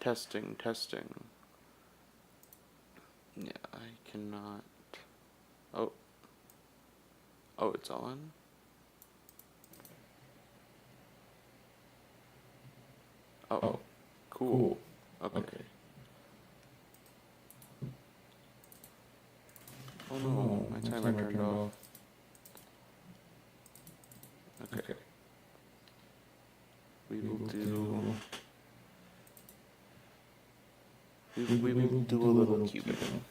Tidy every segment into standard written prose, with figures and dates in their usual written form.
Testing, testing. Yeah, I cannot. Oh. Oh, it's on? Oh, cool. Okay. Oh no, my timer turned off. Okay. We will do a little cubing.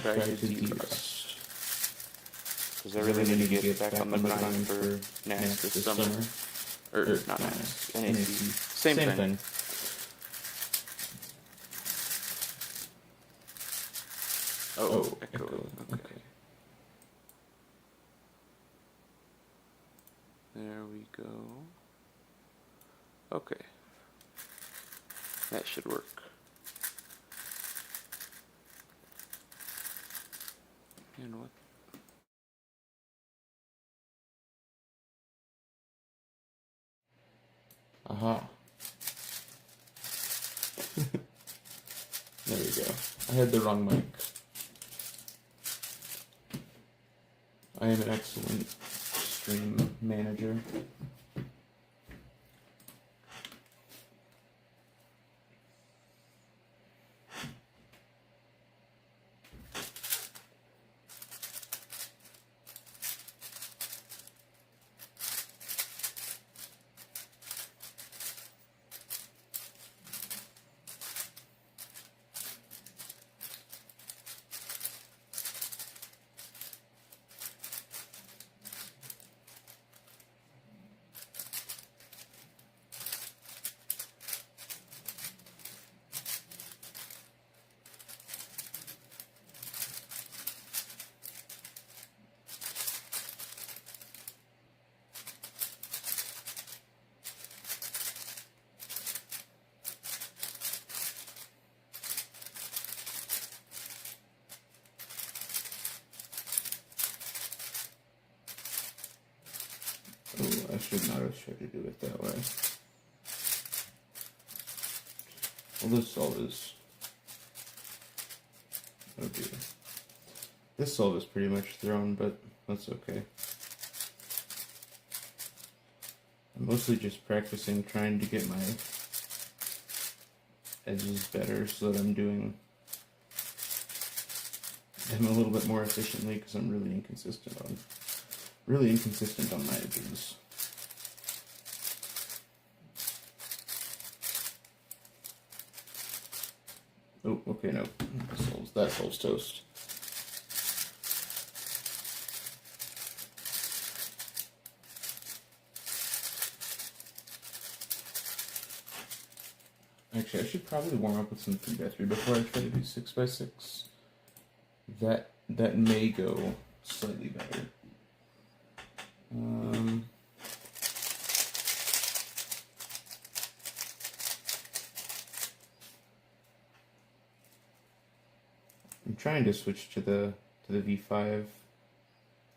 Try to de-rust. Because I really need to get back on the grind for NAS this summer. Or not NAS, NAC. Same thing. Oh, echo. Okay. There we go. Okay. That should work. And what? Aha. There we go. I had the wrong mic. I am an excellent stream manager. Oh, I should not have tried to do it that way. Well, this solve is... Oh dear. This solve is pretty much thrown, but that's okay. I'm mostly just practicing trying to get my edges better so that I'm doing them a little bit more efficiently because I'm really inconsistent on my edges. Oh, okay, no. That solves toast. Actually, I should probably warm up with some 3x3 before I try to do 6x6. That may go slightly better. I'm trying to switch to the V5.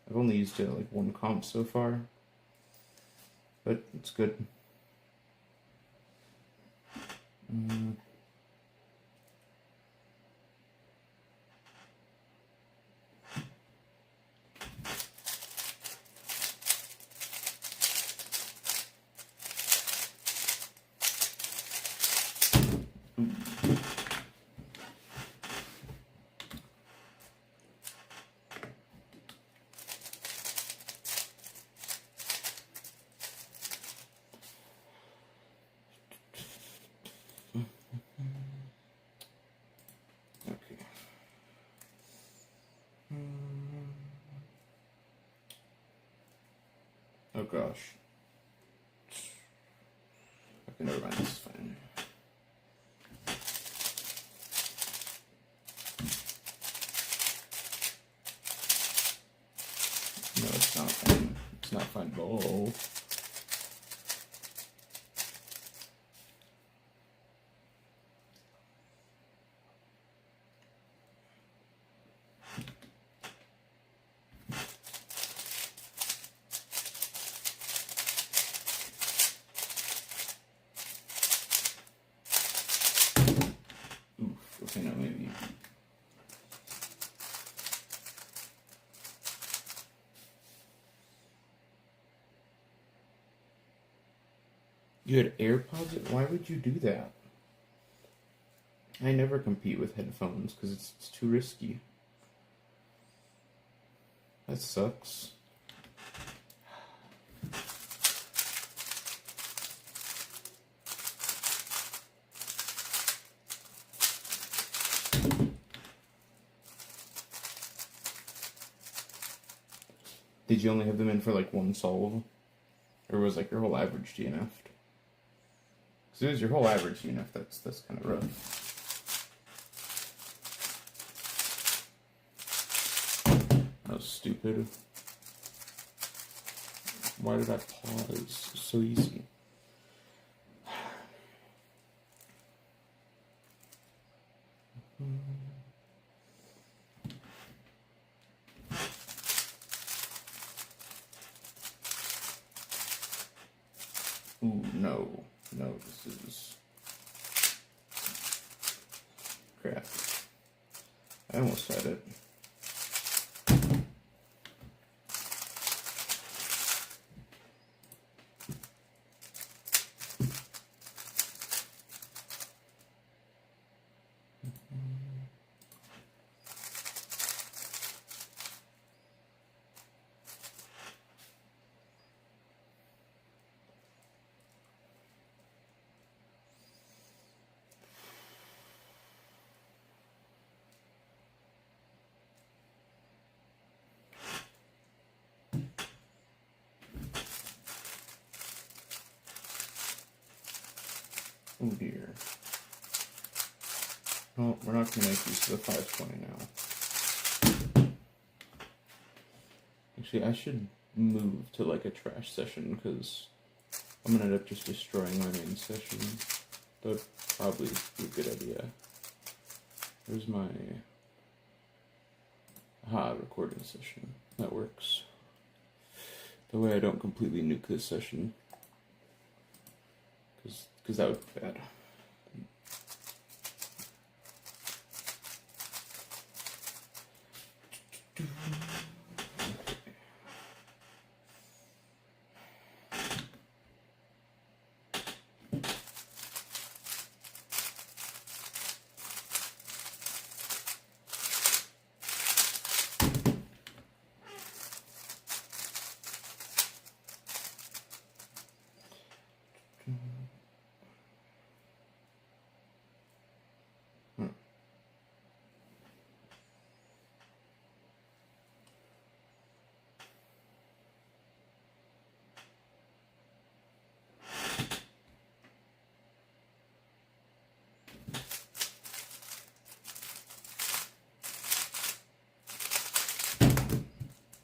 I've only used it like one comp so far, but it's good. Oh gosh. Okay, never mind, this is fine. No, it's not fine. It's not fine. Oh. You had AirPods? Why would you do that? I never compete with headphones because it's too risky. That sucks. Did you only have them in for like one solve? Or was like your whole average DNF'd? Because if it was your whole average DNF, that's kind of rough. That was stupid. Why did I pause? So easy. Ooh, no. No, this is... crap. I almost had it. Oh dear. Well, we're not going to make use of the 520 now. Actually, I should move to like a trash session because I'm going to end up just destroying my main session. That would probably be a good idea. Where's my... aha, recording session. That works. That way I don't completely nuke this session. Because that would be bad.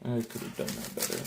I could have done that better.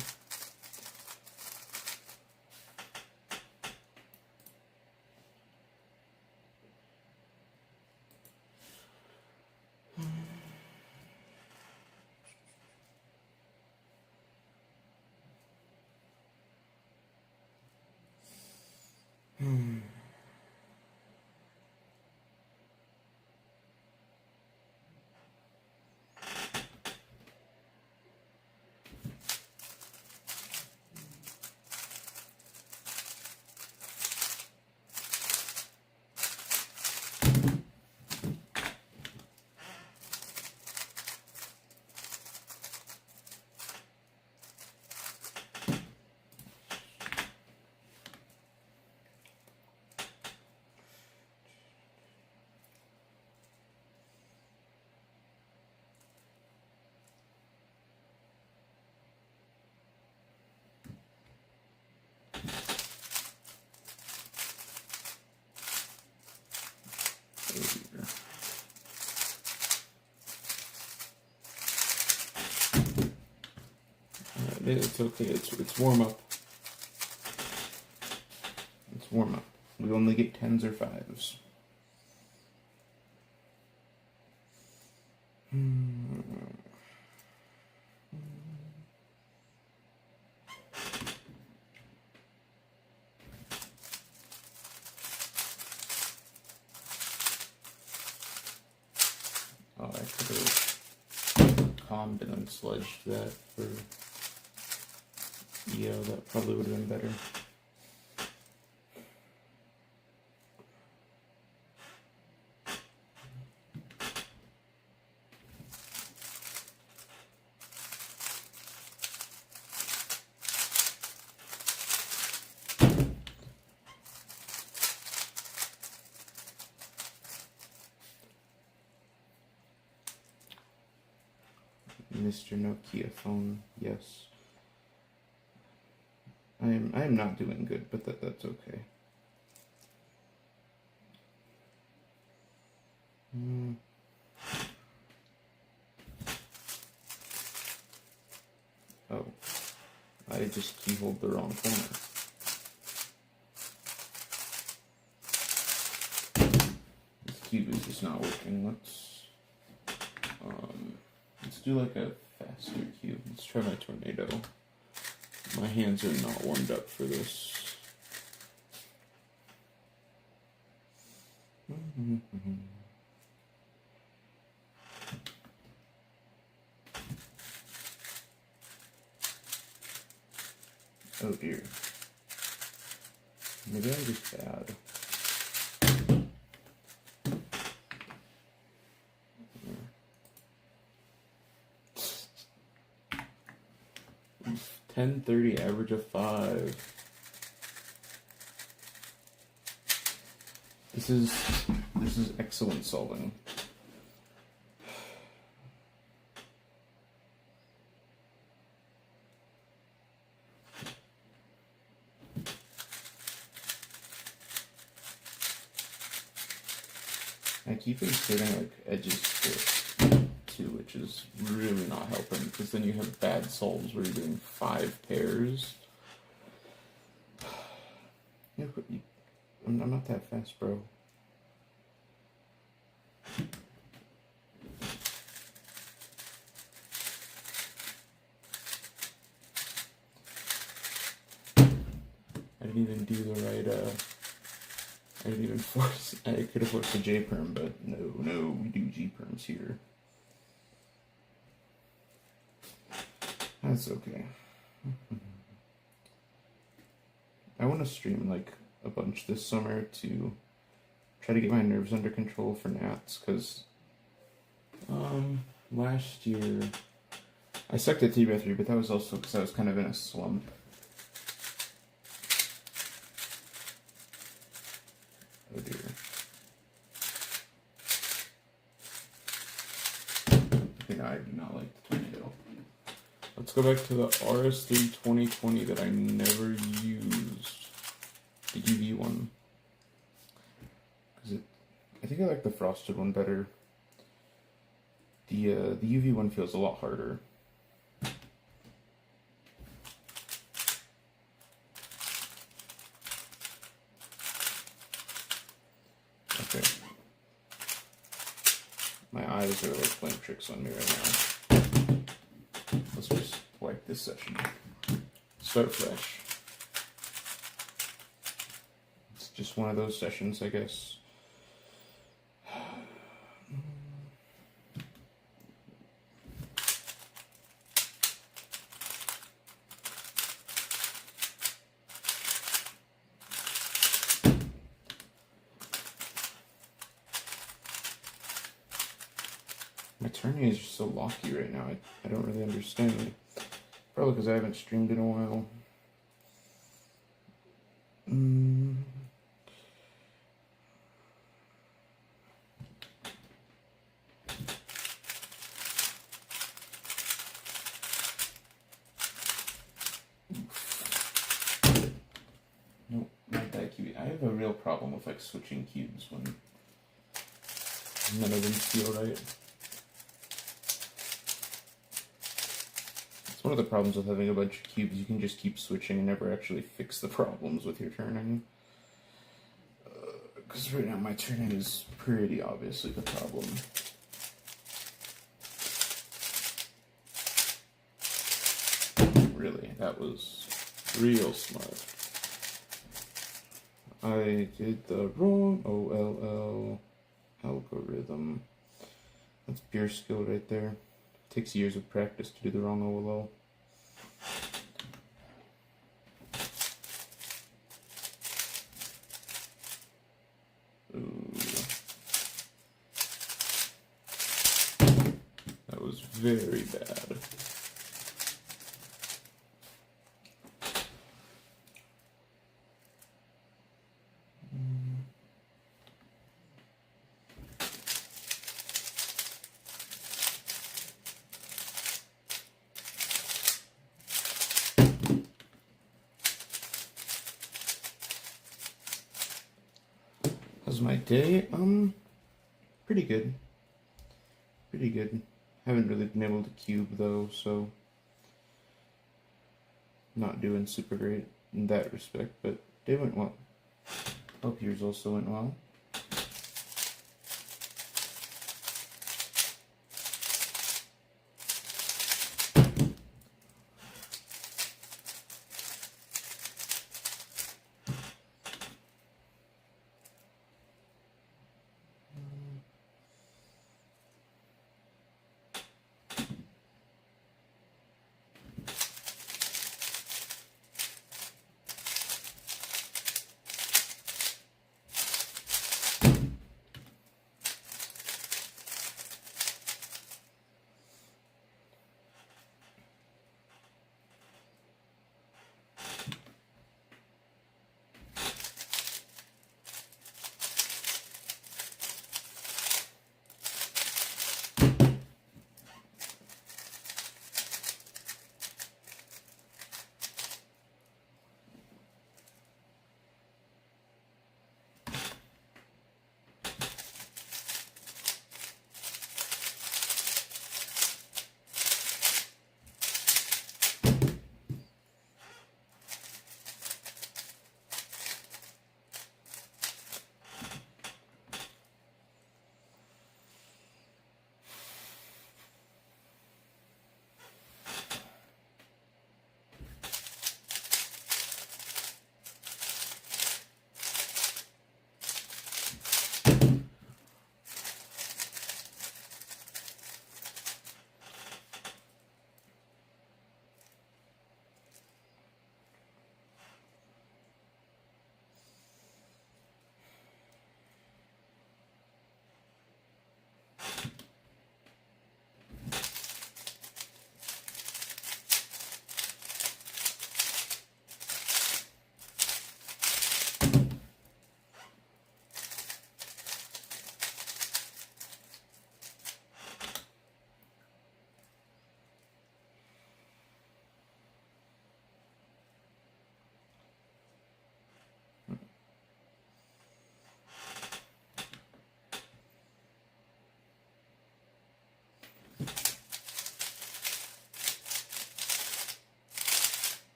It's okay. It's warm up. It's warm up. We only get 10s or 5s. Oh, I could have calmed and then sludged that for EO. That probably would have been better. Mr. Nokia phone. Yes. I am not doing good, but that's okay. Oh, I just keyholed the wrong corner. This cube is just not working. Let's do like a faster cube. Let's try my tornado. My hands are not warmed up for this. Oh dear. Maybe I'm just bad. 1030 average of 5. This is excellent solving. I keep inserting like edges to it too, which is really not helping, because then you have bad solves where you're doing 5 pairs. I'm not that fast, bro. I didn't even do the right, I didn't even force, I could have forced a J-perm, but no, we do G-perms here. That's okay. I want to stream like a bunch this summer to try to get my nerves under control for Nats, because last year I sucked at 3x3, but that was also because I was kind of in a slump. Oh dear. Okay, I do not like the tornado. Let's go back to the RS3 2020 that I never used. The UV one. I think I like the frosted one better. The UV one feels a lot harder. Okay. My eyes are like playing tricks on me right now. Let's just wipe this session. Start fresh. It's just one of those sessions, I guess. My turning is just so locky right now. I don't really understand. Probably because I haven't streamed in a while. Nope, not that cube. I have a real problem with like switching cubes when none of them feel right. It's one of the problems with having a bunch of cubes. You can just keep switching and never actually fix the problems with your turning. Because right now my turning is pretty obviously the problem. Really, that was real smart. I did the wrong OLL algorithm. That's pure skill right there. Takes years of practice to do the wrong OLL. Ooh. That was very bad. was my day? Pretty good. Pretty good. Haven't really been able to cube though, so not doing super great in that respect, but day went well. Hope yours also went well.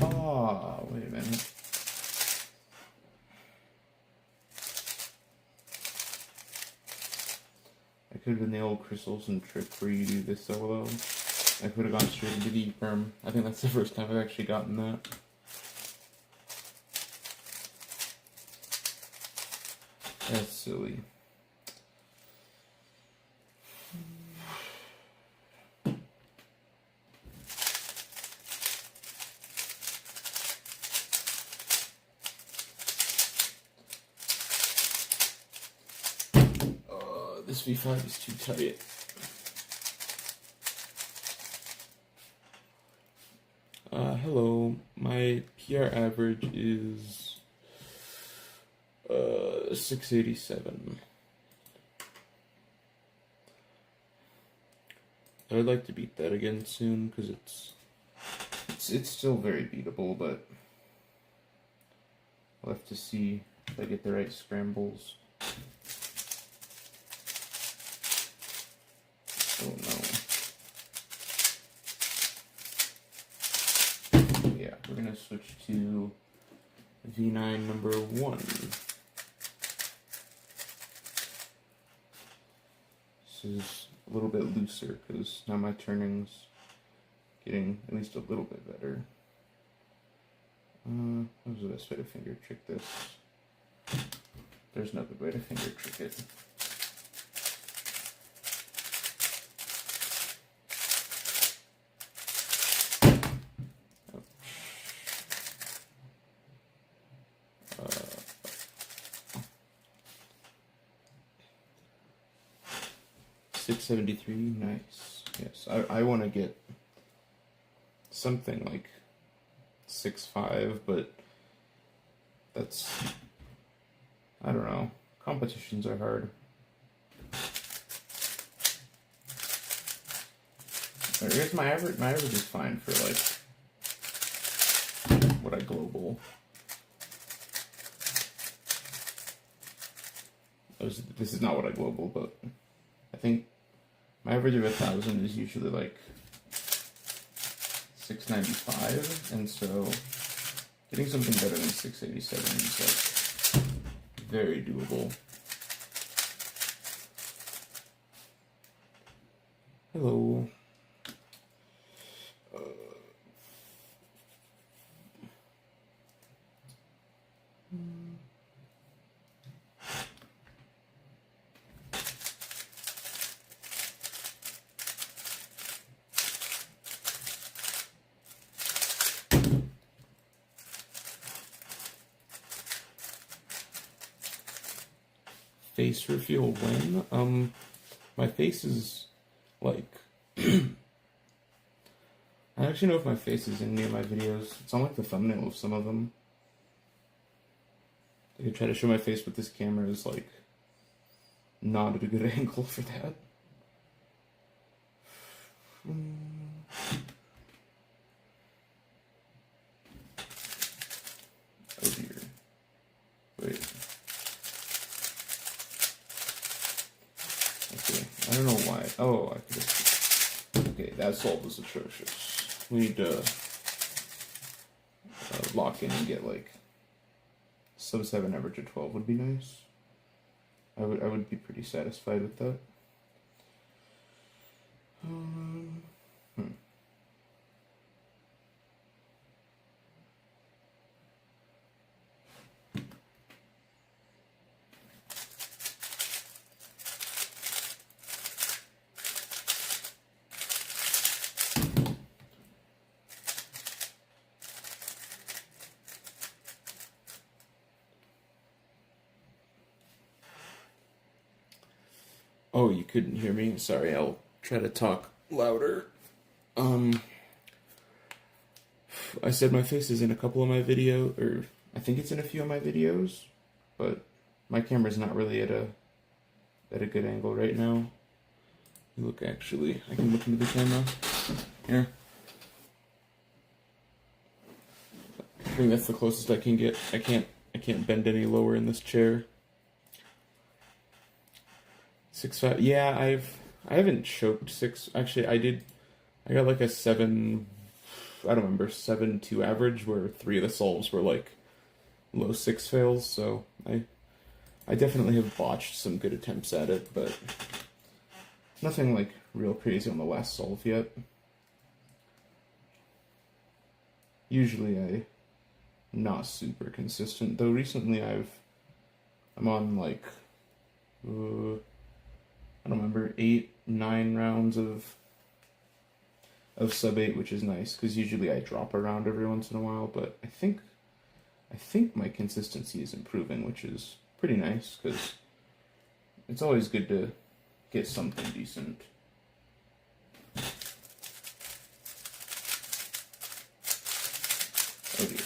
Ah, wait a minute. I could have been the old Chris Olsen trick where you do this solo. I could have gone straight into the perm. I think that's the first time I've actually gotten that. That's silly. This V5 is too tight. Hello. My PR average is 687. I'd like to beat that again soon because it's still very beatable, but I'll have to see if I get the right scrambles. Oh no. Yeah, we're gonna switch to V9 number 1. This is a little bit looser because now my turning's getting at least a little bit better. What's the best way to finger trick this? There's no good way to finger trick it. $673, nice. Yes, I want to get something like 6.5, but that's, I don't know. Competitions are hard. I guess my average is fine for like what I global. This is not what I global, but I think my average of 1,000 is usually like 695, and so getting something better than 687 is like very doable. Hello. Face reveal when? My face is like I actually know if my face is in any of my videos. It's on like the thumbnail of some of them. I could try to show my face, but this camera is like not at a good angle for that. Oh dear. Wait. Okay, I don't know why. Oh, I could have... Okay, that solve was atrocious. We need to lock in and get like sub 7 average of 12 would be nice. I would be pretty satisfied with that. Oh, you couldn't hear me? Sorry, I'll try to talk louder. I said my face is in a couple of my videos, or I think it's in a few of my videos, but my camera's not really at a good angle right now. Look, actually, I can look into the camera. Here. I think that's the closest I can get. I can't bend any lower in this chair. 6.5. Yeah, I haven't choked 6. Actually, I did. I got like a 7. I don't remember, 7.2 average, where 3 of the solves were like low 6 fails. So I definitely have botched some good attempts at it, but nothing like real crazy on the last solve yet. Usually I'm not super consistent, though recently I'm on like I don't remember, 8, 9 rounds of sub 8, which is nice because usually I drop a round every once in a while. But I think my consistency is improving, which is pretty nice because it's always good to get something decent. Oh dear.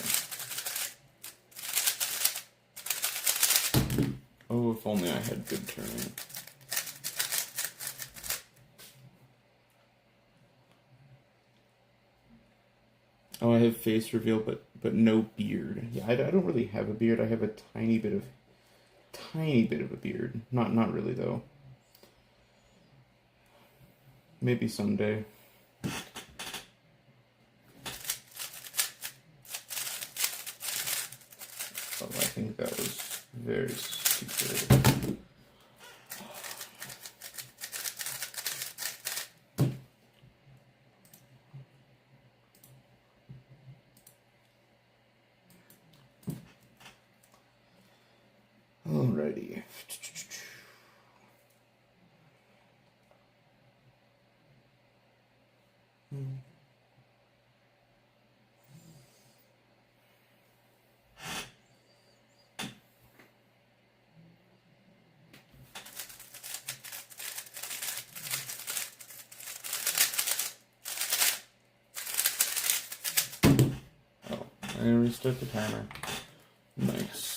Oh, if only I had good turning. Oh, I have face reveal, but no beard. Yeah, I don't really have a beard. I have a tiny bit of tiny bit of a beard. Not really though. Maybe someday. Oh, I think that was very stupid. Alrighty. Oh, I restart the timer. Nice.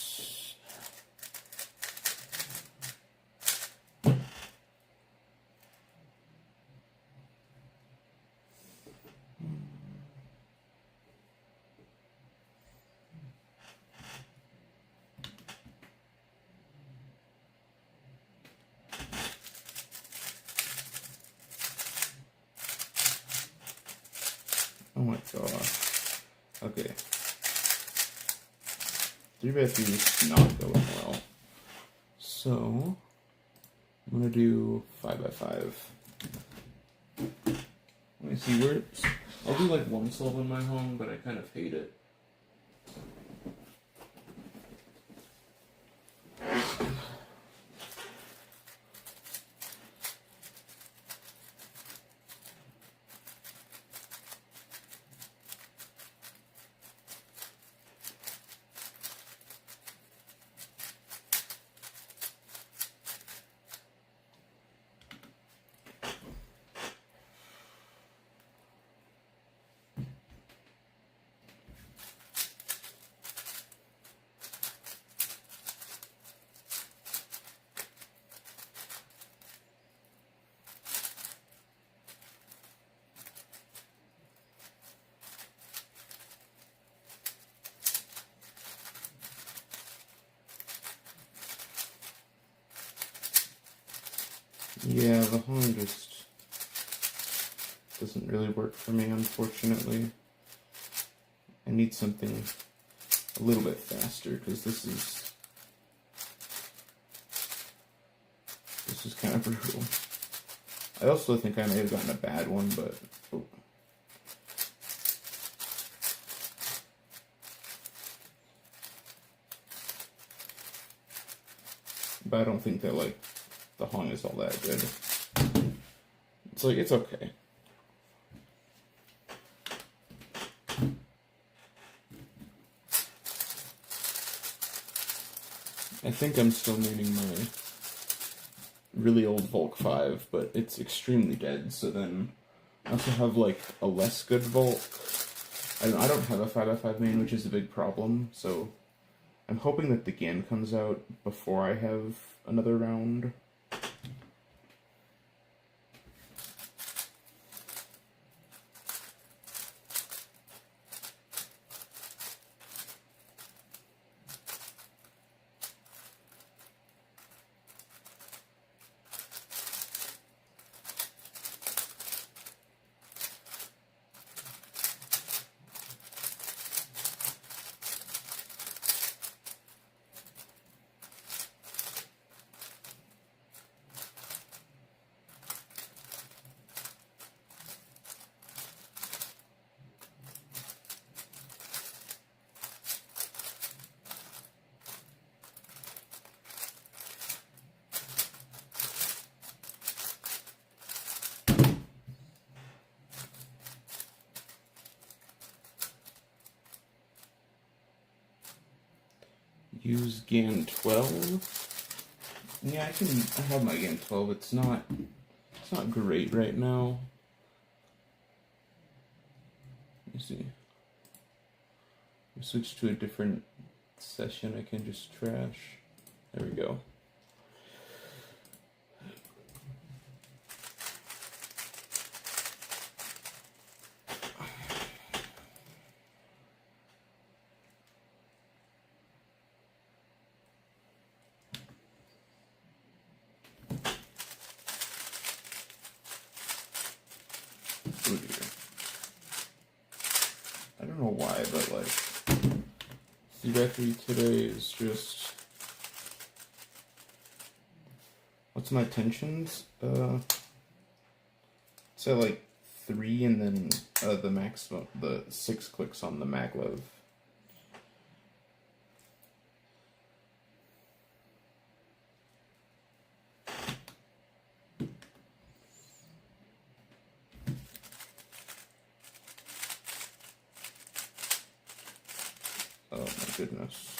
Oh my gosh. Okay. 3x3 is not going well. So, I'm gonna do 5x5. Let me see where I'll do like one solve in my home, but I kind of hate it. Yeah, the Hong just doesn't really work for me, unfortunately. I need something a little bit faster, because this is kind of brutal. I also think I may have gotten a bad one, but I don't think that like the Hong is all that good. It's like it's okay. I think I'm still naming my really old Volk 5, but it's extremely dead, so then I also have like a less good Volk. I don't have a 5x5 main, which is a big problem, so I'm hoping that the GAN comes out before I have another round. Use GAN 12. Yeah, I have my GAN 12. It's not great right now. Let me see. Switch to a different session. I can just trash. There we go. I don't know why, but like 3x3 today is just. What's my tensions? Say like 3 and then the maximum, the 6 clicks on the maglev. Oh my goodness.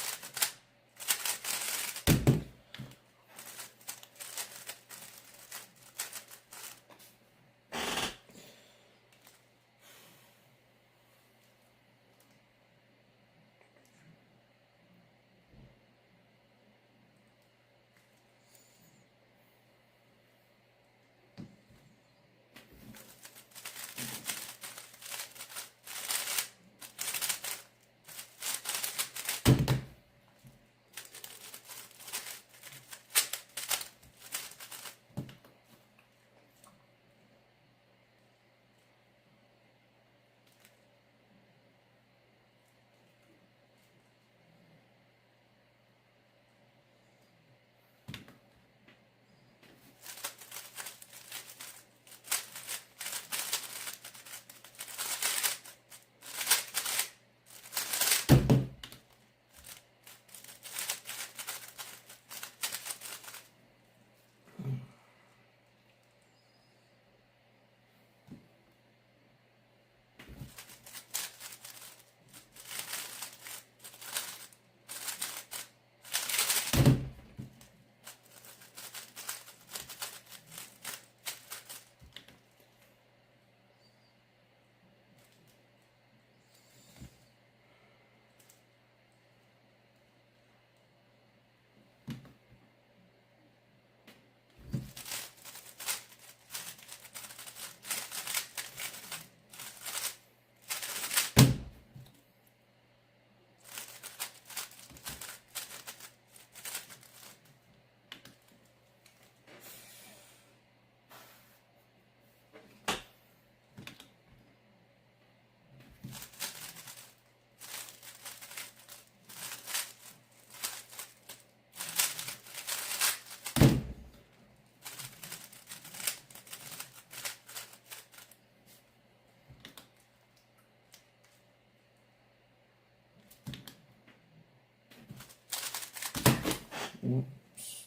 Oops.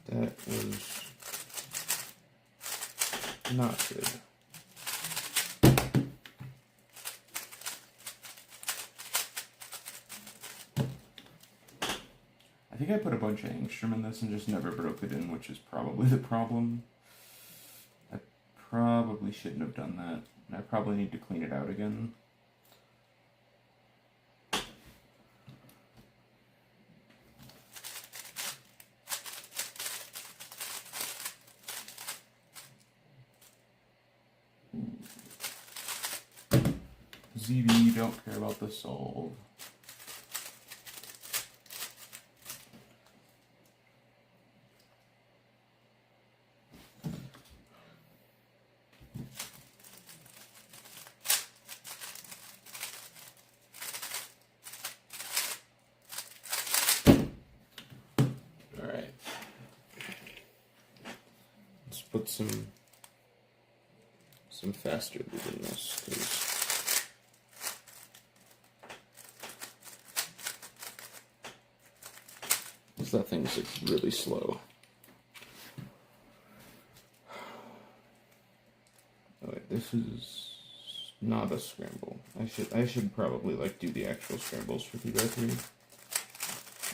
That was not good. I think I put a bunch of angstrom in this and just never broke it in, which is probably the problem. I probably shouldn't have done that. I probably need to clean it out again. ZB, don't care about the solve. Alright. Let's put some faster than this, because that thing's like really slow. Oh wait, this is not a scramble. I should probably like do the actual scrambles for 3x3.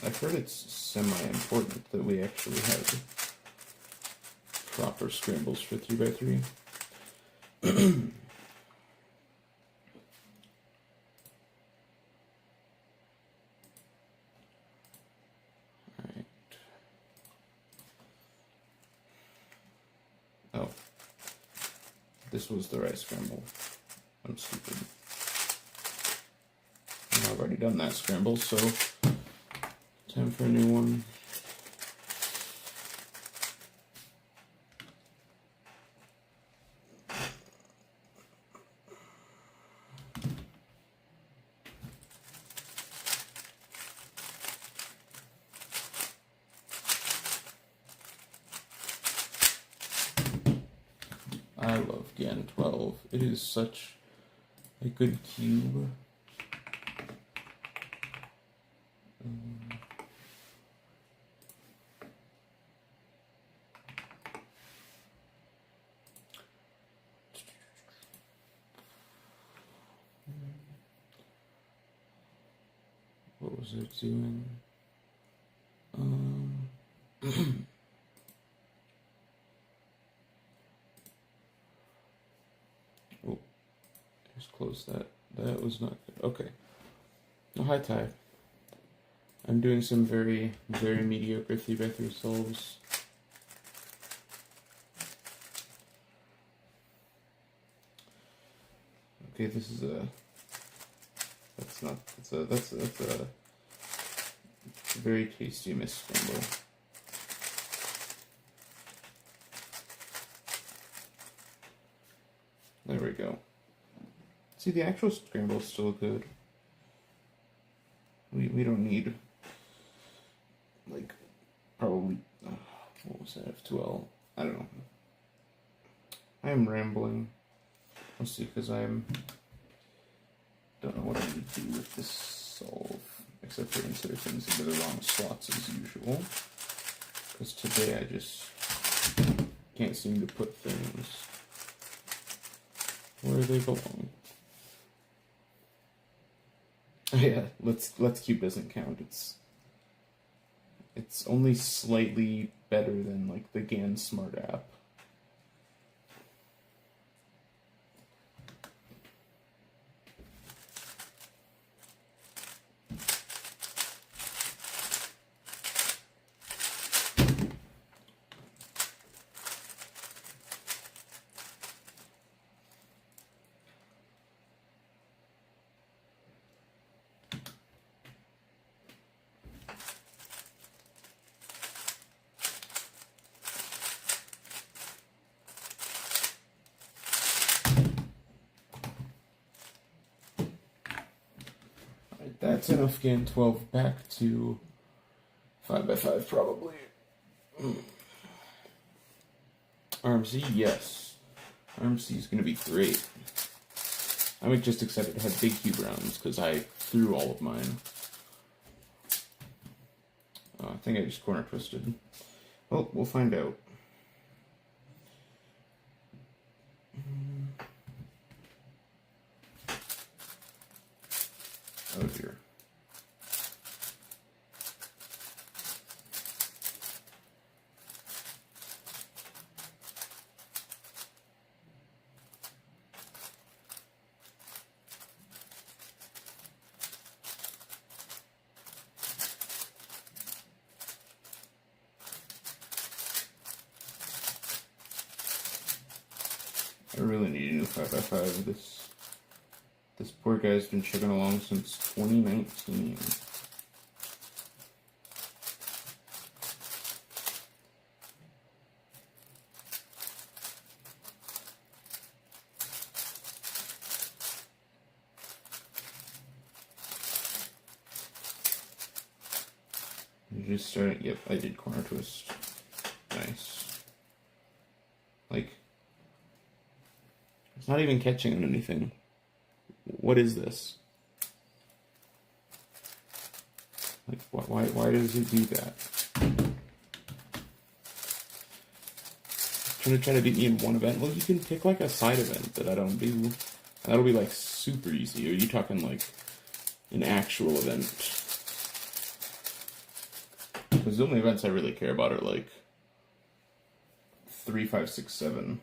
I've heard it's semi-important that we actually have proper scrambles for 3x3. Alright. Oh. This was the right scramble. I'm stupid. I've already done that scramble, so time for a new one. love GAN 12. It is such a good cube. What was it doing? Oh, just close that. That was not good. Okay. Oh, hi, Ty. I'm doing some very, very mediocre 3x3 solves. Okay, this is a. That's not. That's a very tasty Miss Scramble. There we go. See, the actual scramble is still good. We don't need, like, probably, what was that, F2L? I don't know. I am rambling. Let's see, because don't know what I need to do with this solve, except for insert things into the wrong slots as usual. Because today I just can't seem to put things where they belong. Yeah, let's cube doesn't count. It's only slightly better than like the GAN Smart app. That's enough GAN 12. Back to 5x5 probably. RMC, yes. RMC is going to be great. I'm just excited to have big cube rounds because I threw all of mine. I think I just corner twisted. Well, we'll find out. Oh dear. I really need a new 5x5. This poor guy's been chugging along since 2019. You just started. Yep, I did corner twist. Nice. Like, it's not even catching on anything. What is this? Like, why does it do that? Trying to beat me in one event? Well, you can pick like a side event that I don't do. That'll be like super easy. Are you talking like an actual event? Because the only events I really care about are like 3, 5, 6, 7.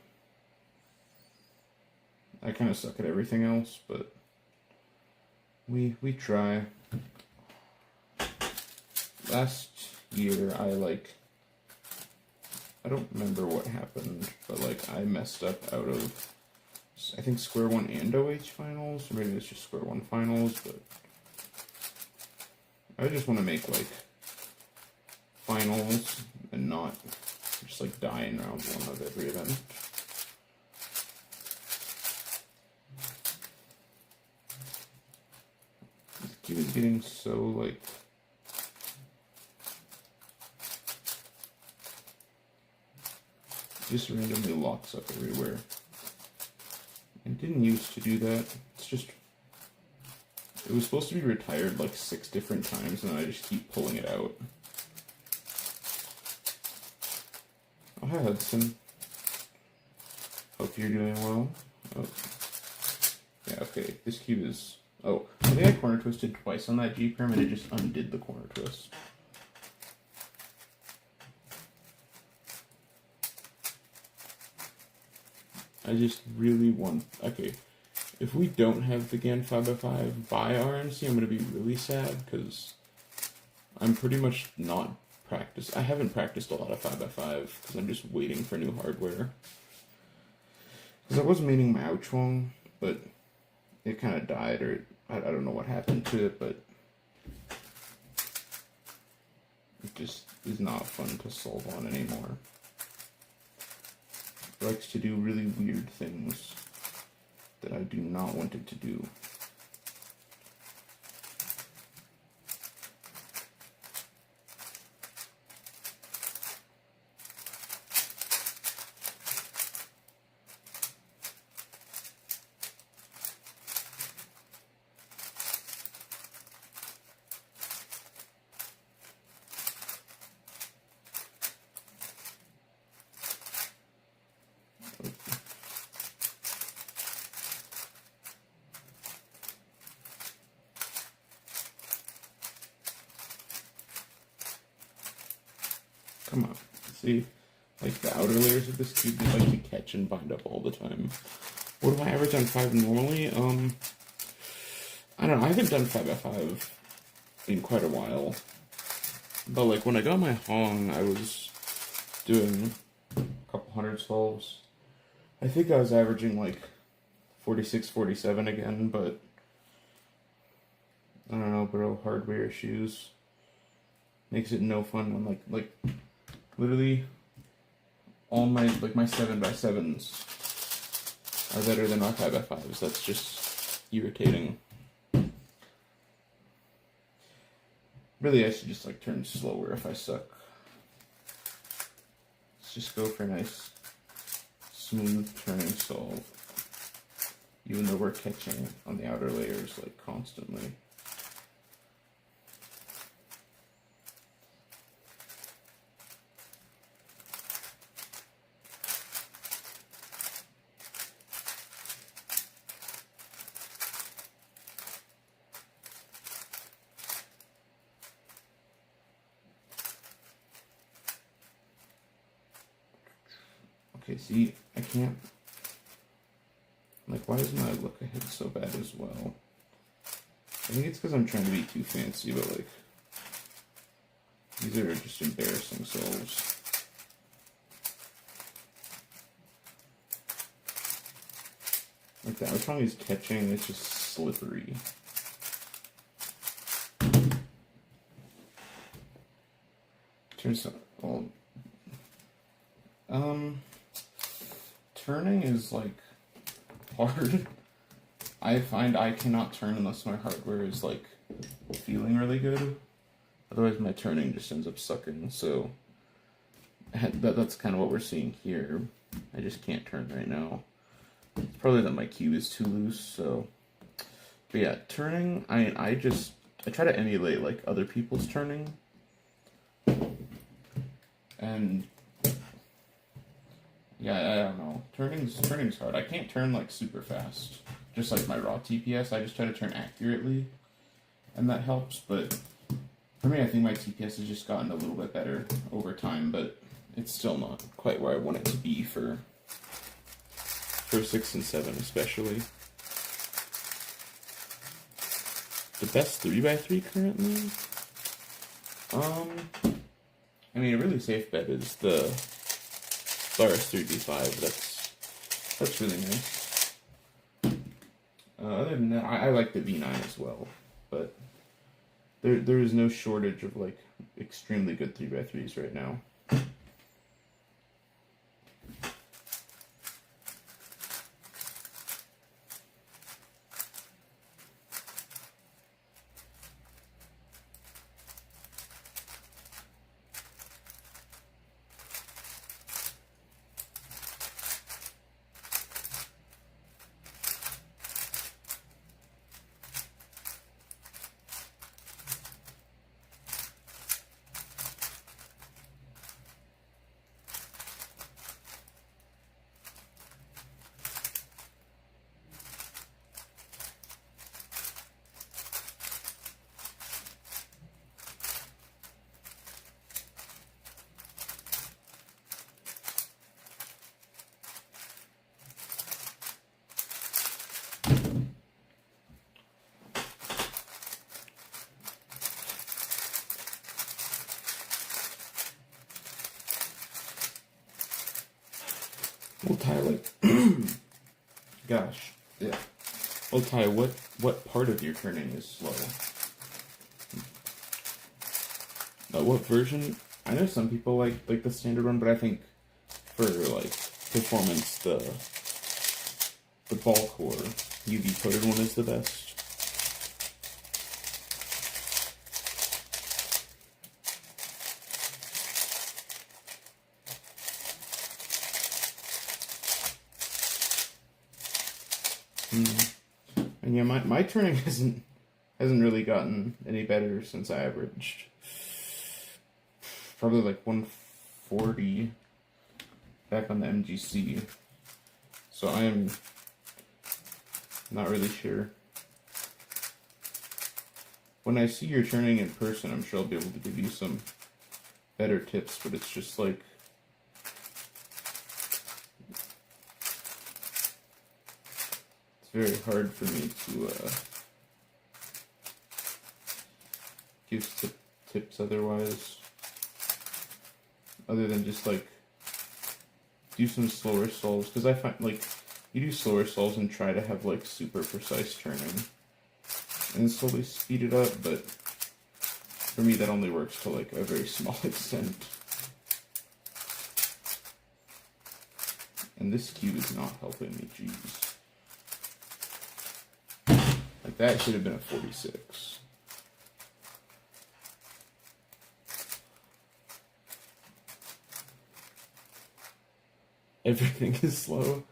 I kind of suck at everything else, but we try. Last year, I don't remember what happened, but like I messed up out of, I think Square 1 and OH finals, or maybe it's just Square 1 finals, but I just want to make like finals and not just like die in round 1 of every event. This cube is getting so like just randomly locks up everywhere. didn't used to do that. It's just, it was supposed to be retired like 6 different times, and then I just keep pulling it out. Oh, hi Hudson. Hope you're doing well. Oh. Yeah, okay, this cube is... Oh, I think I corner twisted twice on that G-perm, and it just undid the corner twist. I just really want... Okay, if we don't have the GAN 5x5 by RMC, I'm going to be really sad, because I'm pretty much not practiced. I haven't practiced a lot of 5x5, because I'm just waiting for new hardware. Because I was maining my Ouchwong, but it kind of died, or I don't know what happened to it, but it just is not fun to solve on anymore. It likes to do really weird things that I do not want it to do. Come on. See? Like, the outer layers of this cube, they like to catch and bind up all the time. What do I average on 5 normally? I don't know. I haven't done 5x5 in quite a while. But, like, when I got my Hong, I was doing a couple hundred solves. I think I was averaging, like, 46, 47 again, but I don't know, bro. Hardware issues makes it no fun. I'm like literally all my, like, my 7x7s are better than my 5x5s. That's just irritating. Really, I should just, like, turn slower if I suck. Let's just go for a nice, smooth turning solve. Even though we're catching on the outer layers, like, constantly. Okay, see, I can't... Like, why is my look ahead so bad as well? I think it's because I'm trying to be too fancy, but, like, these are just embarrassing solves. Like, the Ouchwong is catching, it's just slippery. Turns out, well, turning is, like, hard. I find I cannot turn unless my hardware is, like, feeling really good. Otherwise my turning just ends up sucking, so that's kind of what we're seeing here. I just can't turn right now. It's probably that my cue is too loose, so... But yeah, turning, I try to emulate, like, other people's turning. And... Yeah, I don't know. Turning's hard. I can't turn, like, super fast. Just like my raw TPS, I just try to turn accurately. And that helps, but... For me, I think my TPS has just gotten a little bit better over time, but it's still not quite where I want it to be for 6 and 7 especially. The best 3x3 currently? I mean, a really safe bet is the Laris 3D5. That's really nice. Other than that, I like the V9 as well, but there is no shortage of, like, extremely good 3x3s right now. Well, Ty, like, gosh, yeah. Well, Ty, what part of your turning is slow? What version? I know some people like the standard one, but I think for like performance, the bulk or UV coated one is the best. And yeah, my turning hasn't really gotten any better since I averaged probably like 140 back on the MGC. So I am not really sure. When I see your turning in person, I'm sure I'll be able to give you some better tips, but it's just like it's very hard for me to give tips otherwise, other than just like do some slower solves, because I find like you do slower solves and try to have like super precise turning and slowly speed it up, but for me that only works to like a very small extent. And this cube is not helping me, jeez. Like that should have been a 46. Everything is slow.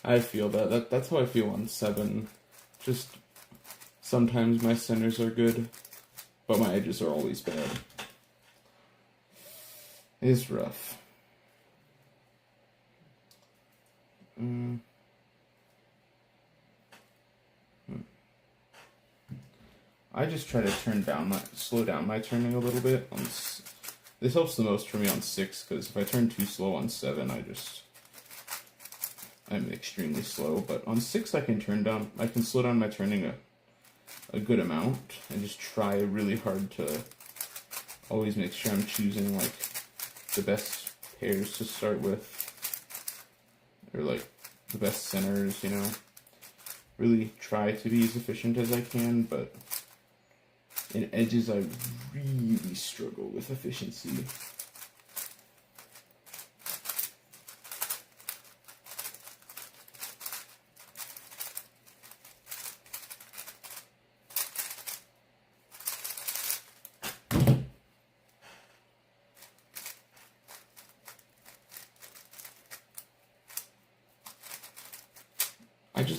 I feel that's how I feel on 7. Just sometimes my centers are good, but my edges are always bad. It's rough. I just try to slow down my turning a little bit. This helps the most for me on 6, because if I turn too slow on 7, I'm extremely slow. But on 6, I can slow down my turning a good amount, and just try really hard to always make sure I'm choosing like the best pairs to start with, or like the best centers, you know. Really try to be as efficient as I can, but in edges I really struggle with efficiency.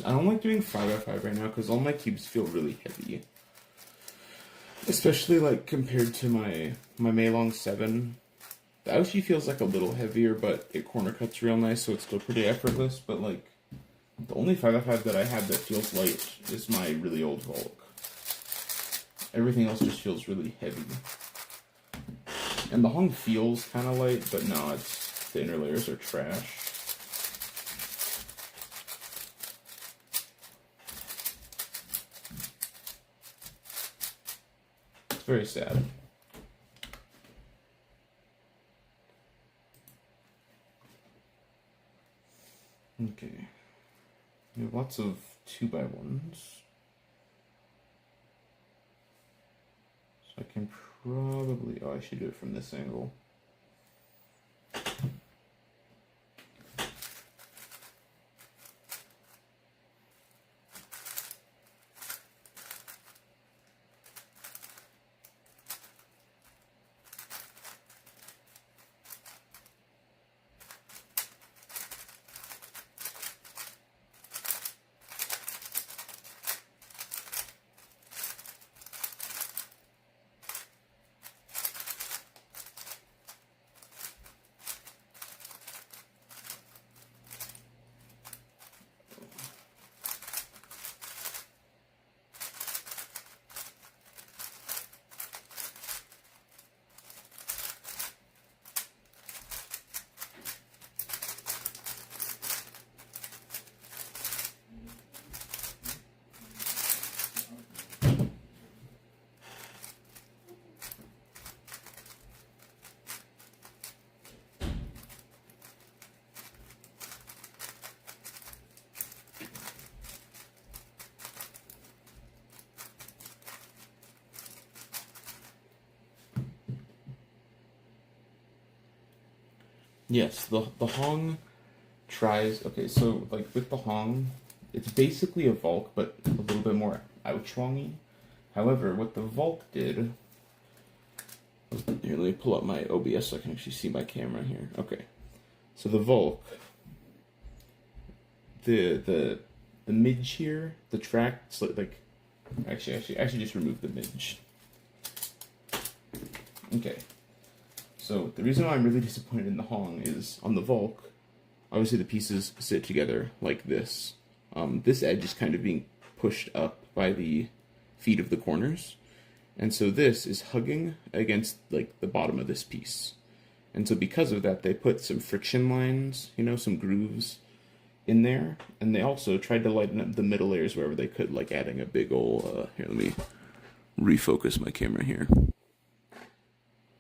I don't like doing 5x5 right now because all my cubes feel really heavy. Especially like compared to my Meilong 7. The Aoshi feels like a little heavier, but it corner cuts real nice, so it's still pretty effortless. But like, the only 5x5 that I have that feels light is my really old Volk. Everything else just feels really heavy. And the Hong feels kind of light, but no, the inner layers are trash. Very sad. Okay. We have lots of 2x1s. So I can probably... Oh, I should do it from this angle. Yes, the Hong tries. Okay, so like with the Hong, it's basically a Volk, but a little bit more Ouchwongy. However, what the Volk did. Here, let me pull up my OBS so I can actually see my camera here. Okay, so the Volk, the midge here, the track, it's like actually just remove the midge. Okay, so the reason why I'm really disappointed in the Hong is on the Volk, obviously the pieces sit together like this. This edge is kind of being pushed up by the feet of the corners. And so this is hugging against like the bottom of this piece. And so because of that, they put some friction lines, you know, some grooves in there. And they also tried to lighten up the middle layers wherever they could, like adding a big ol', here, let me refocus my camera here.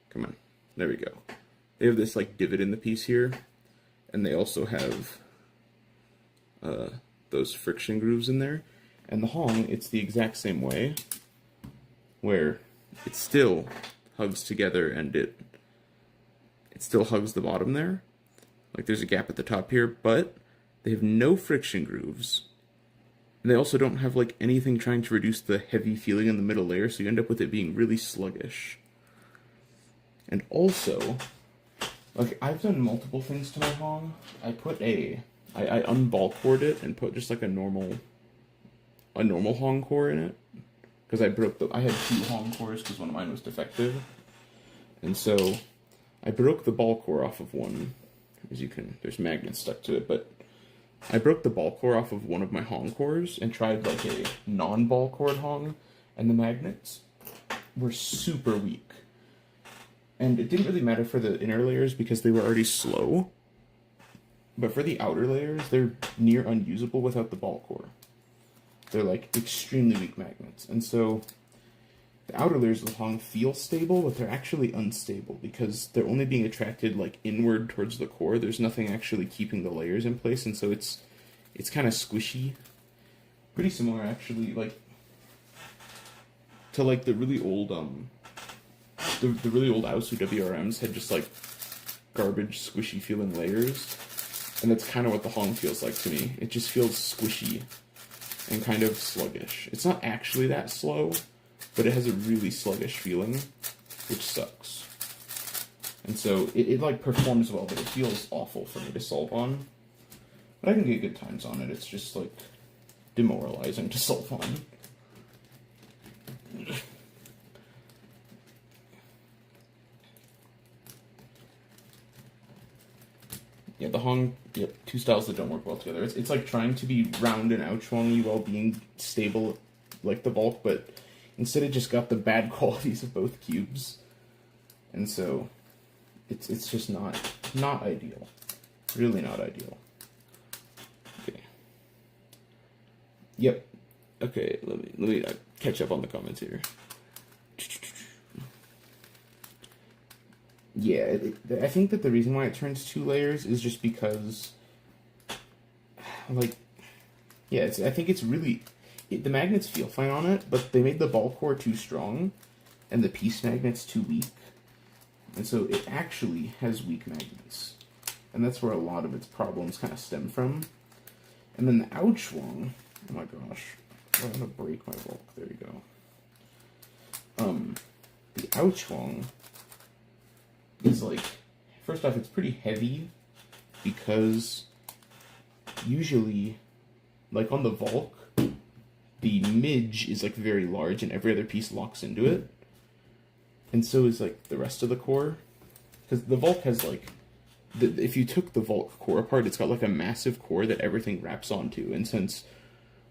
Come on, there we go. They have this like divot in the piece here. And they also have those friction grooves in there. And the Hong, it's the exact same way, where it still hugs together and it still hugs the bottom there. Like there's a gap at the top here, but they have no friction grooves. And they also don't have like anything trying to reduce the heavy feeling in the middle layer, so you end up with it being really sluggish. And also, like I've done multiple things to my Hong. I unball cored it and put just like a normal Hong core in it. Because I had 2 Hong cores because one of mine was defective. And so I broke the ball core off of one. As you can, there's magnets stuck to it, but I broke the ball core off of one of my Hong cores and tried like a non-ball cored Hong, and the magnets were super weak. And it didn't really matter for the inner layers because they were already slow. But for the outer layers, they're near unusable without the ball core. They're like extremely weak magnets. And so the outer layers of the Hong feel stable, but they're actually unstable because they're only being attracted like inward towards the core. There's nothing actually keeping the layers in place, and so it's kind of squishy. Pretty similar actually, like to like the really old the really old Aosu WRMs had just like garbage squishy feeling layers. And that's kind of what the Hong feels like to me. It just feels squishy and kind of sluggish. It's not actually that slow, but it has a really sluggish feeling, which sucks. And so it like performs well, but it feels awful for me to solve on. But I can get good times on it. It's just like demoralizing to solve on. Yeah, the Hong, yep, 2 styles that don't work well together. It's like trying to be round and Ouchwongy while being stable like the Volk, but instead it just got the bad qualities of both cubes. And so it's just not ideal. Really not ideal. Okay. Yep. Okay, let me catch up on the comments here. Yeah, I think that the reason why it turns 2 layers is just because, like, yeah, I think it's really, the magnets feel fine on it, but they made the ball core too strong, and the piece magnets too weak, and so it actually has weak magnets, and that's where a lot of its problems kind of stem from. And then the Ouchwong, oh my gosh, I'm gonna break my Volk, there you go. The Ouchwong is like, first off, it's pretty heavy because usually, like on the Volk, the midge is like very large and every other piece locks into it. And so is like the rest of the core. Because the Volk has like, if you took the Volk core apart, it's got like a massive core that everything wraps onto. And since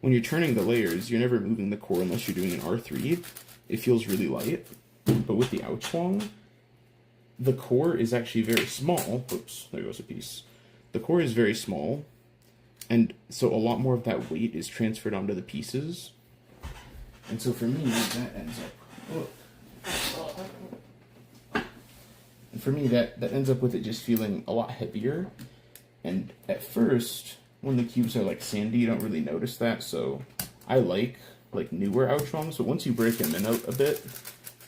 when you're turning the layers, you're never moving the core unless you're doing an R3, it feels really light. But with the Ouchwong, the core is actually very small. Oops, there goes a piece. The core is very small, and so a lot more of that weight is transferred onto the pieces. And so for me, that ends up... And for me, that ends up with it just feeling a lot heavier. And at first, when the cubes are like sandy, you don't really notice that, so I like newer Ouchwongs, but once you break them in a bit,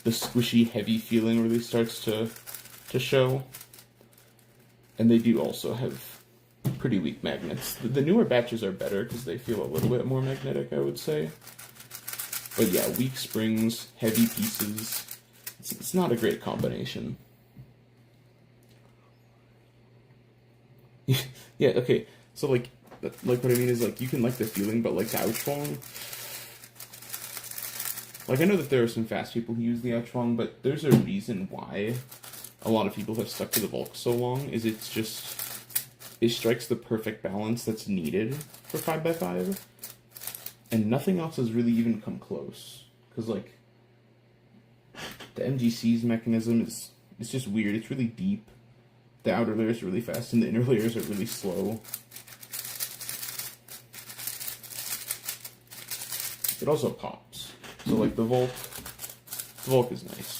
the squishy, heavy feeling really starts to show. And they do also have pretty weak magnets. The newer batches are better because they feel a little bit more magnetic, I would say. But yeah, weak springs, heavy pieces. It's not a great combination. Yeah, okay. So like what I mean is like you can like the feeling, but like the Ouchwang. Like I know that there are some fast people who use the Ouchwang, but there's a reason why a lot of people have stuck to the Volk so long. Is it strikes the perfect balance that's needed for 5x5, and nothing else has really even come close. Because like the MGC's mechanism is just weird. It's really deep. The outer layers are really fast, and the inner layers are really slow. It also pops. So like the Volk is nice.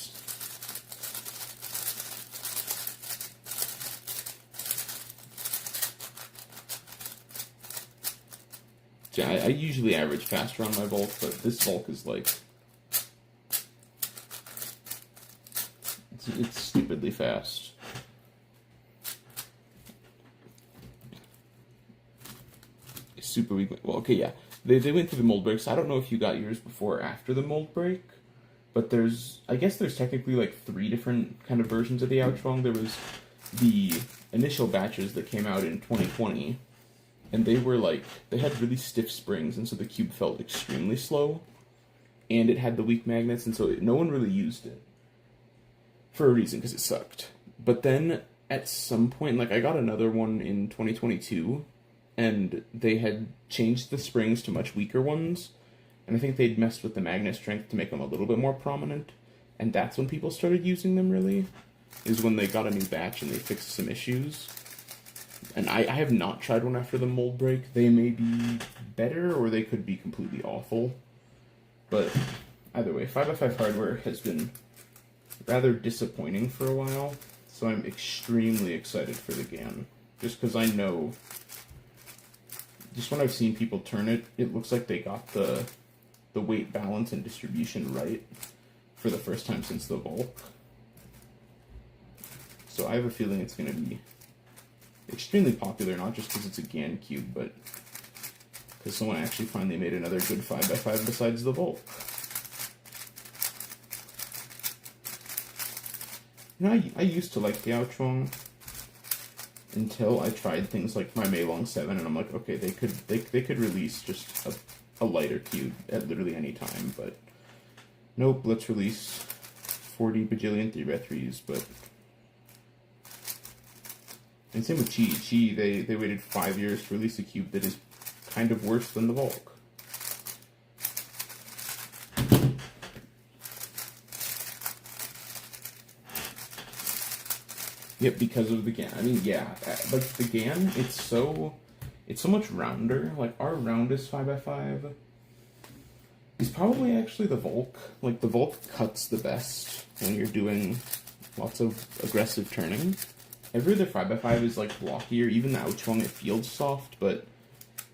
Yeah, I usually average faster on my Volk, but this Volk is like it's stupidly fast. It's super weak. Well, okay, yeah. They went through the mold breaks. I don't know if you got yours before or after the mold break, but I guess there's technically like 3 different kind of versions of the Ouchwang. There was the initial batches that came out in 2020, and they had really stiff springs, and so the cube felt extremely slow, and it had the weak magnets, and so no one really used it for a reason, because it sucked. But then at some point, like I got another one in 2022, and they had changed the springs to much weaker ones, and I think they'd messed with the magnet strength to make them a little bit more prominent, and that's when people started using them, really, is when they got a new batch and they fixed some issues. And I have not tried one after the mold break. They may be better, or they could be completely awful, but either way, 5x5 hardware has been rather disappointing for a while, so I'm extremely excited for the GAN, just because I know, just when I've seen people turn it, it looks like they got the weight balance and distribution right for the first time since the Volk. So I have a feeling it's going to be extremely popular, not just because it's a GAN cube, but because someone actually finally made another good 5x5 besides the Volk. You know, I used to like the Ouchwang until I tried things like my Meilong 7, and I'm like, okay, they could release just a lighter cube at literally any time, but nope, let's release 40 bajillion 3x3s, but... And same with Chi. They waited 5 years to release a cube that is kind of worse than the Volk. Yep, because of the GAN. I mean, yeah, like the GAN, it's so much rounder. Like our roundest 5x5 is probably actually the Volk. Like the Volk cuts the best when you're doing lots of aggressive turning. Every other 5x5 is like blockier. Even the Ouchwang, it feels soft, but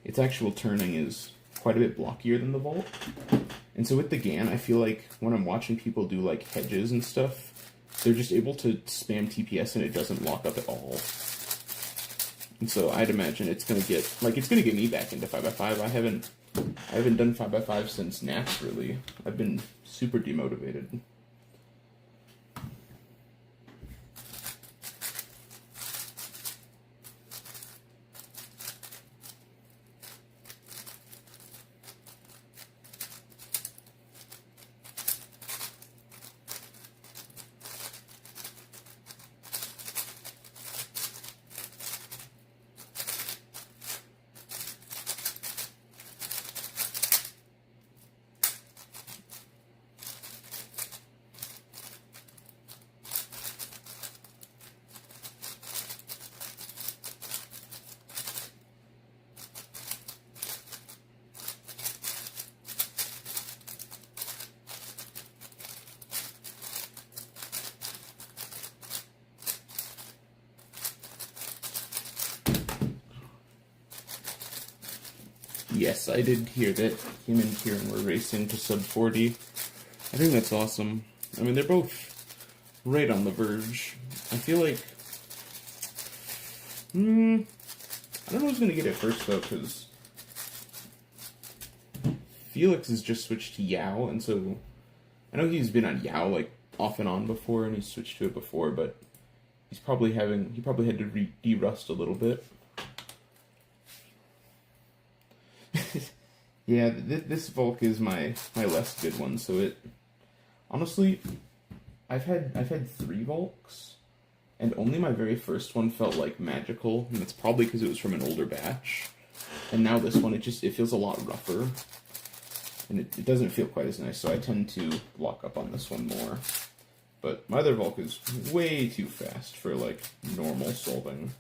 its actual turning is quite a bit blockier than the Volk. And so with the GAN, I feel like when I'm watching people do like hedges and stuff, they're just able to spam TPS and it doesn't lock up at all. And so I'd imagine it's gonna get me back into 5x5. I haven't done 5x5 since Nats, really. I've been super demotivated. Yes, I did hear that him and Kieran were racing to sub 40. I think that's awesome. I mean, they're both right on the verge. I feel like I don't know who's gonna get it first though, because Felix has just switched to Yao, and so I know he's been on Yao like off and on before, and he's switched to it before, but he probably had to de-rust a little bit. Yeah, this Volk is my less good one. So it honestly, I've had 3 Volks, and only my very first one felt like magical, and that's probably because it was from an older batch. And now this one, it feels a lot rougher, and it doesn't feel quite as nice. So I tend to lock up on this one more. But my other Volk is way too fast for like normal solving.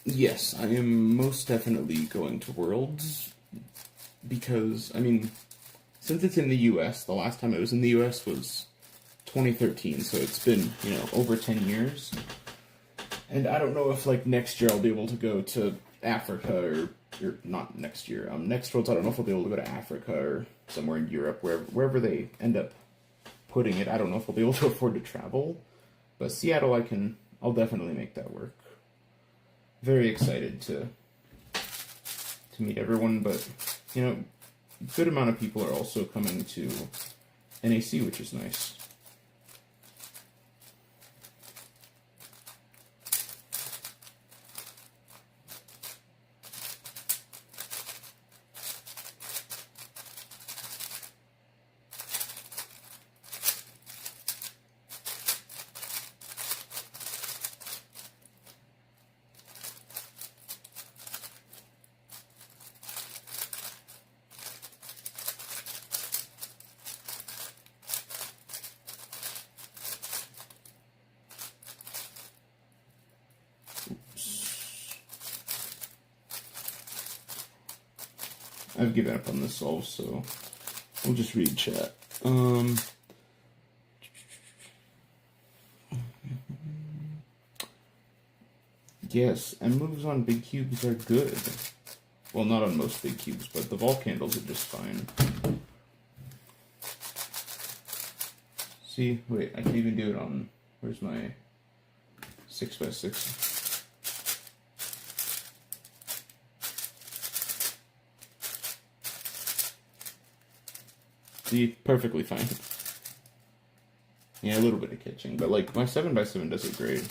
Yes, I am most definitely going to Worlds, because, I mean, since it's in the US, the last time it was in the US was 2013, so it's been, over 10 years. And I don't know if, like, next year I'll be able to go to Africa, or not next year, next Worlds I don't know if I'll be able to go to Africa or somewhere in Europe, wherever they end up putting it. I don't know if I'll be able to afford to travel, but Seattle I'll definitely make that work. Very excited to meet everyone, but a good amount of people are also coming to NAC, which is nice. I've given up on this solve, so we'll just read chat. Yes, and moves on big cubes are good. Well, not on most big cubes, but the Volk handles are just fine. See, wait, I can even do it on, where's my 6x6? See, perfectly fine. Yeah, a little bit of catching, but like my 7x7 does it great.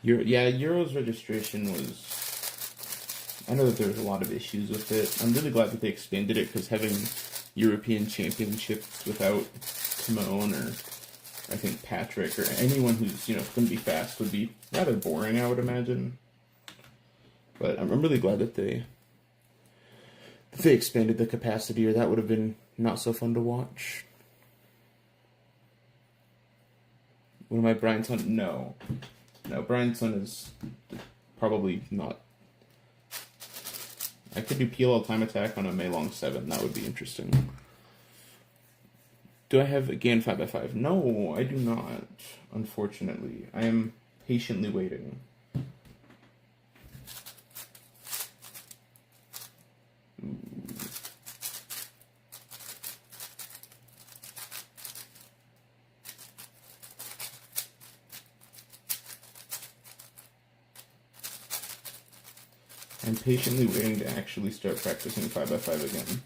Euro's registration was... I know that there was a lot of issues with it. I'm really glad that they expanded it, because having European championships without Timon or I think Patrick or anyone who's, going to be fast would be rather boring, I would imagine. But I'm really glad that they expanded the capacity, or that would have been not so fun to watch. One of my Brian Son? No, Brian Son is probably not. I could do PLL time attack on a Meilong 7. That would be interesting. Do I have a GAN 5x5? No, I do not, unfortunately. I am patiently waiting. I'm patiently waiting to actually start practicing 5x5 again.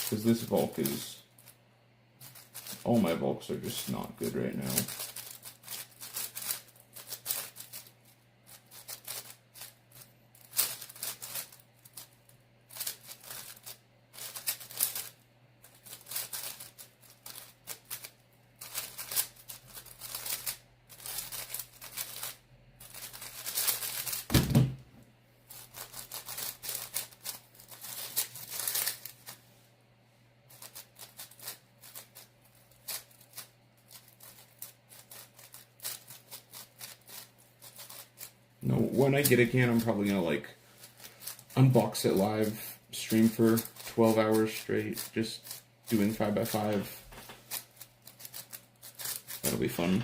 Because this Volk is... All my Volks are just not good right now. when I get a can, I'm probably gonna like unbox it live, stream for 12 hours straight, just doing 5x5. That'll be fun.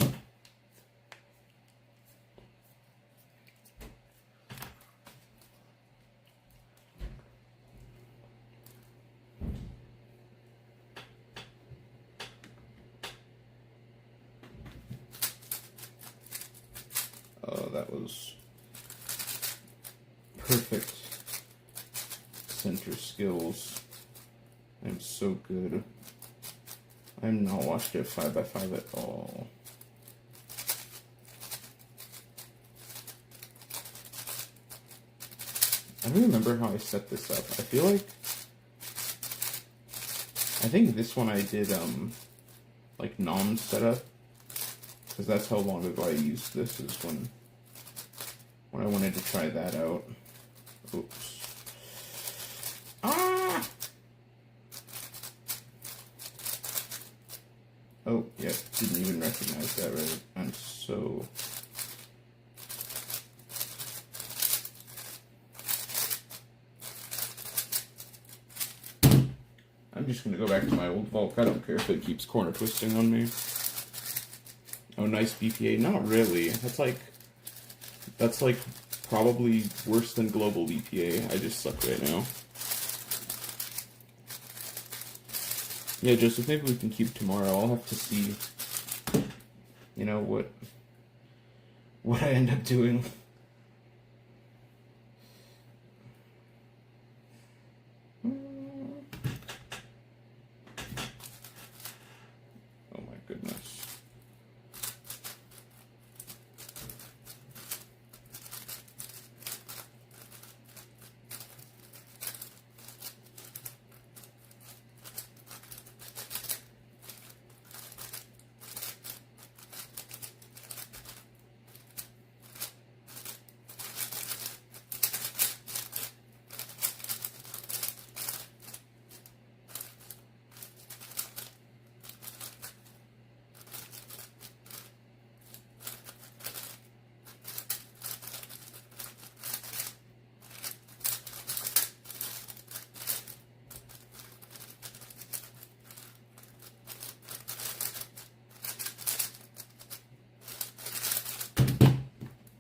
Oh, that was perfect center skills. I'm so good. I'm not watched it 5x5 at all. I don't remember how I set this up. I feel like I think this one I did like nom setup, because that's how long ago I used this, is when I wanted to try that out. Oops. Ah! Oh, yeah, didn't even recognize that, right? I'm so... I'm just gonna go back to my old Volk. I don't care if it keeps corner twisting on me. Oh, nice BPA. Not really. That's like probably worse than global BPA. I just suck right now. Yeah, Joseph, maybe we can keep tomorrow. I'll have to see, you know, what I end up doing. Oh my goodness.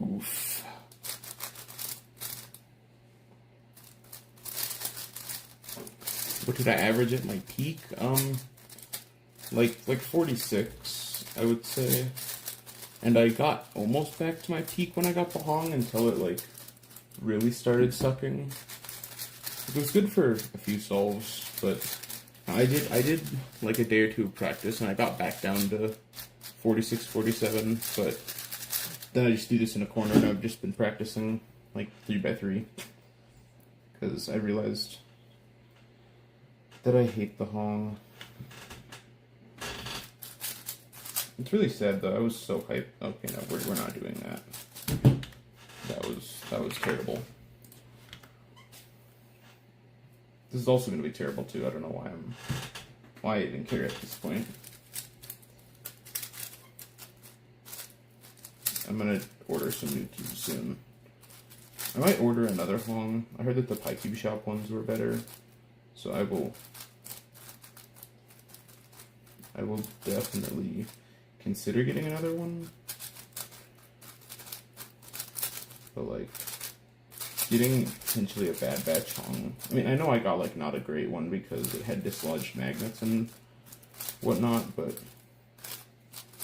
Oof. What did I average at my peak? Like 46, I would say. And I got almost back to my peak when I got the Hong until it like really started sucking. It was good for a few solves, but I did like a day or two of practice and I got back down to 46, 47, but then I just do this in a corner and I've just been practicing like 3x3 because I realized that I hate the Hong. It's really sad though. I was so hyped. Okay, no, we're not doing that. That was terrible. This is also going to be terrible too. I don't know why I even care at this point. I'm gonna order some new cubes soon. I might order another Hong. I heard that the PyCube shop ones were better, so I will definitely consider getting another one. But like getting potentially a bad batch Hong. I mean, I know I got like not a great one because it had dislodged magnets and whatnot, but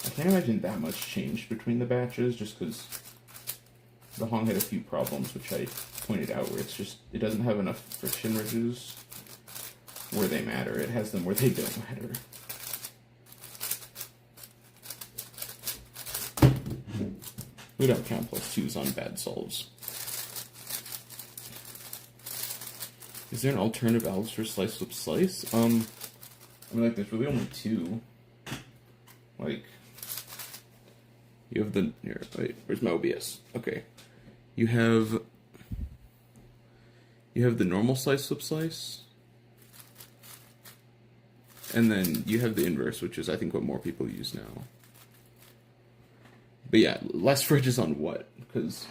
I can't imagine that much changed between the batches just because the Hong had a few problems, which I pointed out, where it doesn't have enough friction ridges where they matter. It has them where they don't matter. We don't count +2s on bad solves. Is there an alternative valves for slice flip slice? I mean, like, there's really only two. Like, you have the, here, wait, where's my OBS? Okay. You have the normal slice flip slice, and then you have the inverse, which is, I think, what more people use now. But yeah, less fridges on what? Because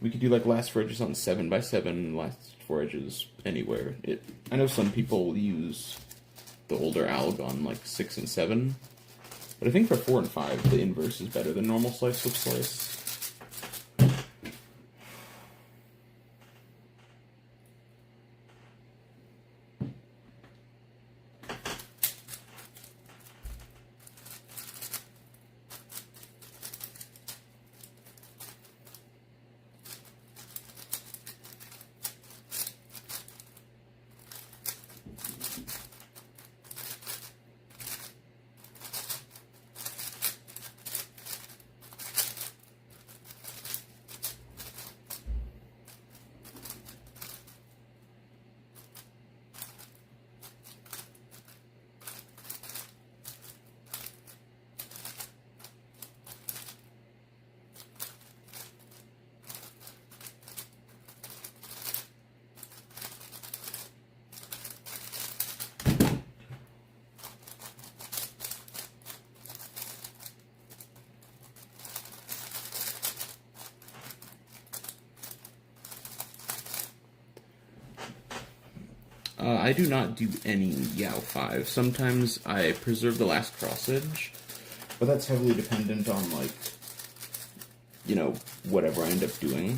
we could do like last four edges on 7x7, last four edges anywhere. I know some people use the older alg on like 6 and 7, but I think for 4 and 5 the inverse is better than normal slice flip slice. I do not do any Yao 5. Sometimes I preserve the last cross edge, but that's heavily dependent on, like, whatever I end up doing.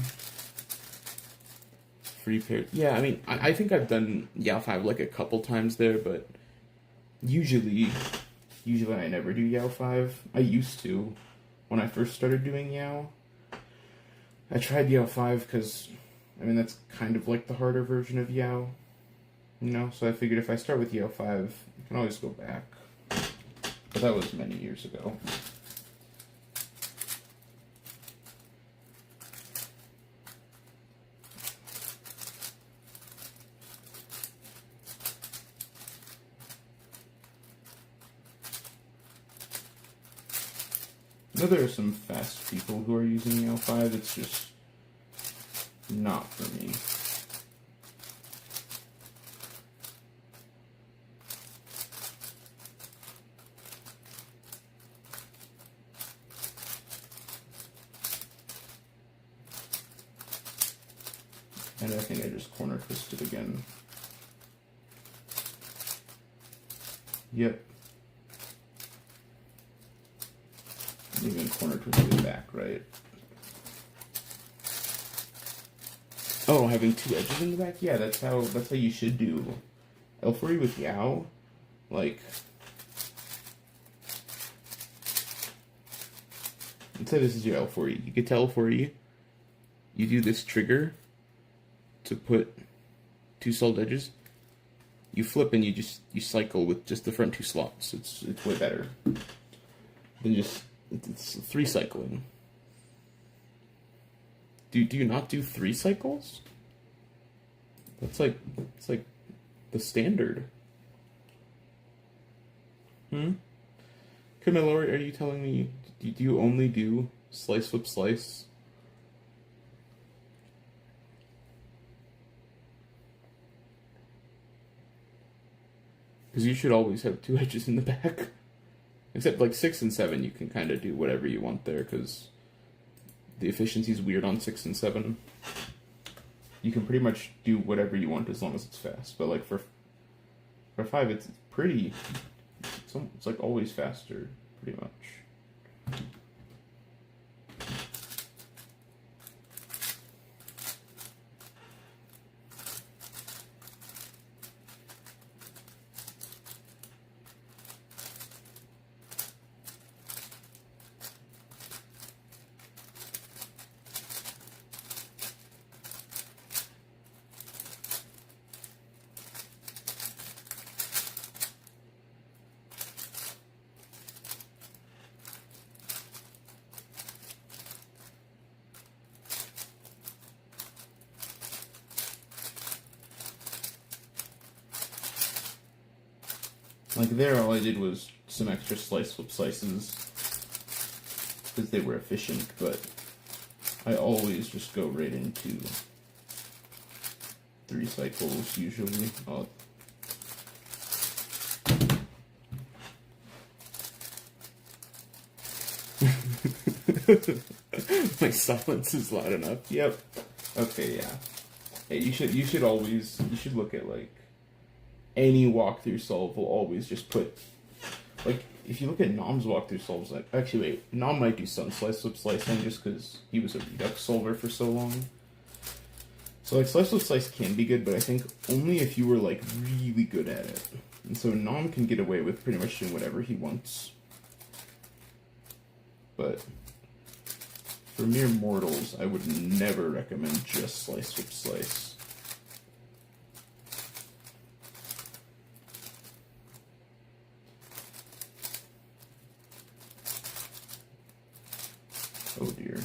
Free pair. Yeah, I mean, I think I've done Yao 5 like a couple times there, but usually I never do Yao 5. I used to when I first started doing Yao. I tried Yao 5 because, I mean, that's kind of like the harder version of Yao. So I figured if I start with Yao 5, I can always go back. But that was many years ago. I know there are some fast people who are using Yao 5, it's just not for me. And I think I just corner twisted again. Yep. Even corner twisted back, right? Oh, having two edges in the back? Yeah, that's how you should do L4E with Yao. Like, let's say this is your L4E. You get to L4E, you do this trigger to put two solid edges. You flip and you cycle with just the front two slots. It's way better than just it's 3 cycling. Do you not do 3 cycles? It's like the standard. Camilla, are you telling me do you only do slice flip slice? Because you should always have 2 edges in the back. Except like 6 and 7, you can kind of do whatever you want there, because the efficiency is weird on 6 and 7. You can pretty much do whatever you want as long as it's fast. But like for 5, it's pretty. It's like always faster, pretty much. Like there, all I did was some extra slice flip slices because they were efficient, but I always just go right into 3 cycles usually. My silence is loud enough. Yep. Okay, yeah. Hey, you should look at like any walkthrough solve will always just put like if you look at Nom's walkthrough solves, like actually wait, Nom might do Sun Slice Flip Slicing just because he was a Redux solver for so long. So like Slice Flip Slice can be good, but I think only if you were like really good at it. And so Nom can get away with pretty much doing whatever he wants. But for mere mortals, I would never recommend just Slice Flip Slice. Oh dear.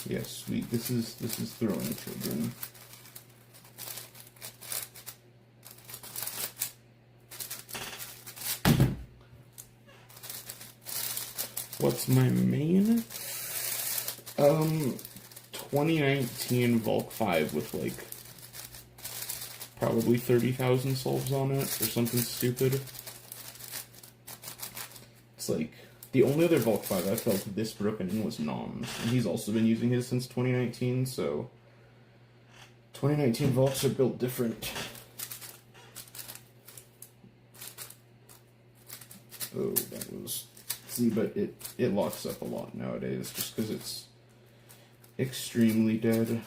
Yes, sweet. This is throwing children. What's my main? 2019 Volk 5 with like probably 30,000 solves on it or something stupid. It's like the only other Volk 5 I felt this broken in was Nom's, and he's also been using his since 2019, so 2019 Volks are built different. Oh, that was... See, but it locks up a lot nowadays just because it's extremely dead.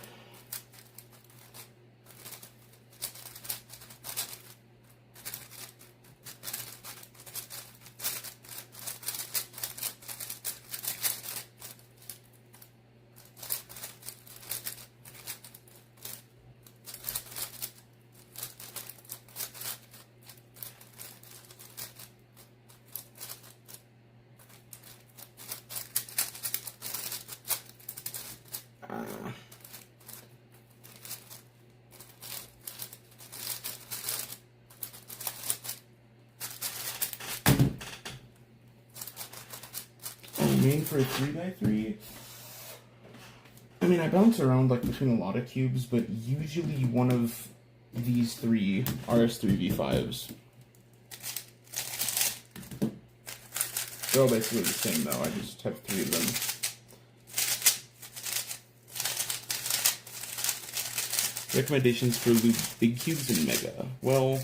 Main for a 3x3? I mean, I bounce around like between a lot of cubes, but usually one of these three RS3v5s. They're all basically the same though, I just have three of them. Recommendations for loop big cubes and mega. Well,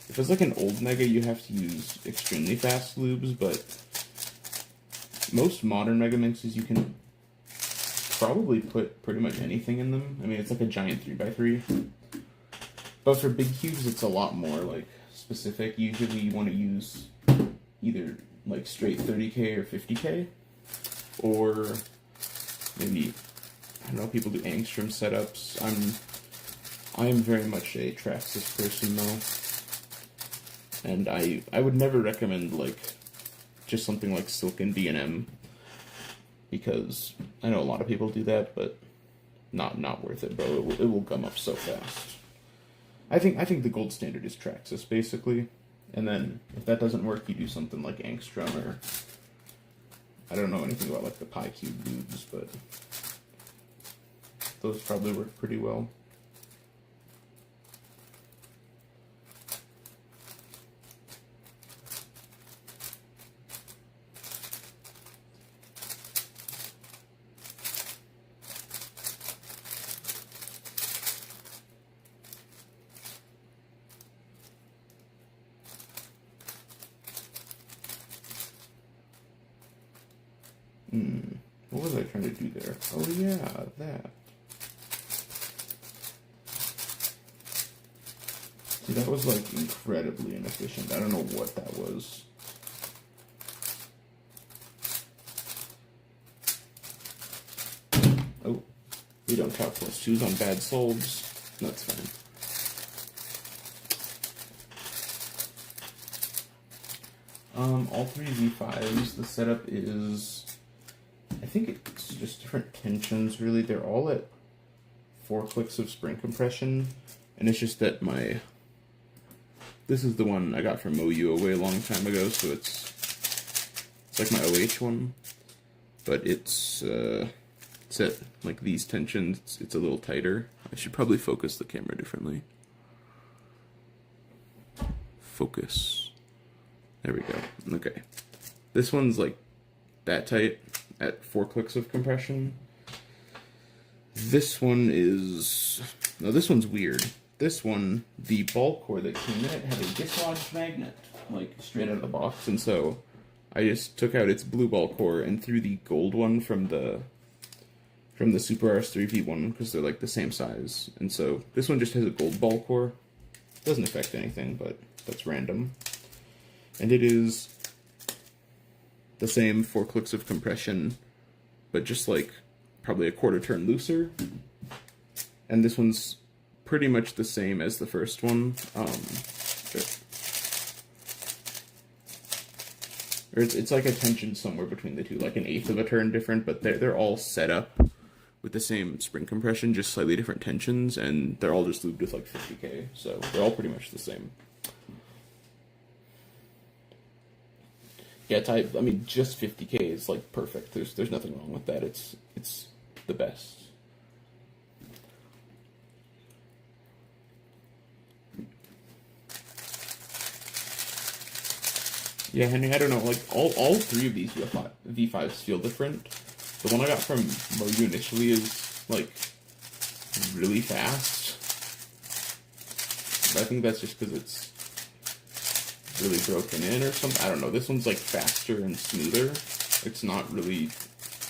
if it's like an old mega, you have to use extremely fast lubes, but most modern Mega Mixes, you can probably put pretty much anything in them. I mean, it's like a giant 3x3. But for big cubes, it's a lot more like specific. Usually you want to use either like straight 30k or 50k. Or maybe, I don't know, people do angstrom setups. I am very much a Traxxas person though. And I would never recommend like just something like Silken B&M, because I know a lot of people do that, but not worth it, bro. It will gum up so fast. I think the gold standard is Traxxas basically, and then if that doesn't work, you do something like Angstrom, or I don't know anything about like the PyCube lubes, but those probably work pretty well. What was I trying to do there? Oh yeah, that. See, that was like incredibly inefficient. I don't know what that was. Oh, we don't count +2s on bad solves. That's fine. All three V5s, the setup is, I think it's just different tensions, really. They're all at 4 clicks of spring compression, and it's just that this is the one I got from OU a way long time ago, so it's like my OH one, but it's at like these tensions, it's a little tighter. I should probably focus the camera differently. Focus. There we go. Okay. This one's like that tight at 4 clicks of compression. This one is... No, this one's weird. This one, the ball cord that came in it had a dislodged magnet, like straight out of the box, and so I just took out its blue ball core and threw the gold one from the Super RS3V1 because they're like the same size. And so this one just has a gold ball core. Doesn't affect anything, but that's random. And it is the same 4 clicks of compression, but just like probably a quarter turn looser. And this one's pretty much the same as the first one. Or it's like a tension somewhere between the two, like an eighth of a turn different, but they're all set up with the same spring compression, just slightly different tensions, and they're all just lubed with like 50K, so they're all pretty much the same. Yeah, I mean, just 50K is like perfect. There's nothing wrong with that. It's the best. Yeah, Henry, I don't know, like, all 3 of these V5s feel different. The one I got from Moyu initially is, like, really fast. But I think that's just because it's really broken in or something. I don't know, this one's, like, faster and smoother. It's not really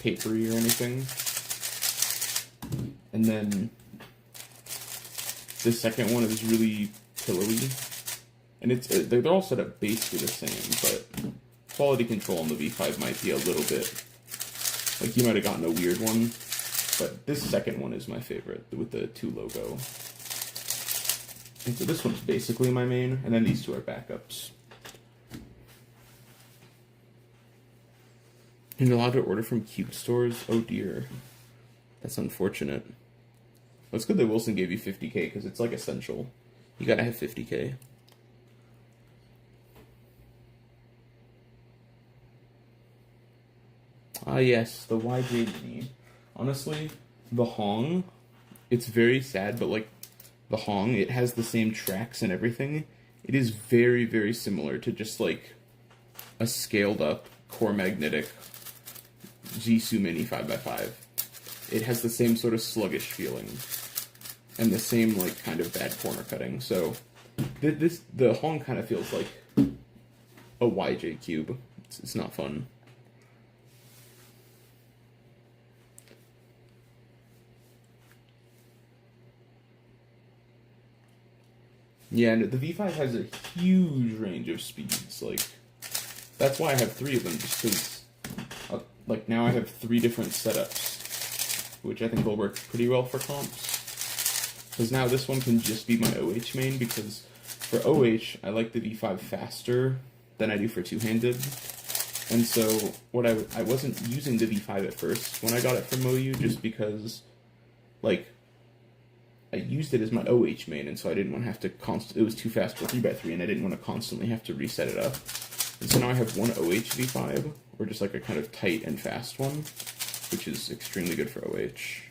papery or anything. And then the second one is really pillowy. And they're all set up basically the same, but quality control on the V5 might be a little bit, like you might have gotten a weird one, but this second one is my favorite, with the 2 logo. And so this one's basically my main, and then these 2 are backups. You're allowed to order from Cube stores? Oh dear. That's unfortunate. Well, it's good that Wilson gave you 50K, because it's like essential. You gotta have 50K. Ah, yes, the YJ Mini. Honestly, the Hong, it's very sad, but like, the Hong, it has the same tracks and everything. It is very, very similar to just like a scaled up core magnetic Zissou Mini 5x5. It has the same sort of sluggish feeling and the same like kind of bad corner cutting. So the Hong kind of feels like a YJ Cube. It's not fun. Yeah, and the V5 has a huge range of speeds. Like, that's why I have 3 of them, just because, like, now I have 3 different setups, which I think will work pretty well for comps. Because now this one can just be my OH main, because for OH, I like the V5 faster than I do for two-handed. And so, I wasn't using the V5 at first when I got it from Moyu, just because, like, I used it as my OH main, and so I didn't want to have to it was too fast for 3x3, and I didn't want to constantly have to reset it up. And so now I have one OH V5, or just like a kind of tight and fast one, which is extremely good for OH.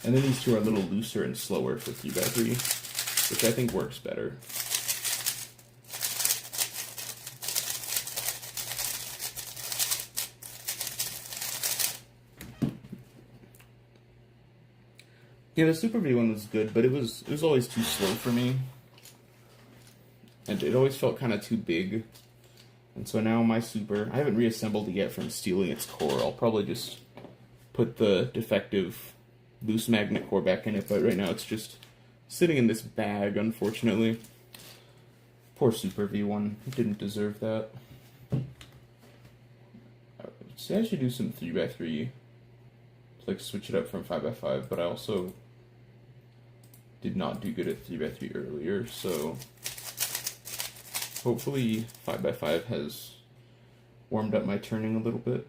And then these 2 are a little looser and slower for 3x3, which I think works better. Yeah, the Super V one was good, but it was always too slow for me. And it always felt kind of too big. And so now my Super, I haven't reassembled it yet from stealing its core. I'll probably just put the defective loose magnet core back in it, but right now it's just sitting in this bag, unfortunately. Poor Super V1, it didn't deserve that. See, I should do some 3x3, like switch it up from 5x5, but I also did not do good at 3x3 earlier, so hopefully 5x5 has warmed up my turning a little bit.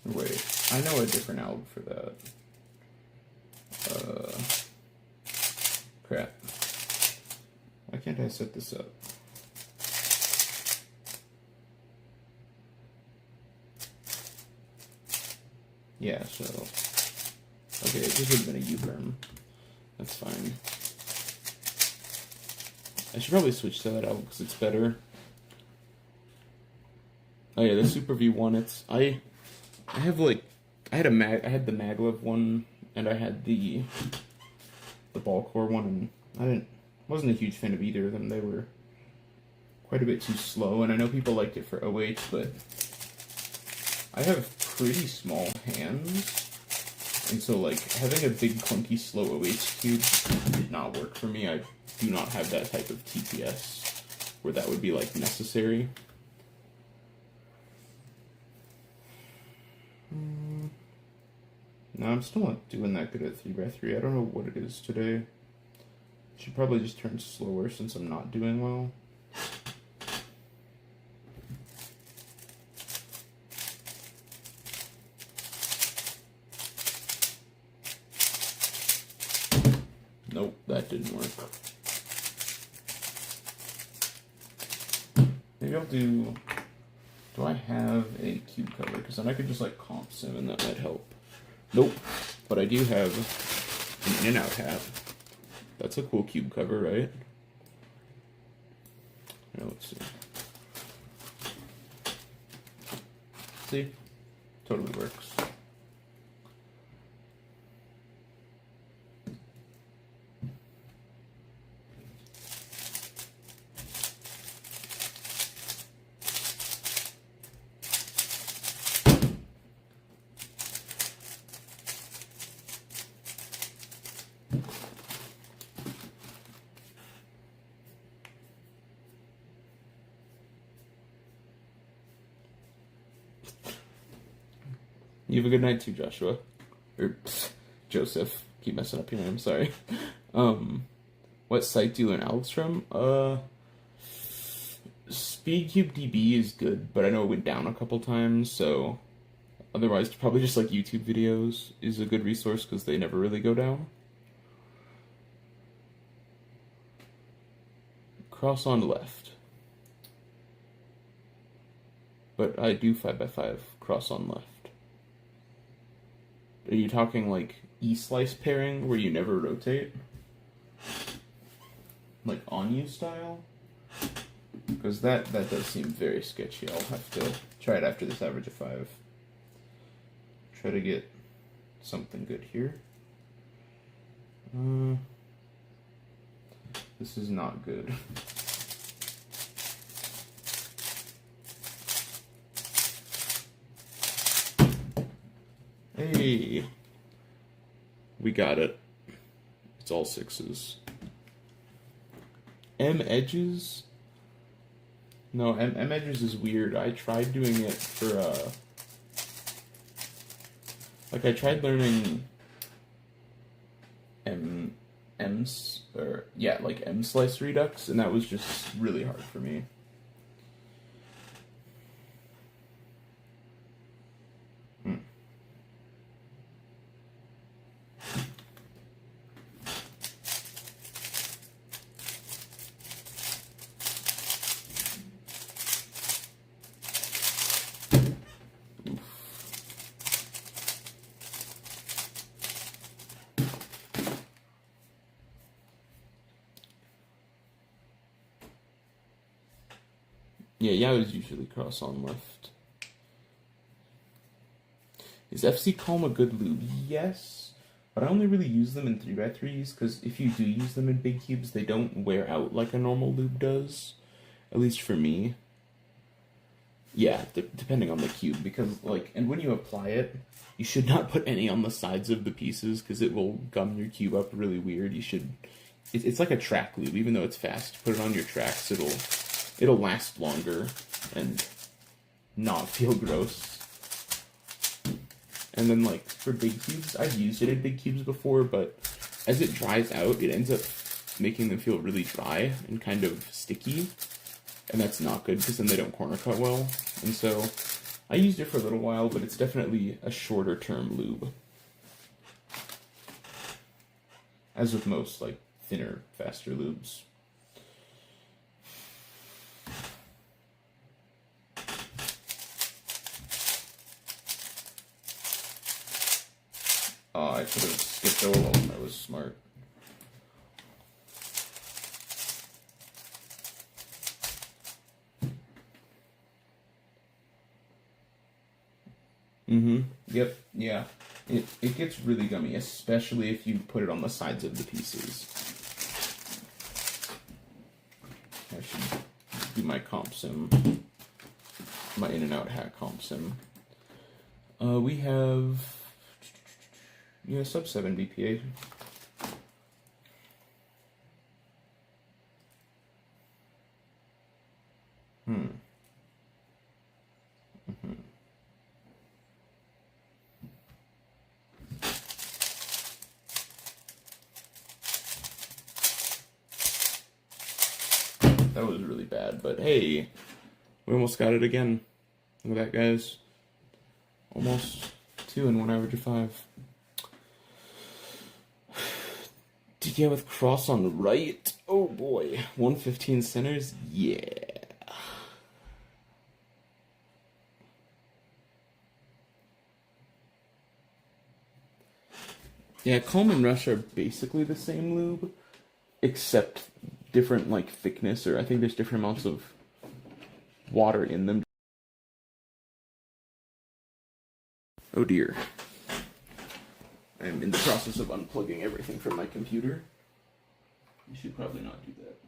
Wait, I know a different alb for that. Crap. Why can't did I set this up? Yeah, so... Okay, this would have been a U-berm. That's fine. I should probably switch to that out because it's better. Oh yeah, the Super V1, I have like... I had the maglev one, and I had the Ballcore one, and wasn't a huge fan of either of them. They were quite a bit too slow, and I know people liked it for OH, but I have pretty small hands, and so like having a big clunky slow OH cube did not work for me. I do not have that type of TPS where that would be like necessary. No, I'm still not doing that good at 3x3. I don't know what it is today. Should probably just turn slower since I'm not doing well. Nope, that didn't work. Maybe I'll do I have a cube cover? Because then I could just like comp sim and that might help. Nope, but I do have an in-out hat. That's a cool cube cover, right? Now let's see. See? Totally works. You have a good night too, Joshua. Or Joseph. Keep messing up your name, sorry. What site do you learn Alex from? Speedcube DB is good, but I know it went down a couple times, so otherwise probably just like YouTube videos is a good resource because they never really go down. Cross on left. But I do 5x5 cross on left. Are you talking like E-slice pairing where you never rotate? Like on-you style? Because that does seem very sketchy. I'll have to try it after this average of 5. Try to get something good here. This is not good. Hey, we got it. It's all 6s. M edges? No, M edges is weird. I tried doing it for, like I tried learning like M slice redux, and that was just really hard for me. Yeah, Yao's usually cross on left. Is FC Calm a good lube? Yes, but I only really use them in 3x3s, because if you do use them in big cubes, they don't wear out like a normal lube does. At least for me. Yeah, depending on the cube, because, like, and when you apply it, you should not put any on the sides of the pieces, because it will gum your cube up really weird. You should... It's like a track lube, even though it's fast. Put it on your tracks, it'll last longer and not feel gross. And then, like, for big cubes, I've used it in big cubes before, but as it dries out, it ends up making them feel really dry and kind of sticky. And that's not good, because then they don't corner cut well. And so, I used it for a little while, but it's definitely a shorter term lube. As with most, like, thinner, faster lubes. Oh, I could have skipped Olom. That was smart. Yep. Yeah. It gets really gummy, especially if you put it on the sides of the pieces. I should do my comp sim. My in and out hat comp sim. We have sub 7 BPA. That was really bad, but hey, we almost got it again. Look at that, guys. Almost 2 and 1 average of 5. DK with cross on right. Oh boy. 115 centers. Yeah. Yeah, Calm and Rush are basically the same lube, except different like thickness, or I think there's different amounts of water in them. Oh dear. I'm in the process of unplugging everything from my computer. You should probably not do that.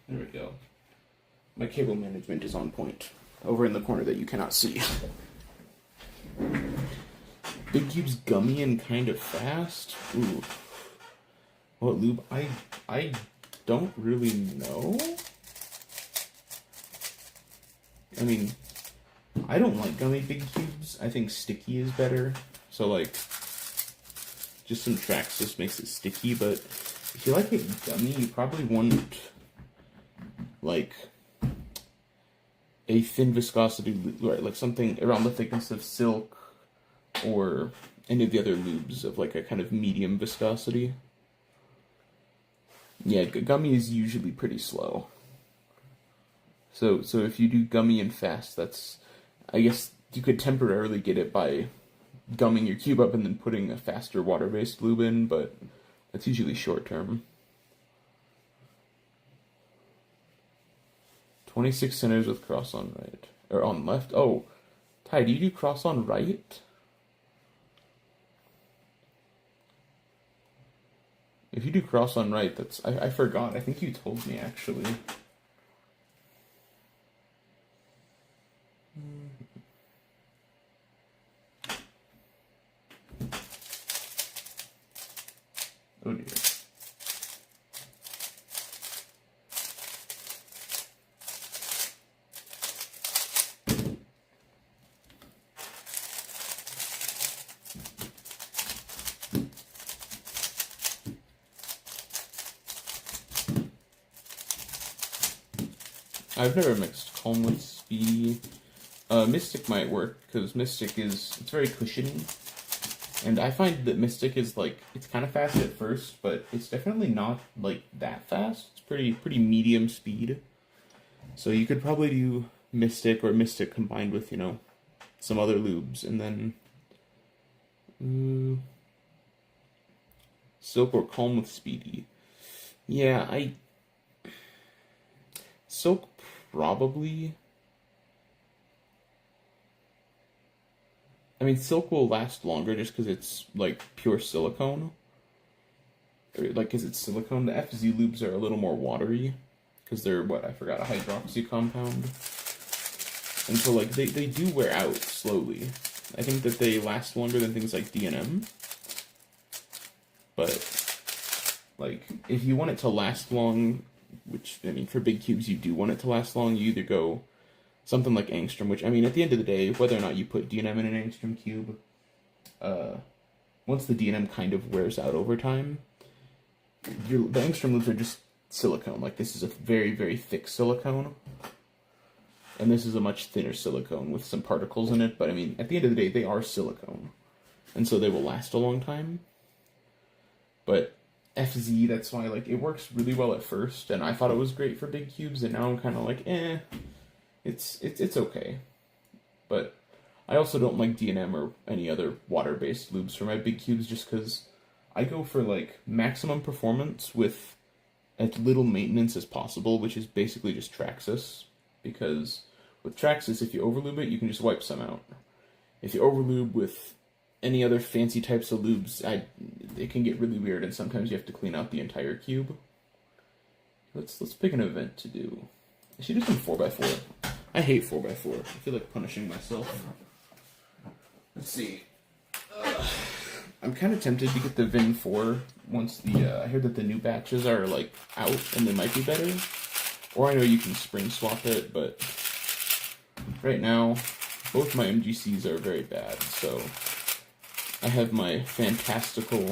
There we go. My cable management is on point. Over in the corner that you cannot see. Big Cube's gummy and kind of fast? Ooh. What lube? I don't really know. I mean, I don't like gummy Big Cubes. I think sticky is better. So like, just some Traxxas makes it sticky, but if you like it gummy, you probably want like a thin viscosity lube, right? Like something around the thickness of Silk or any of the other lubes of like a kind of medium viscosity. Yeah, gummy is usually pretty slow. So if you do gummy and fast, that's, I guess you could temporarily get it by gumming your cube up and then putting a faster water-based lube in, but that's usually short term. 26 centers with cross on right. Or on left. Oh, Ty, do you do cross on right? If you do cross on right, that's... I forgot. I think you told me, actually. Oh dear. I've never mixed Calm with Speedy. Mystic might work, because Mystic it's very cushiony. And I find that Mystic is like, it's kind of fast at first, but it's definitely not like that fast. It's pretty medium speed. So you could probably do Mystic or Mystic combined with, some other lubes, and then Silk or Calm with Speedy. Yeah, Silk probably. I mean, Silk will last longer just because it's like pure silicone. Or like, because it's silicone. The FZ lubes are a little more watery because they're I forgot, a hydroxy compound. And so like they do wear out slowly. I think that they last longer than things like DNM. But like, if you want it to last long, which, I mean, for Big Cubes you do want it to last long, you either go something like Angstrom, which, I mean, at the end of the day, whether or not you put DNM in an Angstrom cube, once the DNM kind of wears out over time, the Angstrom loops are just silicone. Like, this is a very, very thick silicone, and this is a much thinner silicone with some particles in it, but, I mean, at the end of the day, they are silicone, and so they will last a long time. But FZ, that's why, like, it works really well at first, and I thought it was great for Big Cubes, and now I'm kind of like, it's okay. But I also don't like D&M or any other water-based lubes for my big cubes just because I go for like maximum performance with as little maintenance as possible, which is basically just Traxxas. Because with Traxxas, if you overlube it, you can just wipe some out. If you overlube with any other fancy types of lubes, it can get really weird, and sometimes you have to clean out the entire cube. Let's pick an event to do. I should do some 4x4. I hate 4x4. I feel like punishing myself. Let's see. I'm kind of tempted to get the Vin 4 once the I hear that the new batches are like out and they might be better. Or I know you can spring swap it, but right now both my MGCs are very bad. So I have my fantastical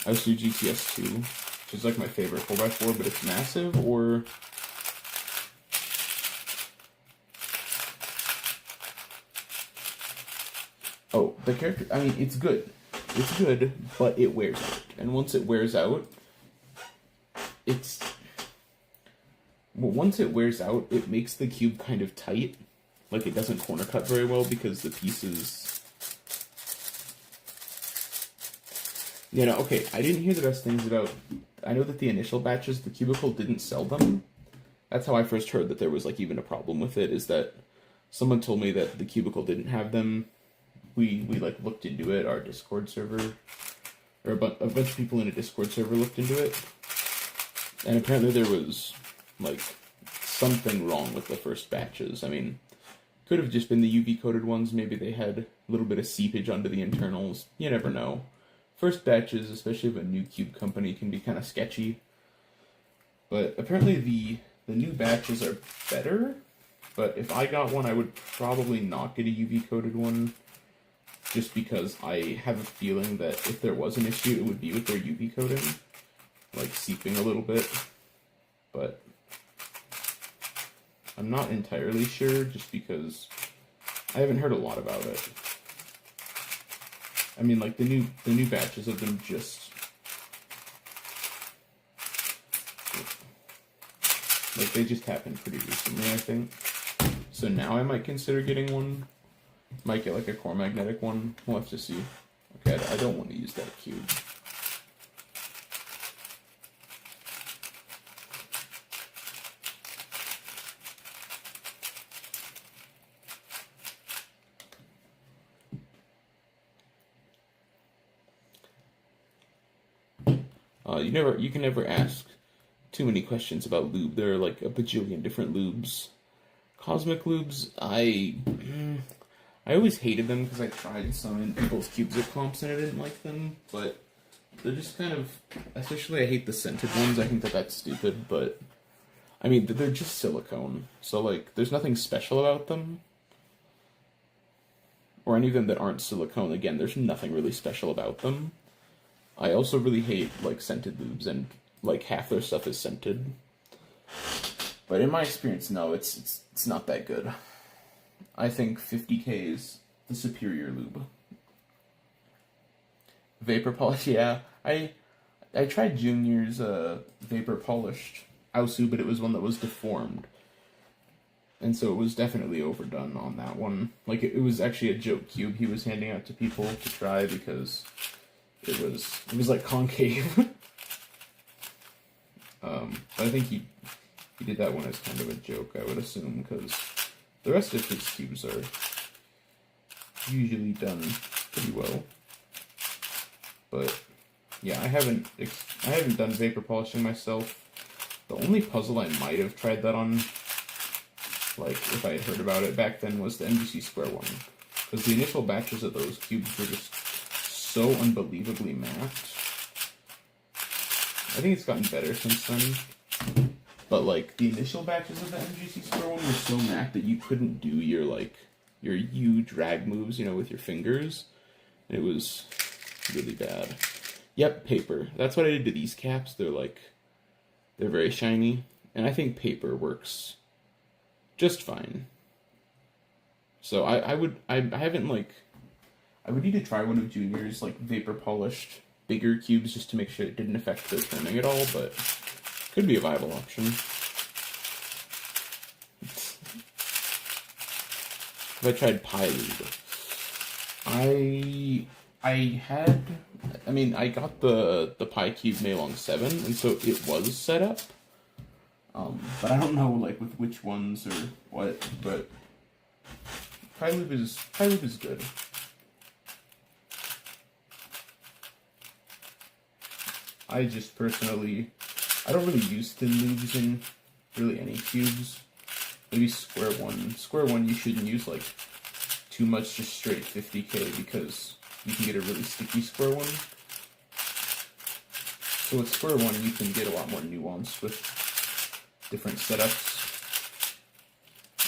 Aisu GTS 2, which is like my favorite 4x4, but it's massive, or oh, the character, I mean, it's good. It's good, but it wears out. And once it wears out, once it wears out, it makes the cube kind of tight. Like, it doesn't corner cut very well because the pieces... You know, okay, I didn't hear the best things about... I know that the initial batches, the Cubicle didn't sell them. That's how I first heard that there was, like, even a problem with it, is that someone told me that the Cubicle didn't have them. We like, looked into it, our Discord server, or a bunch of people in a Discord server looked into it, and apparently there was, like, something wrong with the first batches. I mean, could have just been the UV-coated ones, maybe they had a little bit of seepage onto the internals, you never know. First batches, especially of a new cube company, can be kind of sketchy, but apparently the new batches are better, but if I got one, I would probably not get a UV-coated one, just because I have a feeling that if there was an issue, it would be with their UV coating, like seeping a little bit, but I'm not entirely sure, just because I haven't heard a lot about it. I mean, like, the new batches of them just, like, they just happened pretty recently, I think. So now I might consider getting one. Might get like a core magnetic one. We'll have to see. Okay, I don't want to use that cube. You can never ask too many questions about lube. There are like a bajillion different lubes. Cosmic lubes, I always hated them because I tried some in people's cubes at comps and I didn't like them, but they're just kind of, especially I hate the scented ones. I think that that's stupid, but I mean, they're just silicone, so like, there's nothing special about them. Or any of them that aren't silicone, again, there's nothing really special about them. I also really hate, like, scented lubes, and, like, half their stuff is scented. But in my experience, no, it's not that good. I think 50K is the superior lube. Vapor polish, yeah. I tried Junior's vapor polished Aisu, but it was one that was deformed. And so it was definitely overdone on that one. Like, it was actually a joke cube he was handing out to people to try because it was like concave. But I think he did that one as kind of a joke, I would assume, because the rest of his cubes are usually done pretty well. But yeah, I haven't done vapor polishing myself. The only puzzle I might have tried that on, like, if I had heard about it back then, was the MGC Square one. Because the initial batches of those cubes were just so unbelievably matte. I think it's gotten better since then. But, like, the initial batches of the MGC Square one were so matte that you couldn't do your, like, your U drag moves, you know, with your fingers. It was really bad. Yep, paper. That's what I did to these caps. They're very shiny. And I think paper works just fine. So I haven't, like, I would need to try one of Junior's, like, vapor polished bigger cubes just to make sure it didn't affect the turning at all, but could be a viable option. Have I tried PyLube? I got the PyCube Mailong 7, and so it was set up. But I don't know like with which ones or what, but PyLube is good. I just personally, I don't really use thin lubes in really any cubes. Maybe Square One. Square One you shouldn't use like too much, just straight 50K, because you can get a really sticky Square One. So with Square One you can get a lot more nuance with different setups.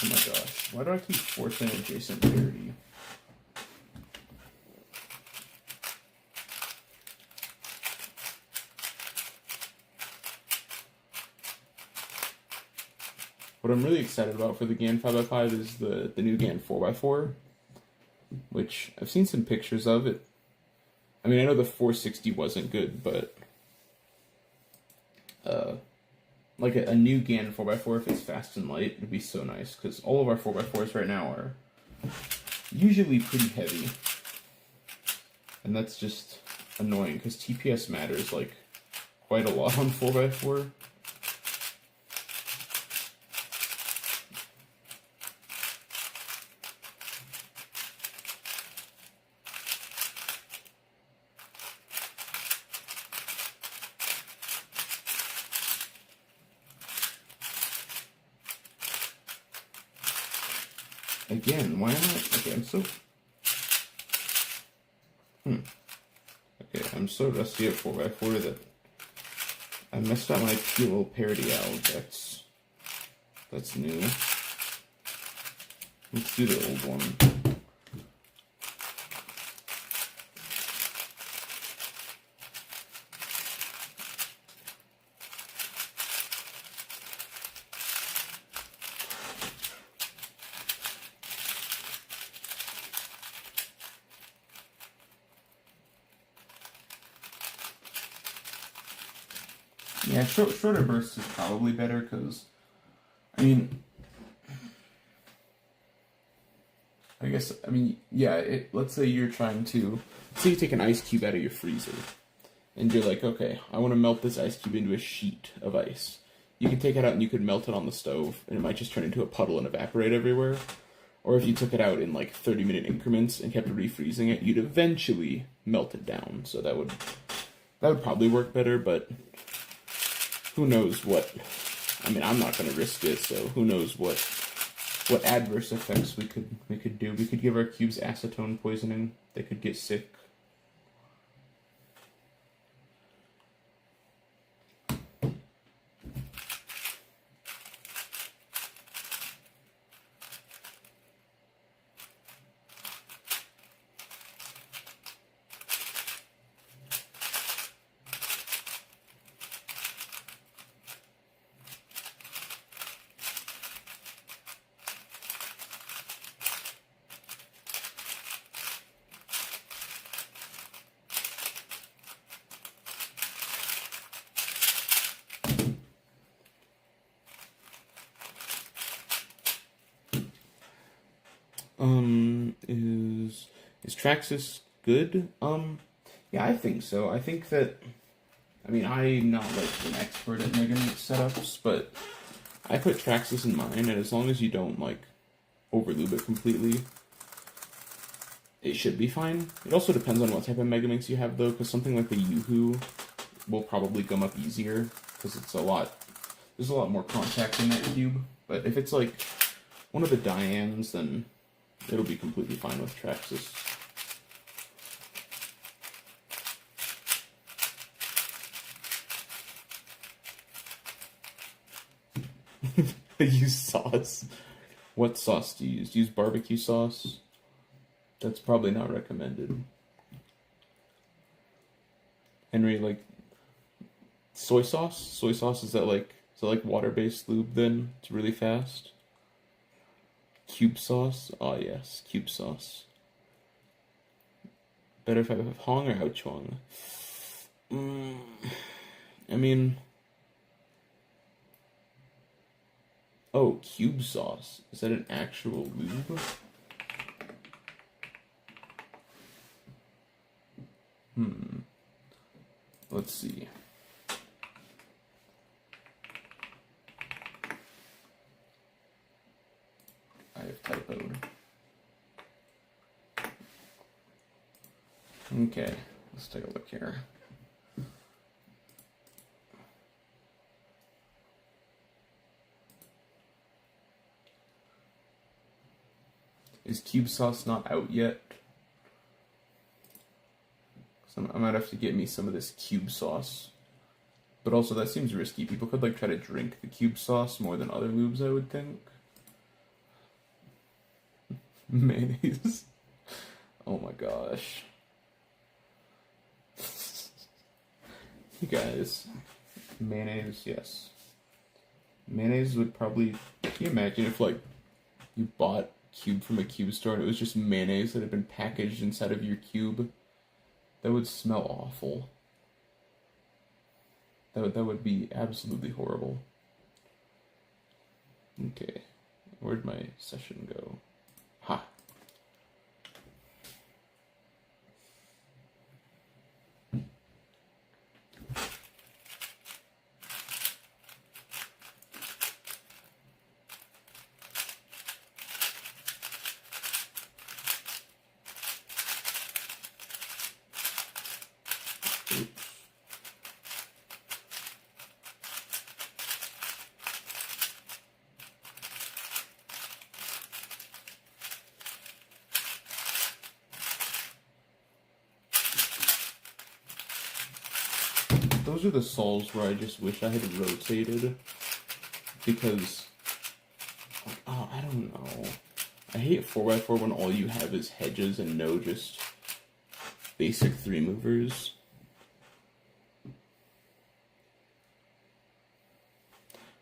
Oh my gosh, why do I keep forcing adjacent parity? What I'm really excited about for the GAN 5x5 is the new GAN 4x4, which I've seen some pictures of it. I mean, I know the 460 wasn't good, but like a new GAN 4x4, if it's fast and light, would be so nice, because all of our 4x4s right now are usually pretty heavy. And that's just annoying, because TPS matters like quite a lot on 4x4. Again, why am I? Okay, I'm so rusty at 4x4 that I messed up my fuel parity out. That's new. Let's do the old one. Yeah, shorter bursts is probably better, because, I mean, let's say you're trying to, say you take an ice cube out of your freezer, and you're like, okay, I want to melt this ice cube into a sheet of ice. You can take it out and you could melt it on the stove, and it might just turn into a puddle and evaporate everywhere. Or if you took it out in like 30-minute increments and kept refreezing it, you'd eventually melt it down. So that would probably work better, but who knows what, I mean, I'm not going to risk it, so who knows what adverse effects we could do. We could give our cubes acetone poisoning. They could get sick. Is Traxxas good? Yeah, I think so. I think that, I mean, I'm not like an expert at Megamix setups, but I put Traxxas in mine, and as long as you don't like overlube it completely, it should be fine. It also depends on what type of Megamix you have, though, because something like the Yoo-Hoo will probably gum up easier, because there's a lot more contact in that cube. But if it's like one of the Dianes, then it'll be completely fine with Traxxas. I use sauce. What sauce do you use? Do you use barbecue sauce? That's probably not recommended. Henry, like soy sauce? Soy sauce, is that like water-based lube then? It's really fast. Cube sauce? Oh yes, cube sauce. Better if I have Hong or Haochuang? I mean, oh, cube sauce. Is that an actual lube? let's see. I have typoed. Okay, let's take a look here. Is Cube Sauce not out yet? So I might have to get me some of this Cube Sauce. But also, that seems risky. People could, like, try to drink the Cube Sauce more than other lubes, I would think. Mayonnaise. Oh my gosh. You guys. Mayonnaise, yes. Mayonnaise would probably... Can you imagine if, like, you bought cube from a cube store and it was just mayonnaise that had been packaged inside of your cube? That would smell awful. That would be absolutely horrible. Okay. Where'd my session go? Ha! Oops. Those are the sols where I just wish I had rotated, because, oh, I don't know. I hate 4x4 when all you have is hedges and no just basic 3-movers.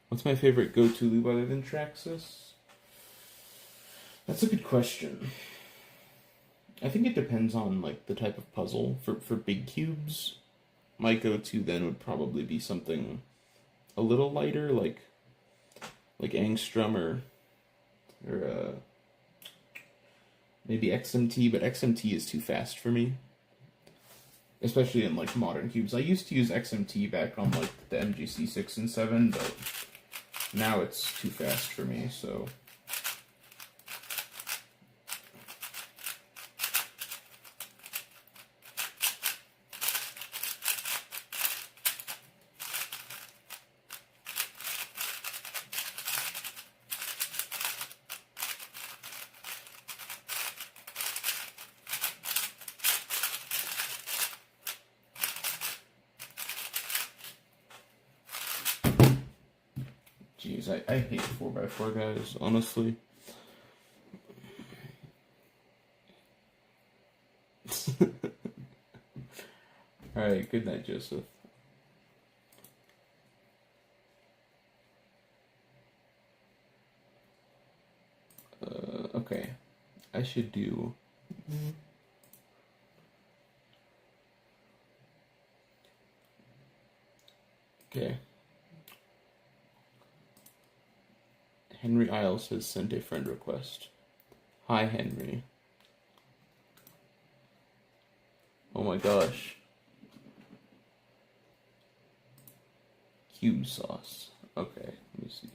What's my favorite go-to lube other than Traxxas? That's a good question. I think it depends on, like, the type of puzzle. For big cubes, my go-to then would probably be something a little lighter, like Angstrom or maybe XMT, but XMT is too fast for me. Especially in, like, modern cubes. I used to use XMT back on, like, the MGC 6 and 7, but now it's too fast for me, so... Jeez, I hate 4x4 guys, honestly. Alright, good night, Joseph. Okay. I should do... Okay. Henry Isles has sent a friend request. Hi, Henry. Oh my gosh. Cube sauce. Okay, let me see.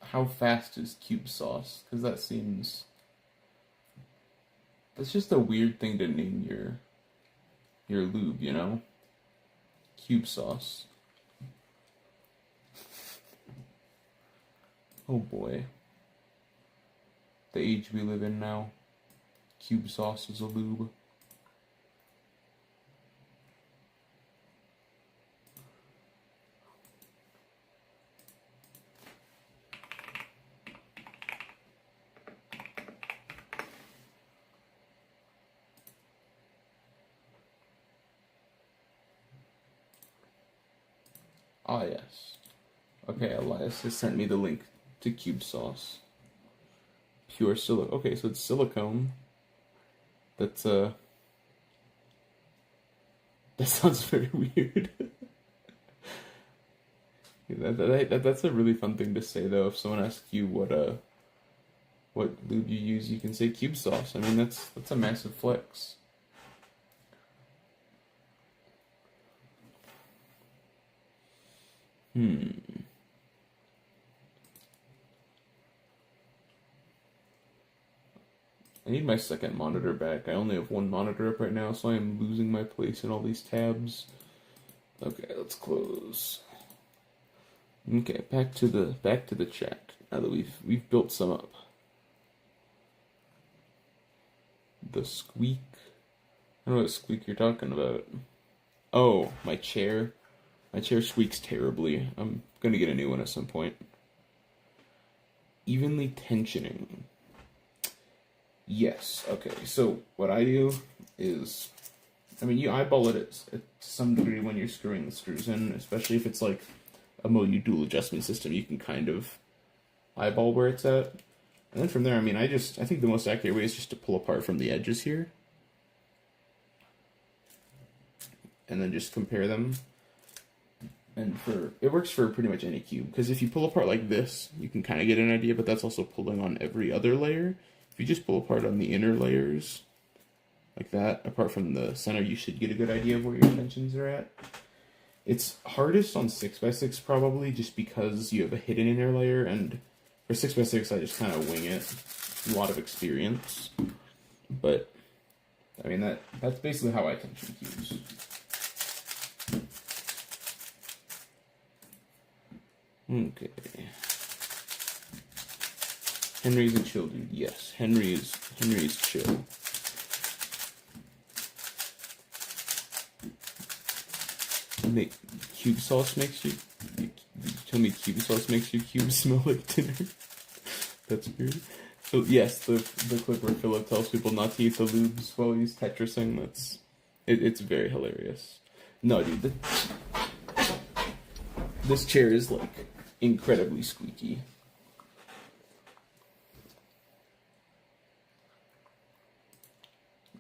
How fast is cube sauce? Because that seems... That's just a weird thing to name your lube, you know? Cube sauce. Oh boy. The age we live in now. Cube sauce is a lube. Ah, yes. Okay, Elias has sent me the link to cube sauce. Pure silicone. Okay, so it's silicone. That's, that sounds very weird. That's a really fun thing to say though. If someone asks you what lube you use, you can say cube sauce. I mean that's a massive flex. I need my second monitor back. I only have one monitor up right now, so I am losing my place in all these tabs. Okay, let's close. Okay, back to the chat. Now that we've built some up. The squeak. I don't know what squeak you're talking about. Oh, my chair. My chair squeaks terribly. I'm gonna get a new one at some point. Evenly tensioning. Yes, okay. So what I do is, I mean, you eyeball it to some degree when you're screwing the screws in, especially if it's like a Moyu dual adjustment system. You can kind of eyeball where it's at. And then from there, I mean, I think the most accurate way is just to pull apart from the edges here. And then just compare them. And it works for pretty much any cube, because if you pull apart like this, you can kind of get an idea, but that's also pulling on every other layer. If you just pull apart on the inner layers, like that, apart from the center, you should get a good idea of where your tensions are at. It's hardest on 6x6 probably, just because you have a hidden inner layer, and for 6x6 I just kind of wing it. A lot of experience. But, I mean, that's basically how I tension cubes. Okay. Henry's a chill dude. Yes, Henry's chill. Make cube sauce makes you tell me cube sauce makes your cubes smell like dinner. That's weird. So yes, the clip where Philip tells people not to eat the lubes while he's Tetrising, it's very hilarious. No, dude, this chair is like incredibly squeaky.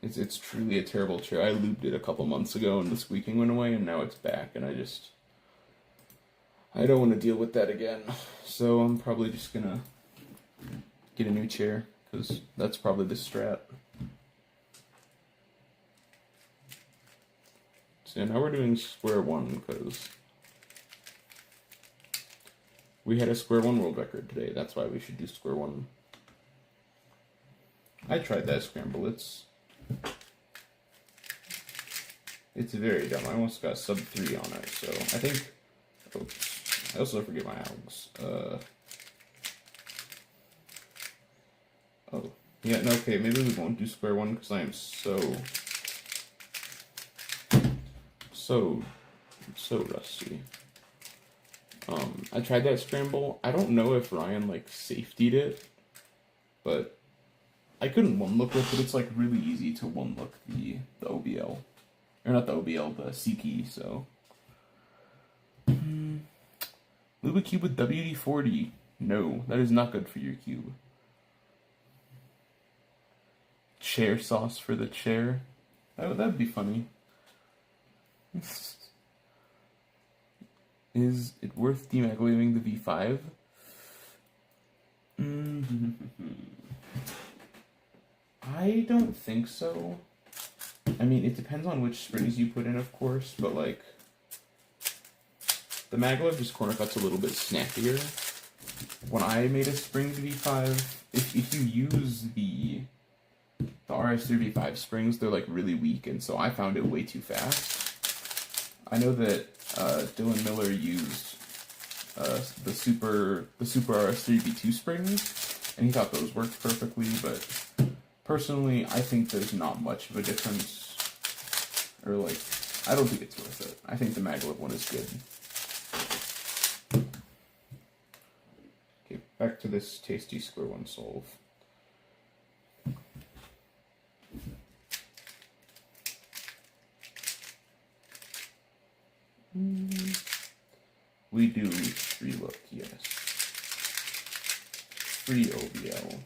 It's truly a terrible chair. I lubed it a couple months ago and the squeaking went away, and now it's back, and I don't want to deal with that again. So I'm probably just gonna get a new chair, because that's probably the strat. So now we're doing square one, because we had a square one world record today. That's why we should do square one. I tried that scramble. It's very dumb. I almost got sub 3 on it, so I think... Oops. I also forget my algs. Oh. Yeah, no, okay, maybe we won't do square one, because I am so rusty. I tried that scramble. I don't know if Ryan, like, safetied it, but I couldn't one-look with it. It's, like, really easy to one-look the OBL. Or not the OBL, the CP, so. Lube a cube with WD-40. No, that is not good for your cube. Chair sauce for the chair. That'd be funny. Is it worth demaglevating the V5? I don't think so. I mean, it depends on which springs you put in, of course, but like, the maglev just corner cuts a little bit snappier. When I made a spring V5, if you use the RS3 V5 springs, they're like really weak, and so I found it way too fast. I know that Dylan Miller used the Super RS3 V2 springs, and he thought those worked perfectly, but personally, I think there's not much of a difference. Or, like, I don't think it's worth it. I think the maglev one is good. Okay, back to this tasty square one solve. We do free look, yes. Free OBL.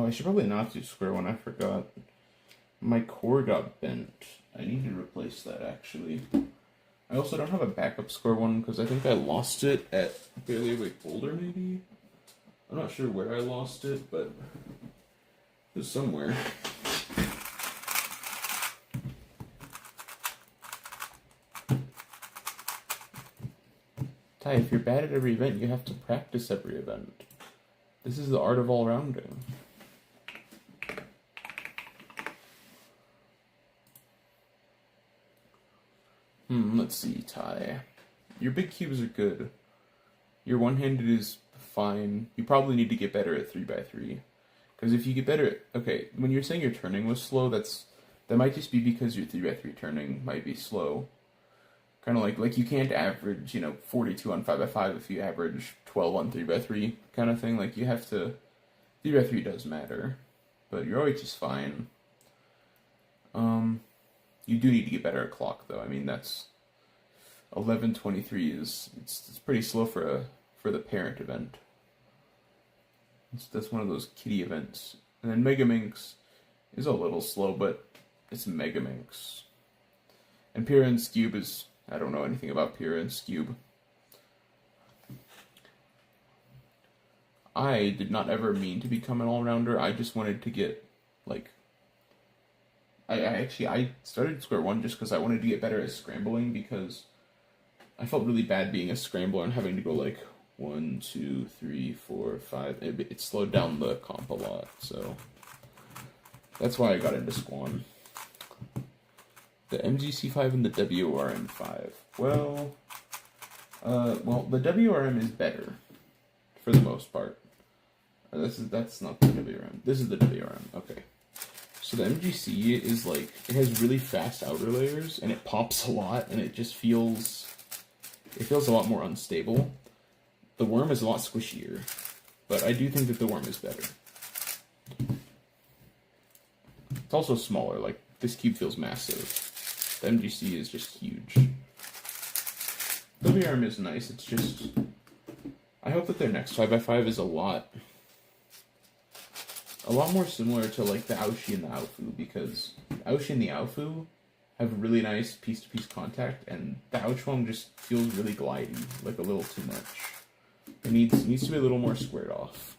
I should probably not do square one. I forgot. My core got bent. I need to replace that, actually. I also don't have a backup square one because I think I lost it at Bailiwick Boulder, maybe? I'm not sure where I lost it, but it was somewhere. Ty, if you're bad at every event, you have to practice every event. This is the art of all-rounding. Let's see, Ty. Your big cubes are good. Your one-handed is fine. You probably need to get better at 3x3. Because if you get better at... Okay, when you're saying your turning was slow, that might just be because your 3x3 turning might be slow. Kind of like you can't average, 42 on 5x5 if you average 12 on 3x3 kind of thing. Like, you have to... 3x3 does matter. But your OH is fine. You do need to get better at clock, though. I mean, that's... 11:23 is... It's pretty slow for the parent event. That's one of those kiddie events. And then Megaminx is a little slow, but it's Megaminx. And Piran's Cube is... I don't know anything about Piran's Cube. I did not ever mean to become an all-rounder. I just wanted to get, I started square one just because I wanted to get better at scrambling, because I felt really bad being a scrambler and having to go 1, 2, 3, 4, 5. It slowed down the comp a lot, so that's why I got into Squan. The MGC5 and the WRM5. Well, the WRM is better for the most part. That's not the WRM. This is the WRM. Okay. So the MGC is it has really fast outer layers, and it pops a lot, and it just feels a lot more unstable. The worm is a lot squishier, but I do think that the worm is better. It's also smaller. This cube feels massive. The MGC is just huge. WRM is nice. It's just... I hope that their next 5x5 is a lot more similar to the Aoshi and the Aofu, because Aoshi and the Aofu have really nice piece-to-piece contact, and the Aochuang just feels really glidey, a little too much. It needs to be a little more squared off.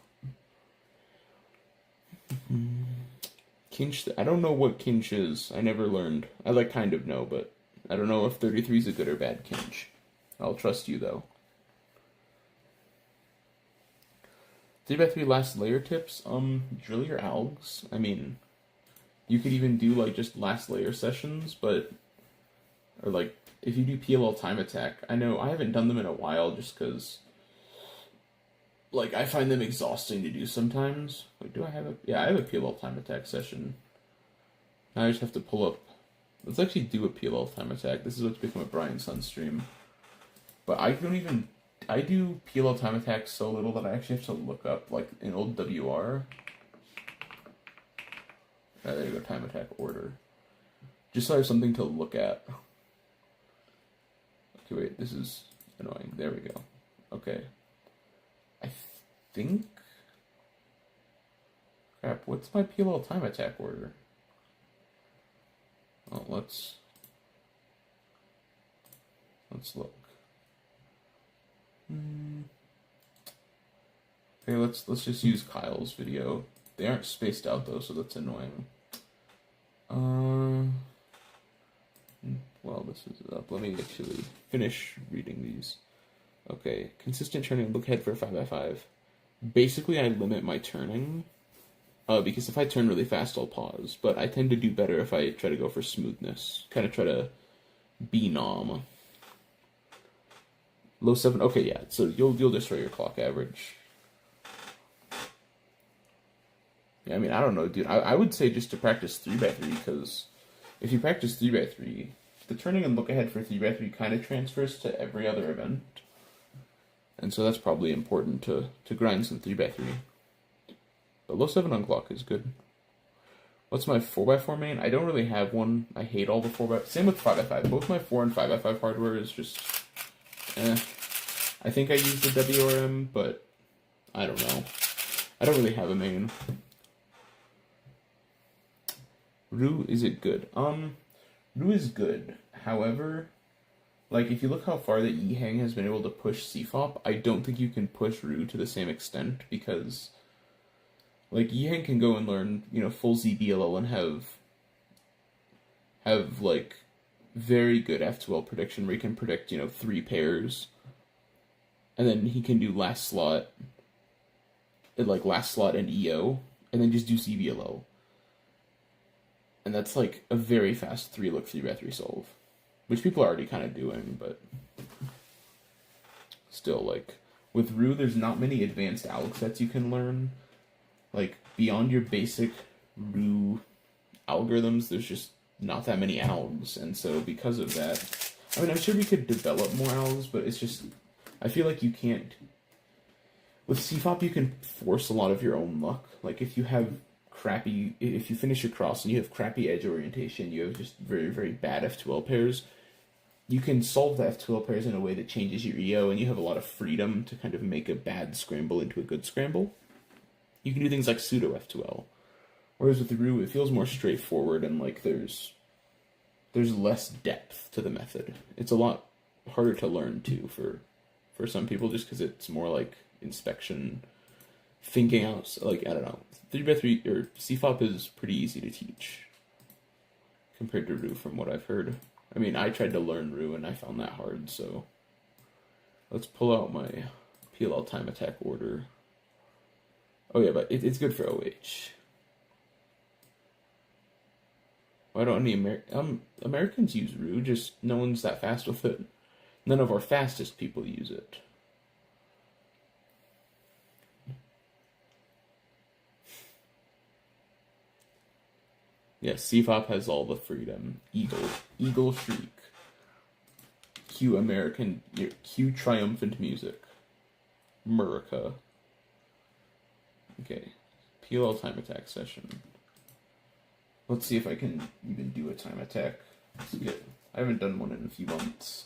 Kinch, I don't know what Kinch is. I never learned. I kind of know, but I don't know if 33 is a good or bad Kinch. I'll trust you though. 3x3 last layer tips, drill your algs. I mean, you could even do just last layer sessions, or if you do PLL time attack, I know I haven't done them in a while just because I find them exhausting to do sometimes. Do I have I have a PLL time attack session. Now I just have to pull up. Let's actually do a PLL time attack. This is what's become a Brian Sun stream. But I do PLL time attack so little that I actually have to look up, an old WR. There you go, time attack order. Just so I have something to look at. Okay, wait, this is annoying. There we go. Okay. I think... Crap, what's my PLL time attack order? Oh, let's look. Okay, let's just use Kyle's video. They aren't spaced out though, so that's annoying. Well, this is up. Let me actually finish reading these. Okay, consistent turning, look ahead for 5x5. Basically, I limit my turning, because if I turn really fast, I'll pause. But I tend to do better if I try to go for smoothness. Kind of try to be nom. Low 7, okay, yeah, so you'll destroy your clock average. Yeah, I mean, I don't know, dude. I would say just to practice 3x3, because if you practice 3x3, the turning and look ahead for 3x3 kind of transfers to every other event. And so that's probably important to grind some 3x3. But low 7 on clock is good. What's my 4x4 main? I don't really have one. I hate all the 4x... Same with 5x5. Both my 4 and 5x5 hardware is just... I think I use the WRM, but I don't know. I don't really have a main. Rue, is it good? Rue is good. However, like if you look how far that Yihang has been able to push CFOP, I don't think you can push Rue to the same extent because like Yihang can go and learn, full ZBLL and have like very good F2L prediction where he can predict, 3 pairs. And then he can do last slot and EO, and then just do ZBLL. And that's like a very fast 3-look 3x3 solve. Which people are already kind of doing, but still, like, with Rue, there's not many advanced alg sets you can learn. Like, beyond your basic Rue algorithms, there's just not that many algs, and so because of that, I mean, I'm sure we could develop more algs, but it's just, I feel like you can't, with CFOP, you can force a lot of your own luck. Like, if you finish your cross and you have crappy edge orientation, you have just very, very bad F2L pairs, you can solve the F2L pairs in a way that changes your EO, and you have a lot of freedom to kind of make a bad scramble into a good scramble. You can do things like pseudo F2L. Whereas with Rue, it feels more straightforward, and like there's less depth to the method. It's a lot harder to learn too for some people, just because it's more like inspection, thinking out. Like, I don't know, 3x3 or CFOP is pretty easy to teach compared to Rue, from what I've heard. I mean, I tried to learn Rue and I found that hard, so let's pull out my PLL time attack order. Oh yeah, but it's good for OH. Why don't any Americans use Rue? Just no one's that fast with it. None of our fastest people use it. Yes, CFOP has all the freedom. Eagle Shriek. Cue triumphant music. Murica. Okay. PLL time attack session. Let's see if I can even do a time attack. I haven't done one in a few months.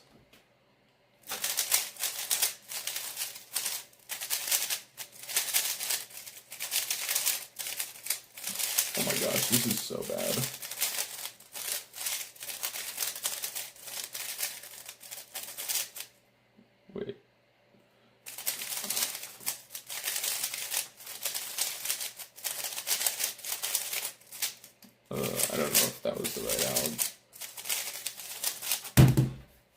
Oh my gosh, this is so bad. Wait. I don't know if that was the right alg.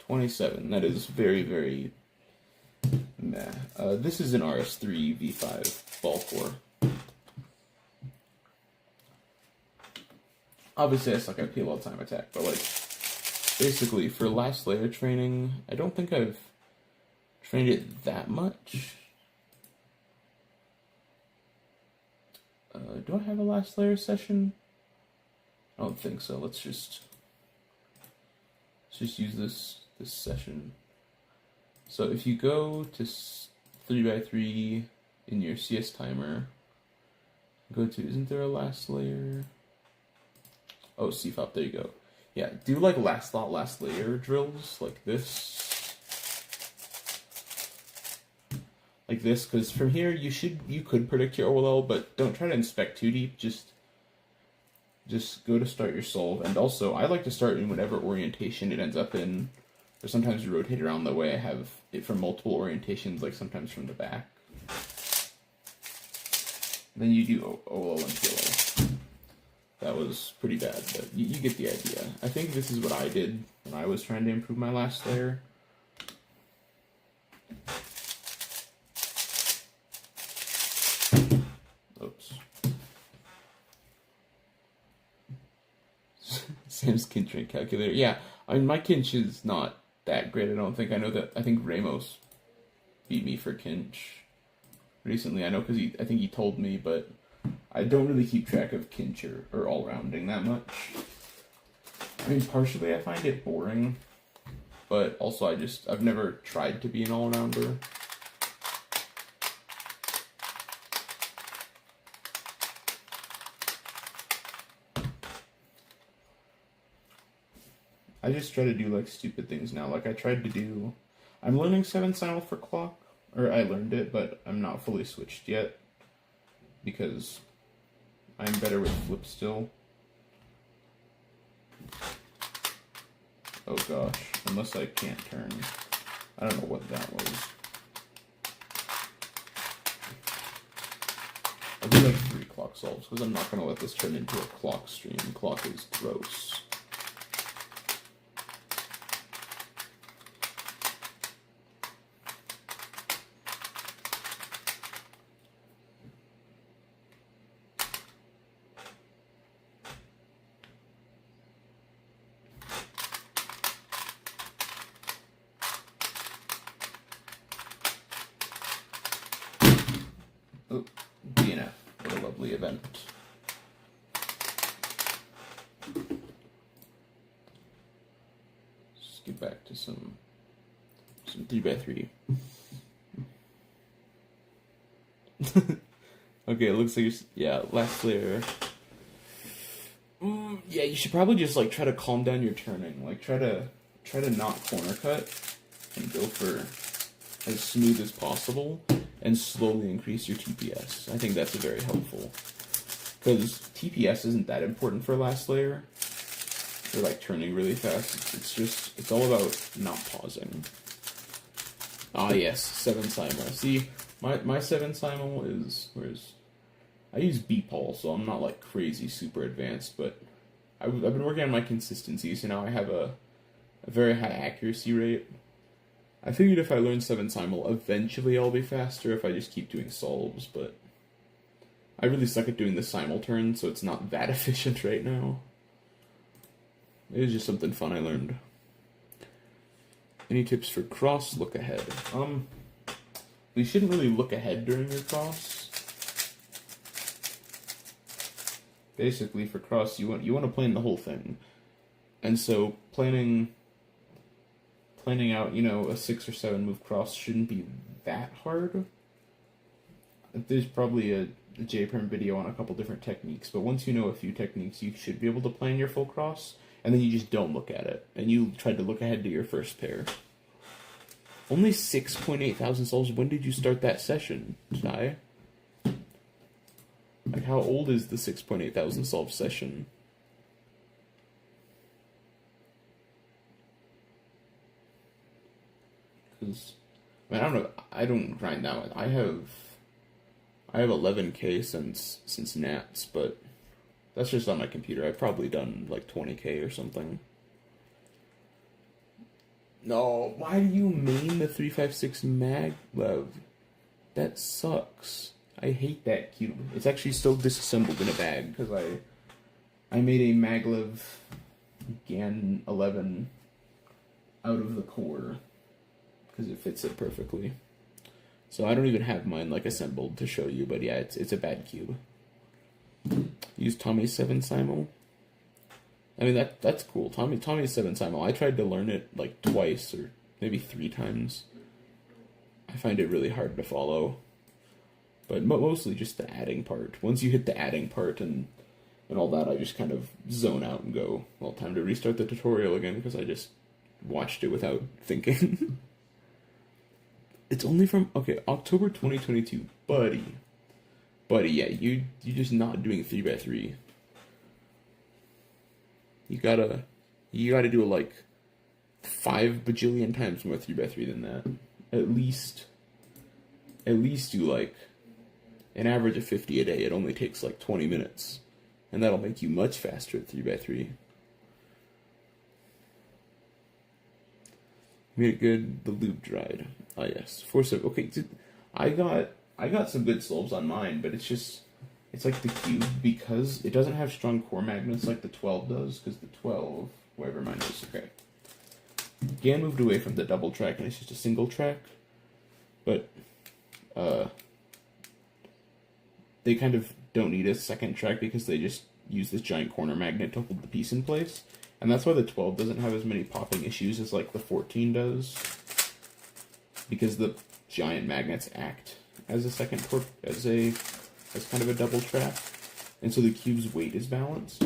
27. That is very, very meh. This is an RS3 V5 ball core. Obviously, I suck at PLL time attack, but like, basically, for last layer training, I don't think I've trained it that much. Do I have a last layer session? I don't think so. Let's just use this session. So if you go to 3x3 in your CS timer, go to, isn't there a last layer? Oh, CFOP, there you go. Yeah, do like last lot, last layer drills like this. Like this, because from here you could predict your OLL, but don't try to inspect too deep. Just go to start your solve. And also, I like to start in whatever orientation it ends up in. Or sometimes you rotate around the way I have it from multiple orientations, like sometimes from the back. Then you do OLL and PLL. That was pretty bad, but you get the idea. I think this is what I did when I was trying to improve my last layer. Oops. Sam's kinch rate calculator. Yeah, I mean, my kinch is not that great, I don't think. I think Ramos beat me for kinch recently. I know because I think he told me, but I don't really keep track of kinch or all-rounding that much. I mean, partially I find it boring, but also I've never tried to be an all-rounder. I just try to do like stupid things now. Like I'm learning 7 simul for clock, or I learned it, but I'm not fully switched yet because I'm better with flip still. Oh gosh, unless I can't turn. I don't know what that was. I'll do like 3 clock solves, because I'm not going to let this turn into a clock stream. Clock is gross. Oh, DNF. What a lovely event. Let's get back to some 3x3. Okay, it looks like yeah, last layer. Yeah, you should probably just like try to calm down your turning. Like try to not corner cut and go for as smooth as possible and slowly increase your TPS. I think that's very helpful. Because TPS isn't that important for last layer. Or like turning really fast. It's all about not pausing. Ah yes, 7 Simul. See, my 7 Simul is, I use BPOL, so I'm not like crazy super advanced, but I've been working on my consistency, so now I have a very high accuracy rate. I figured if I learn 7 Simul, eventually I'll be faster if I just keep doing solves, but I really suck at doing the simul turn, so it's not that efficient right now. It was just something fun I learned. Any tips for cross? Look ahead. You shouldn't really look ahead during your cross. Basically, for cross, you want to plan the whole thing, and so planning out, a 6 or 7 move cross shouldn't be that hard. There's probably a JPerm video on a couple different techniques, but once you know a few techniques, you should be able to plan your full cross, and then you just don't look at it, and you try to look ahead to your first pair. Only 6.8 thousand souls. When did you start that session, Jai? Like, how old is the 6.8 thousand solve session? Because, I don't know. I don't grind that much. I have 11K since Nats, but that's just on my computer. I've probably done like 20K or something. No, why do you main the 356 Maglev? That sucks. I hate that cube. It's actually still disassembled in a bag because I made a Maglev GAN 11 out of the core because it fits it perfectly. So I don't even have mine like assembled to show you, but yeah, it's a bad cube. Use Tommy 7 Simul. I mean that's cool. Tommy 7 Simul. I tried to learn it like twice or maybe 3 times. I find it really hard to follow. But mostly just the adding part. Once you hit the adding part and all that, I just kind of zone out and go, well, time to restart the tutorial again because I just watched it without thinking. It's only from, October 2022. Buddy, yeah, you're just not doing 3x3. You gotta do it like 5 bajillion times more 3x3 than that. At least do like an average of 50 a day. It only takes like 20 minutes. And that'll make you much faster at 3x3. Made it good. The lube dried. Ah yes. Force of, okay, I got some good solves on mine, but it's like the cube, because it doesn't have strong core magnets like the 12 does, because the 12, whatever mine is, okay. GAN moved away from the double track and it's just a single track, but they kind of don't need a second track because they just use this giant corner magnet to hold the piece in place. And that's why the 12 doesn't have as many popping issues as like the 14 does. Because the giant magnets act as a second as kind of a double track. And so the cube's weight is balanced.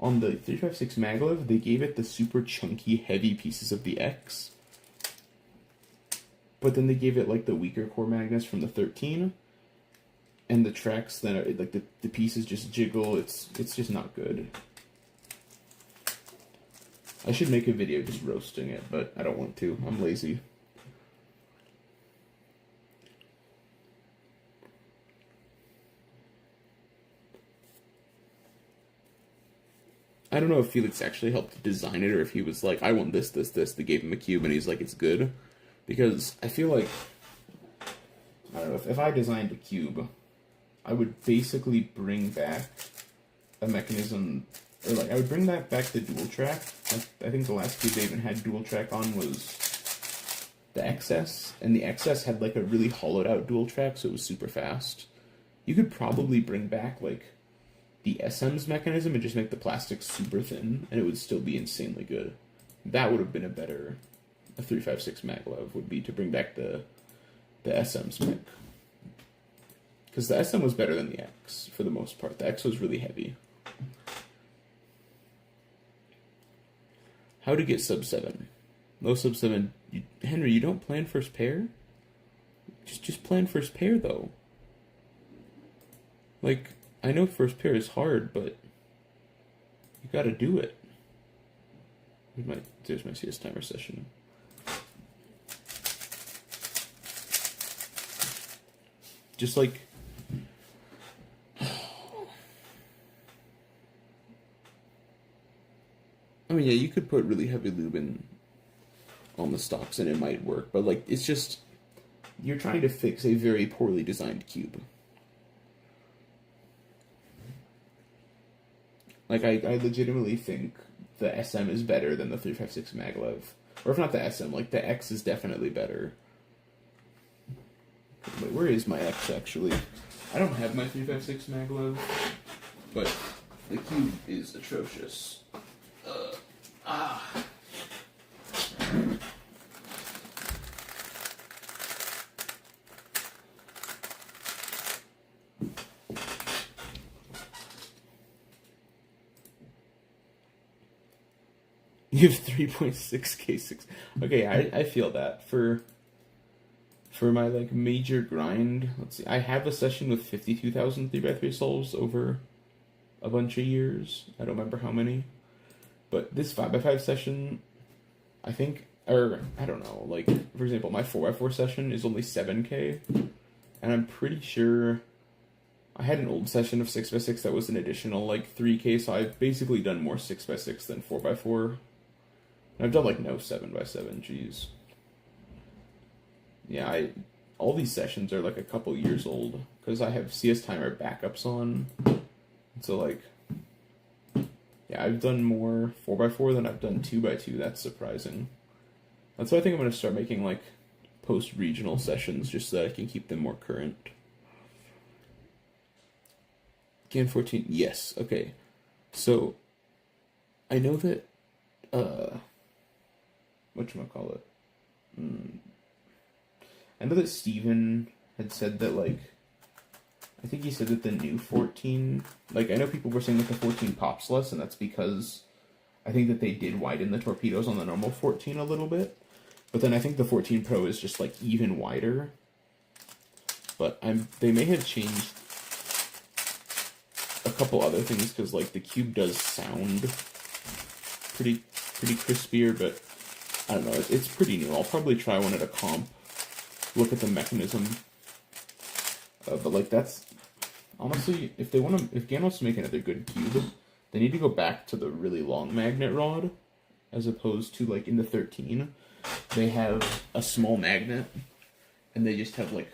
On the 356 Maglev, they gave it the super chunky, heavy pieces of the X. But then they gave it like the weaker core magnets from the 13. And the tracks that are like the pieces just jiggle. It's just not good. I should make a video just roasting it, but I don't want to. I'm lazy. I don't know if Felix actually helped design it or if he was like, I want this. They gave him a cube and he's like, it's good. Because I feel like, I don't know, if I designed a cube, I would basically bring back a mechanism, or like, I would bring back the dual track. I think the last cube they even had dual track on was the XS, and the XS had like a really hollowed out dual track, so it was super fast. You could probably bring back like the SM's mechanism and just make the plastic super thin, and it would still be insanely good. That would have been a 356 maglev would be to bring back the SM's mech. Because the SM was better than the X, for the most part. The X was really heavy. How to get sub 7. Low sub 7. Henry, you don't plan first pair? Just plan first pair, though. Like, I know first pair is hard, but you gotta do it. There's my CS timer session. Just like, I mean, yeah, you could put really heavy lube in on the stocks and it might work, but like, it's just, you're trying to fix a very poorly designed cube. Like, I legitimately think the SM is better than the 356 maglev. Or if not the SM, like, the X is definitely better. Wait, where is my X, actually? I don't have my 356 maglev, but the cube is atrocious. You have 3.6k6. Okay, I feel that. For my, like, major grind, let's see, I have a session with 52,000 3x3 souls over a bunch of years. I don't remember how many. But this 5x5 session, I think, or, I don't know, like, for example, my 4x4 session is only 7k, and I'm pretty sure I had an old session of 6x6 that was an additional, like, 3k, so I've basically done more 6x6 than 4x4. And I've done, like, no 7x7, jeez. Yeah, all these sessions are, like, a couple years old, because I have CS Timer backups on, so, like, yeah, I've done more 4x4 than I've done 2x2, that's surprising. That's why I think I'm going to start making, like, post-regional sessions, just so that I can keep them more current. GAN 14, yes, okay. So, I know that, whatchamacallit? I know that Steven had said that, like, I think he said that the new 14, like, I know people were saying that the 14 pops less, and that's because I think that they did widen the torpedoes on the normal 14 a little bit. But then I think the 14 Pro is just, like, even wider. But they may have changed a couple other things, because, like, the cube does sound pretty crispier, but I don't know, it's pretty new. I'll probably try one at a comp, look at the mechanism. But, like, that's, honestly, if GAN wants to make another good cube, they need to go back to the really long magnet rod, as opposed to, like, in the 13, they have a small magnet, and they just have, like,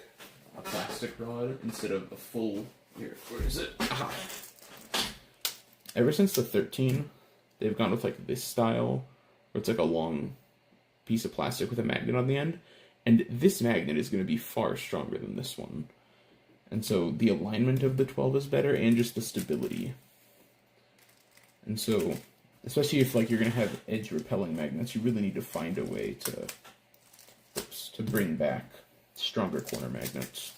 a plastic rod instead of a full, here, where is it? Aha. Ever since the 13, they've gone with, like, this style, where it's, like, a long piece of plastic with a magnet on the end, and this magnet is going to be far stronger than this one. And so the alignment of the 12 is better, and just the stability. And so, especially if, like, you're going to have edge repelling magnets, you really need to find a way to bring back stronger corner magnets.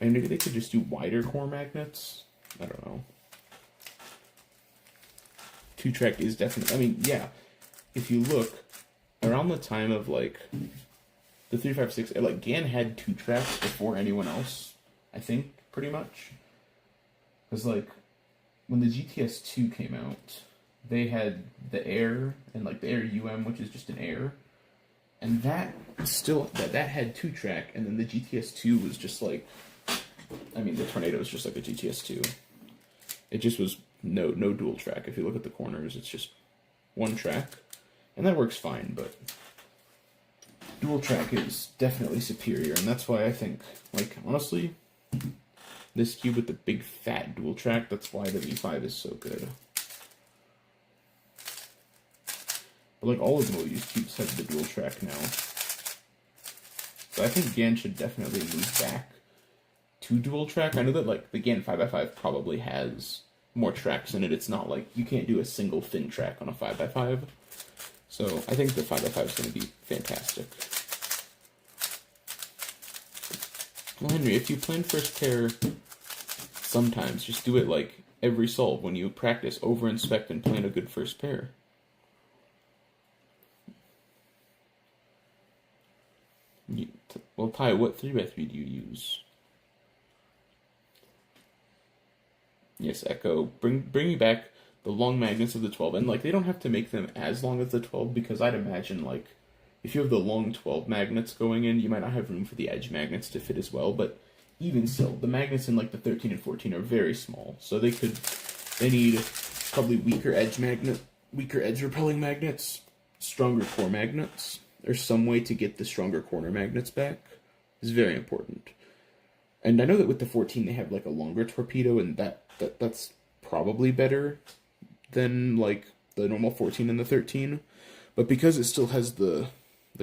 And maybe they could just do wider core magnets? I don't know. 2-track is definitely, I mean, yeah, if you look, around the time of, like, the 356, like, GAN had 2 tracks before anyone else, I think, pretty much. Because, like, when the GTS 2 came out, they had the Air and like the Air which is just an Air, and that had 2-track, and then the GTS2 was just like, I mean, the Tornado is just like a GTS2. It just was no dual track. If you look at the corners, it's just 1 track, and that works fine, but dual track is definitely superior, and that's why I think, like, honestly, this cube with the big fat dual track, that's why the V5 is so good. But like all of Moyu's cubes have the dual track now. So I think GAN should definitely move back to dual track. I know that like the GAN 5x5 probably has more tracks in it. It's not like you can't do a single thin track on a 5x5. So I think the 5x5 is going to be fantastic. Well, Henry, if you plan first pair, sometimes just do it like every solve. When you practice, over inspect and plan a good first pair. Well, Ty, what 3x3 do you use? Yes, Echo. Bring me back the long magnets of the 12. And, like, they don't have to make them as long as the 12, because I'd imagine, like, if you have the long 12 magnets going in, you might not have room for the edge magnets to fit as well. But even still, the magnets in, like, the 13 and 14 are very small. So they need probably weaker edge repelling magnets, stronger core magnets. There's some way to get the stronger corner magnets back. It's very important. And I know that with the 14 they have like a longer torpedo, and that's probably better than like the normal 14 and the 13. But because it still has the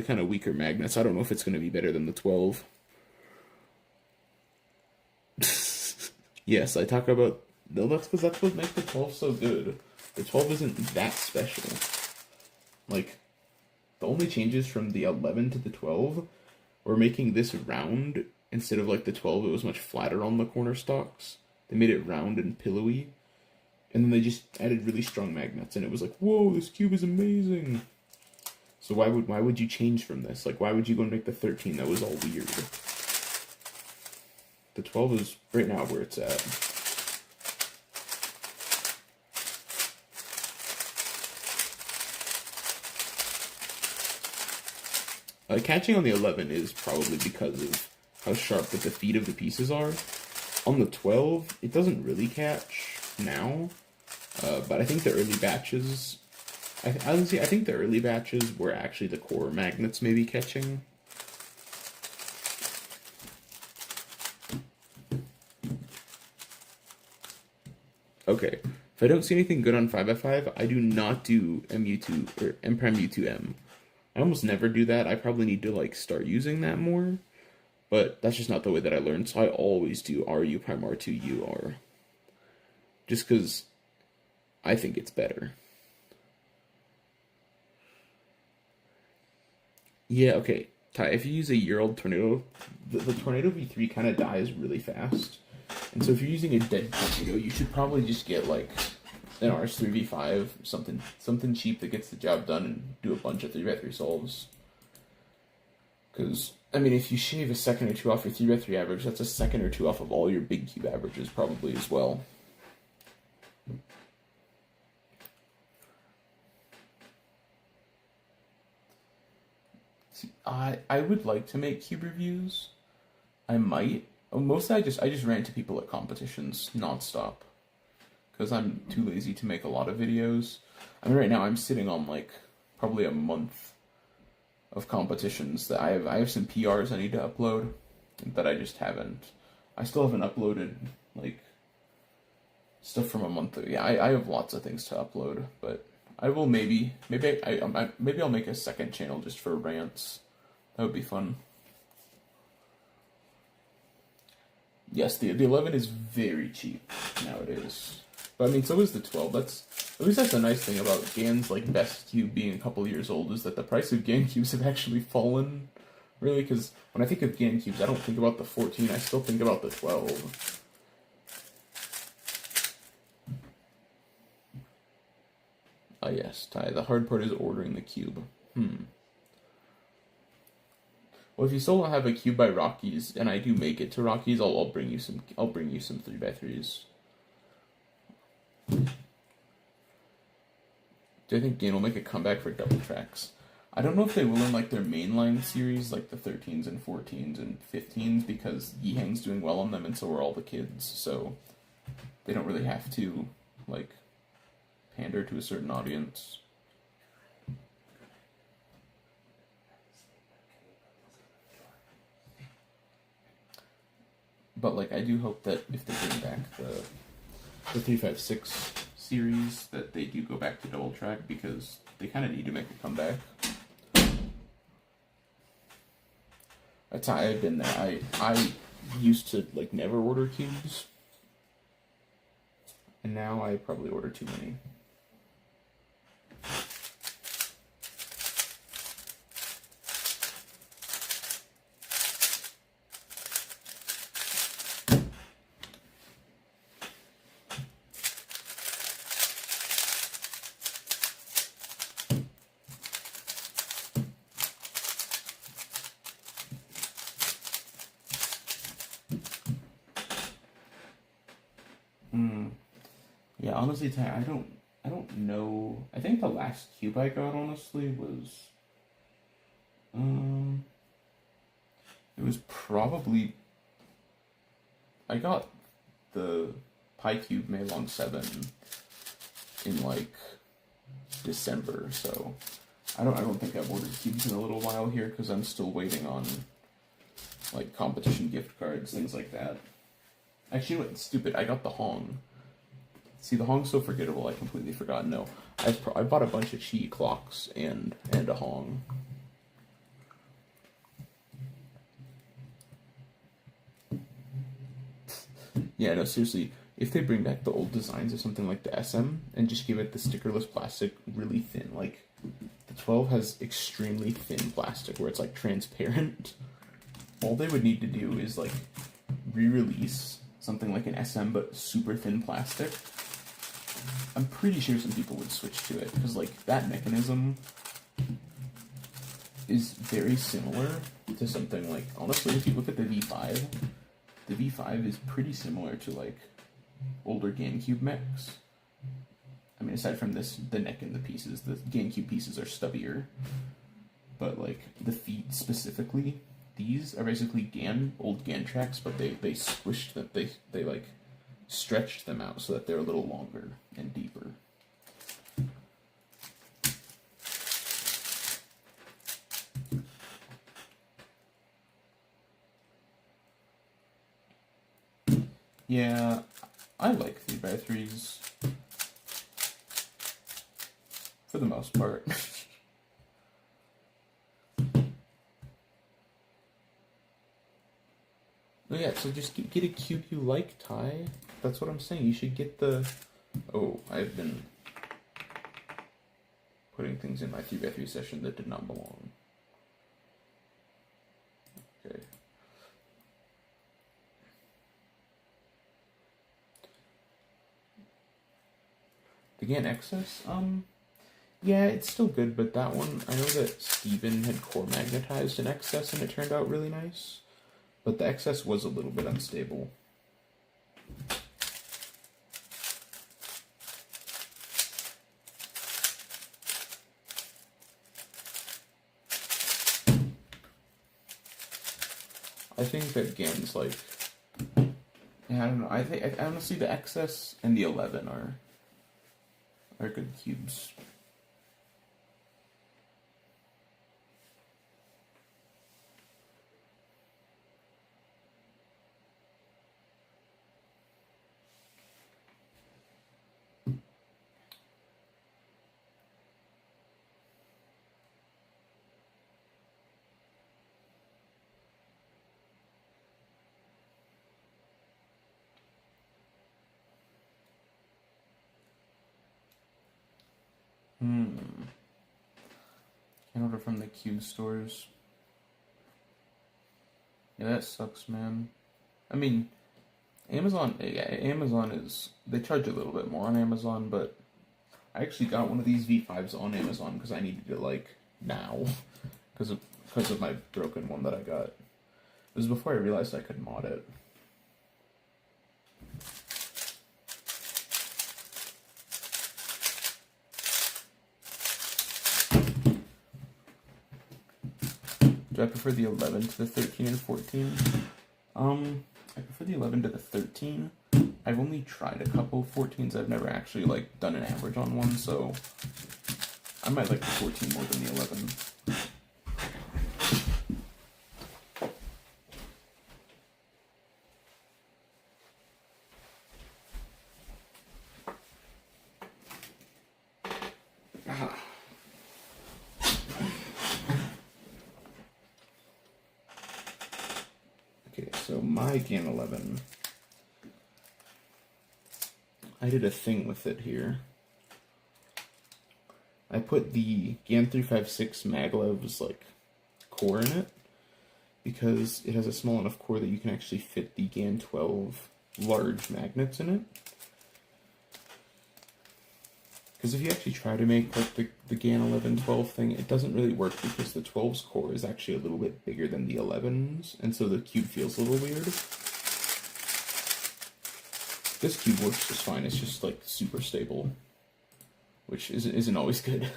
kind of weaker magnets, I don't know if it's going to be better than the 12. Yes, I talk about... No, that's because that's what makes the 12 so good. The 12 isn't that special. Like... The only changes from the 11 to the 12 were making this round. Instead of like the 12, it was much flatter on the corner stalks. They made it round and pillowy. And then they just added really strong magnets, and it was like, whoa, this cube is amazing. So why would you change from this? Like, why would you go and make the 13? That was all weird. The 12 is right now where it's at. Catching on the 11 is probably because of how sharp that the feet of the pieces are. On the 12, it doesn't really catch now, but I think the early batches... I think the early batches were actually the core magnets maybe catching. Okay, if I don't see anything good on 5x5, I do not do MU2 or M prime U2M. I almost never do that. I probably need to like start using that more, but that's just not the way that I learned. So I always do RU prime R2 UR, just because I think it's better. Yeah, okay. Ty, if you use a year-old Tornado, the Tornado V3 kind of dies really fast. And so if you're using a dead Tornado, you should probably just get like an RS3 V5, something cheap that gets the job done, and do a bunch of 3x3 solves. Because, I mean, if you shave a second or two off your 3x3 average, that's a second or two off of all your big cube averages probably as well. See, I would like to make cube reviews. I might. Mostly I just rant to people at competitions nonstop, because I'm too lazy to make a lot of videos. I mean, right now I'm sitting on like probably a month of competitions that I have some PRs I need to upload that I just haven't. I still haven't uploaded like stuff from a month ago. Yeah, I have lots of things to upload, but I will maybe I'll make a second channel just for rants. That would be fun. Yes, the 11 is very cheap nowadays. But I mean, so is the 12. At least that's the nice thing about GAN's like best cube being a couple years old, is that the price of GAN cubes have actually fallen. Really, because when I think of GAN cubes, I don't think about the 14, I still think about the 12. Ah yes, Ty, the hard part is ordering the cube. Well, if you still don't have a cube by Rockies, and I do make it to Rockies, I'll bring you some 3x3s. Do I think Gain will make a comeback for double tracks? I don't know if they will in like their mainline series, like the 13s and 14s and 15s, because Yihang's doing well on them, and so are all the kids. So they don't really have to like pander to a certain audience. But like, I do hope that if they bring back the 356 series, that they do go back to double track, because they kind of need to make a comeback. That's how I've been there. I used to like never order cubes, and now I probably order too many. Yeah, honestly, Ty, I don't know. I think the last cube I got, honestly, was, it was probably, I got the Pi Cube Meilong 7 in like December, so I don't think I've ordered cubes in a little while here, because I'm still waiting on like competition gift cards, things like that. Actually, what stupid? I got the Hong. See, the Hong's so forgettable, I completely forgot. No, I bought a bunch of Qi clocks and a Hong. Yeah, no, seriously, if they bring back the old designs of something like the SM and just give it the stickerless plastic, really thin, like the 12 has extremely thin plastic where it's like transparent. All they would need to do is like re-release something like an SM but super thin plastic. I'm pretty sure some people would switch to it, because like that mechanism is very similar to something like, honestly, if you look at the V5 is pretty similar to like older GameCube mechs. I mean, aside from this, the neck and the pieces, the GameCube pieces are stubbier, but like the feet specifically, these are basically old GAN tracks, but they squished them, they like stretched them out so that they're a little longer and deeper. Yeah, I like 3x3s for the most part. Oh yeah, so just get a cube you like, Ty. That's what I'm saying. You should get the... Oh, I've been putting things in my 3x3 session that did not belong. Okay. The GAN XS, yeah, it's still good, but that one, I know that Steven had core magnetized an XS and it turned out really nice. But the XS was a little bit unstable. I think that GAN's like, yeah, I don't know. I honestly the XS and the 11 are good cubes. Can order from the cube stores. Yeah, that sucks, man. I mean, Amazon is, they charge a little bit more on Amazon, but I actually got one of these V5s on Amazon because I needed it like now, because of my broken one that I got. It was before I realized I could mod it. Do I prefer the 11 to the 13 and 14? I prefer the 11 to the 13. I've only tried a couple 14s. I've never actually like done an average on one, so I might like the 14 more than the 11. Okay, so my GAN 11, I did a thing with it here. I put the GAN 356 Maglev's like core in it because it has a small enough core that you can actually fit the GAN 12 large magnets in it. Because if you actually try to make like the GAN 11 12 thing, it doesn't really work because the 12's core is actually a little bit bigger than the 11's, and so the cube feels a little weird. This cube works just fine, it's just like super stable, which isn't always good.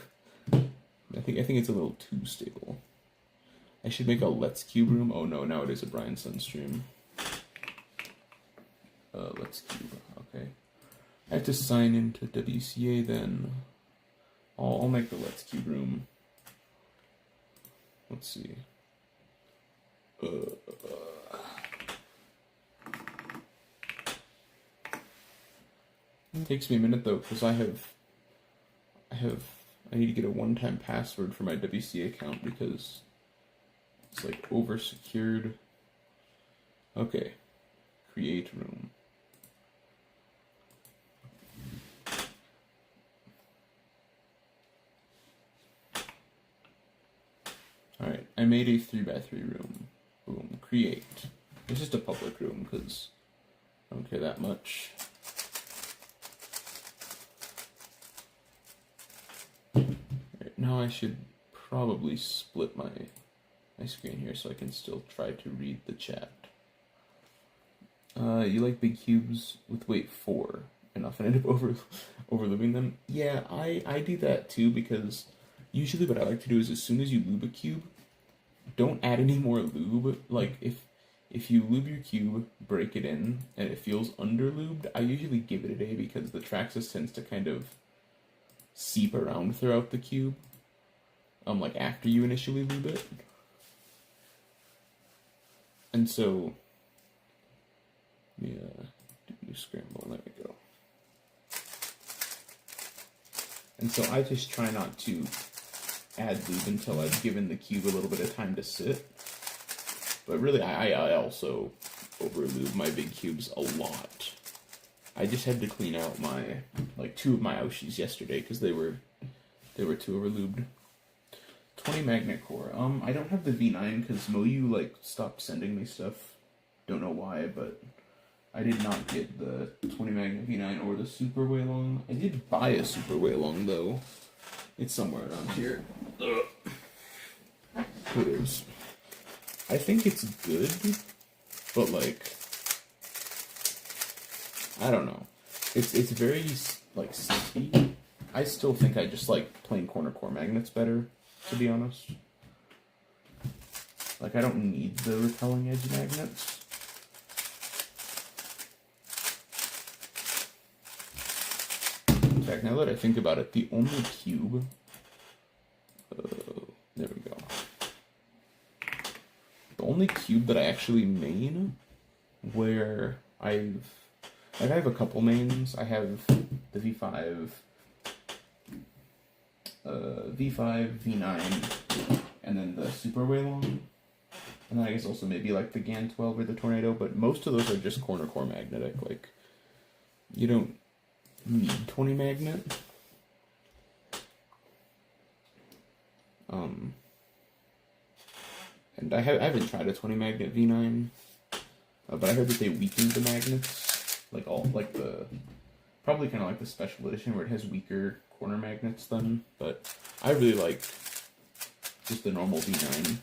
I think it's a little too stable. I should make a Let's Cube room. Oh no, now it is a Brian Sun stream. Let's Cube, okay. I have to sign into WCA then. I'll make the Let's Cube room. Let's see. It takes me a minute though, because I need to get a one-time password for my WCA account because it's like over-secured. Okay. Create room. Alright, I made a 3x3 room. Boom, create. It's just a public room because I don't care that much. Right, now I should probably split my screen here so I can still try to read the chat. You like big cubes with weight 4 and often end up overlooping them? Yeah, I do that too because usually what I like to do is as soon as you lube a cube, don't add any more lube. Like if you lube your cube, break it in, and it feels under-lubed, I usually give it a day because the Traxxas tends to kind of seep around throughout the cube. Like after you initially lube it. And so do scramble, there we go. And so I just try not to add lube until I've given the cube a little bit of time to sit. But really, I also over-lube my big cubes a lot. I just had to clean out like 2 of my Aoshis yesterday because they were too over-lubed. 20 magnet core. I don't have the V9 because Moyu like stopped sending me stuff. Don't know why, but I did not get the 20 magnet V9 or the Super Weilong. I did buy a Super Weilong though. It's somewhere around here. It is. I think it's good, but like, I don't know. It's very like silky. I still think I just like plain corner core magnets better, to be honest. Like I don't need the repelling edge magnets. In fact, now that I think about it, the only cube. There we go. The only cube that I actually main, where I have a couple mains. I have the V5, V9, and then the Super Weilong. And then I guess also maybe like the GAN 12 or the Tornado, but most of those are just corner core magnetic. Like, you don't need 20 magnet. And I haven't tried a 20 magnet V9, but I heard that they weakened the magnets, probably kind of like the special edition where it has weaker corner magnets then, but I really like just the normal V9.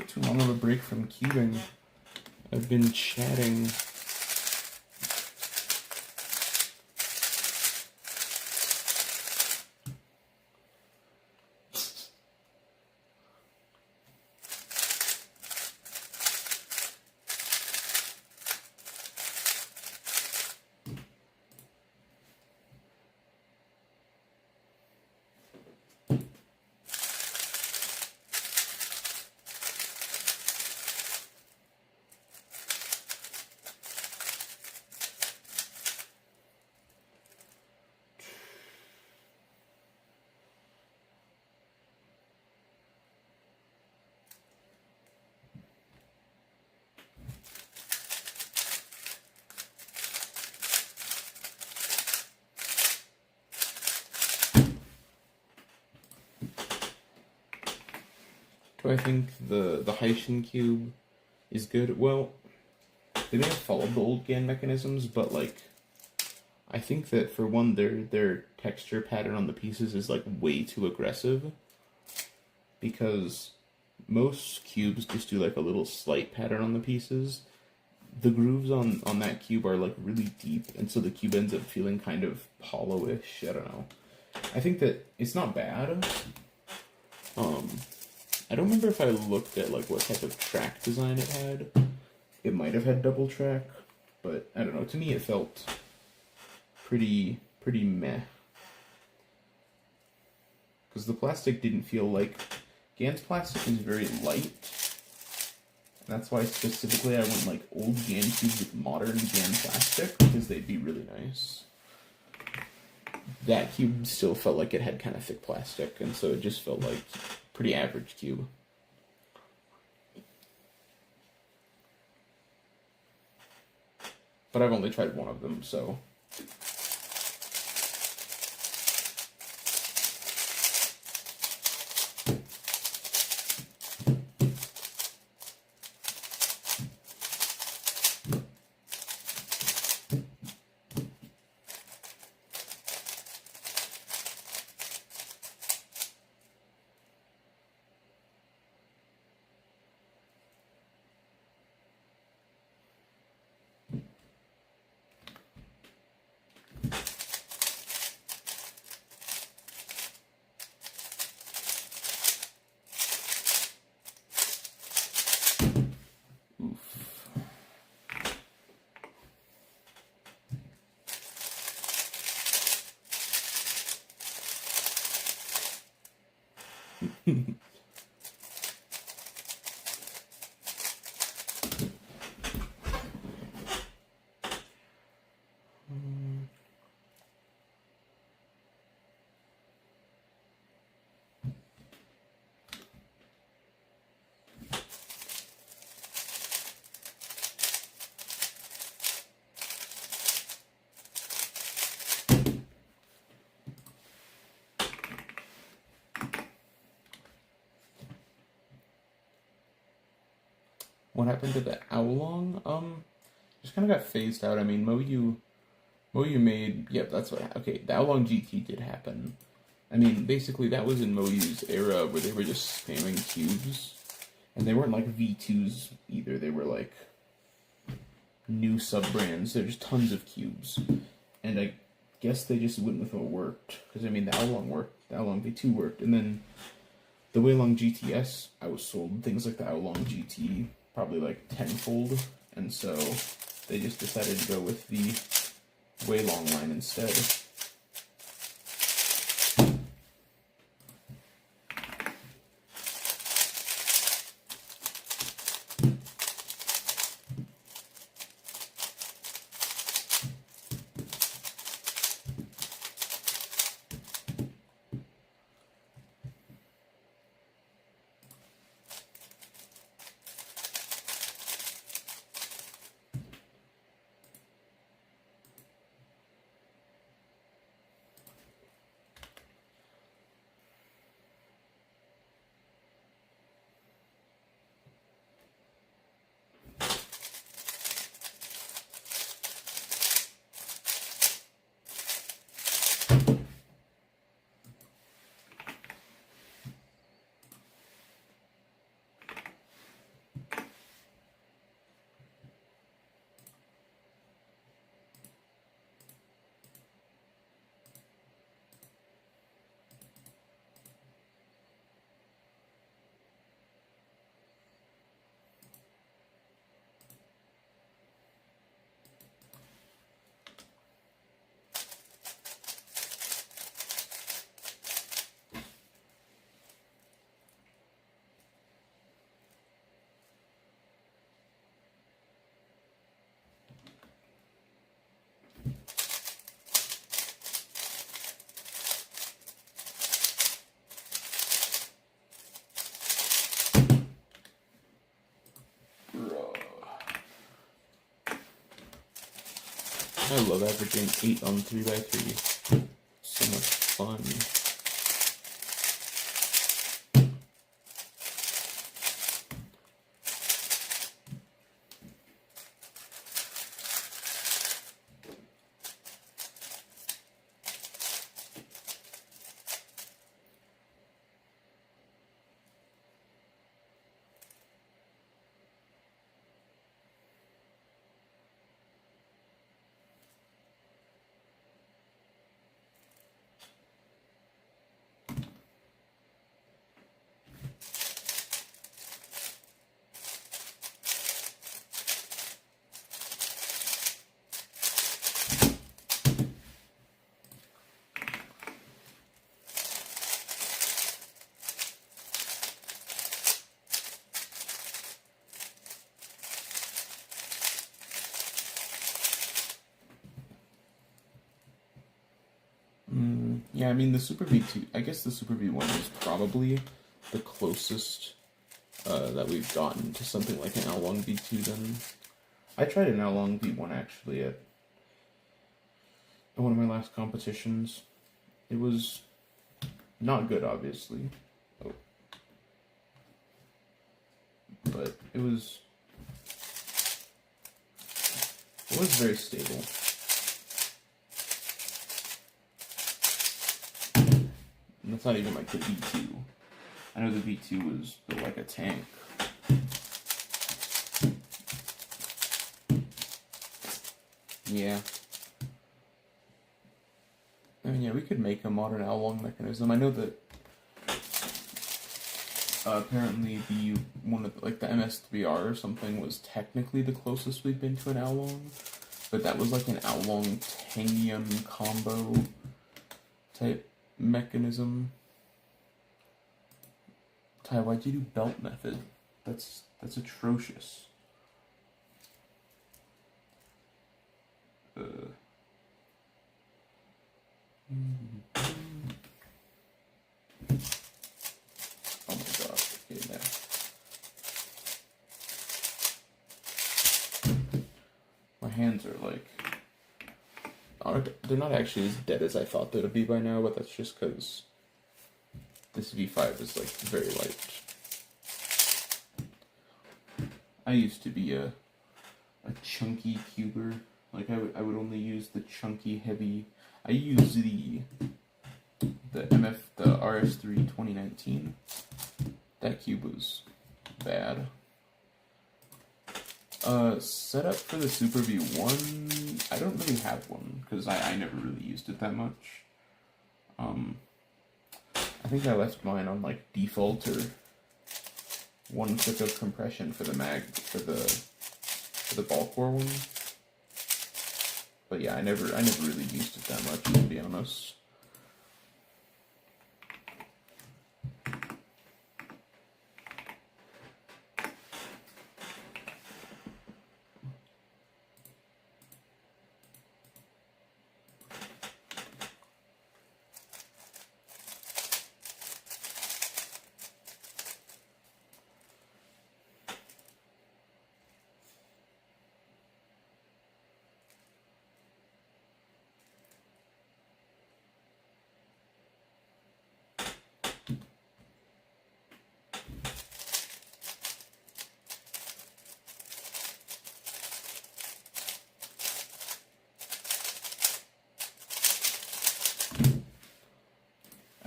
took too long of a break from cubing. I've been chatting. Do I think the Heishin cube is good? Well, they may have followed the old GAN mechanisms, but like, I think that for one, their texture pattern on the pieces is like way too aggressive, because most cubes just do like a little slight pattern on the pieces. The grooves on that cube are like really deep, and so the cube ends up feeling kind of hollowish. I don't know. I think that it's not bad. I don't remember if I looked at like what type of track design it had. It might have had double track, but I don't know. To me, it felt pretty meh. Because the plastic didn't feel like... GAN's plastic is very light. And that's why specifically I went like old GAN cubes with modern GAN plastic, because they'd be really nice. That cube still felt like it had kind of thick plastic, and so it just felt like pretty average cube. But I've only tried one of them, so... What happened to the Oolong? Just kind of got phased out. I mean, Moyu made... Yep, that's what... Okay, the Oolong GT did happen. I mean, basically, that was in Moyu's era where they were just spamming cubes. And they weren't like V2s either. They were like new sub-brands. There's tons of cubes. And I guess they just went with what worked. Because, I mean, the Oolong worked. The Oolong V2 worked. And then the Weilong GTS, I was sold things like the Oolong GT probably like tenfold, and so they just decided to go with the Weilong line instead. I love averaging 8 on 3x3. So much fun. Yeah, I mean the Super V2. I guess the Super V1 is probably the closest that we've gotten to something like an L1 V2. Then I tried an L1 V1 actually at one of my last competitions. It was not good, obviously. Oh. But it was very stable. And that's not even like the V2. I know the V2 was built like a tank. Yeah. I mean, yeah, we could make a modern L1 mechanism. I know that apparently the MS3R or something was technically the closest we've been to an L1, but that was like an L1 Tangium combo type mechanism. Ty, why'd you do belt method? That's atrocious. Oh my god, okay now. My hands are like... They're not actually as dead as I thought they would be by now, but that's just because this V5 is like very light. I used to be a chunky cuber. Like I would only use the chunky heavy. I use the RS3 2019. That cube was bad. Setup for the Super V1, I don't really have one because I never really used it that much. I think I left mine on like default or one click of compression for the ball core one. But yeah, I never really used it that much, to be honest.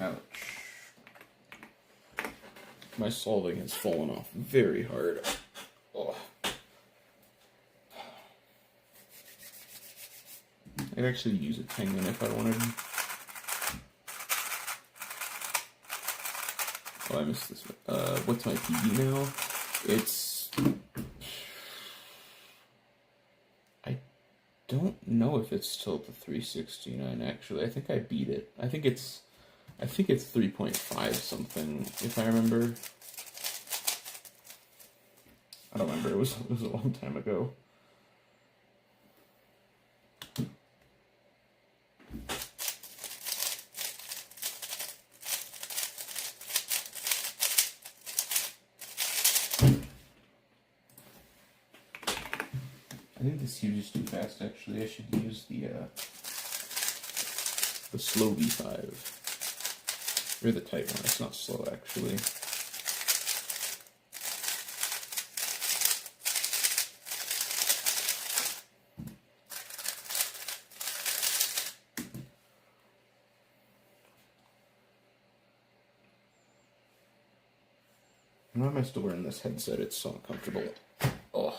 Ouch. My solving has fallen off very hard. Oh. I'd actually use a penguin if I wanted. Oh, I missed this one. What's my PB now? It's... I don't know if it's still at the 369, actually. I think I beat it. I think it's 3.5 something, if I remember. I don't remember. It was a long time ago. I think this huge is too fast, actually. I should use the slow V5. Or the tight one. It's not slow, actually. Why am I still wearing this headset? It's so uncomfortable. Oh.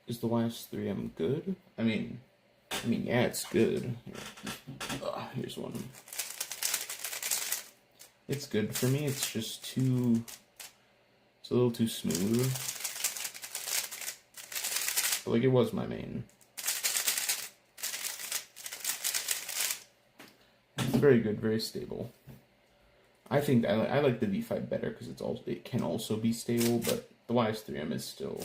Is the YS3M good? I mean, yeah, it's good. Here's one. It's good for me. It's just too. It's a little too smooth. But, like, it was my main. It's very good, very stable. I think I like the V5 better because it can also be stable, but the YS3M is still.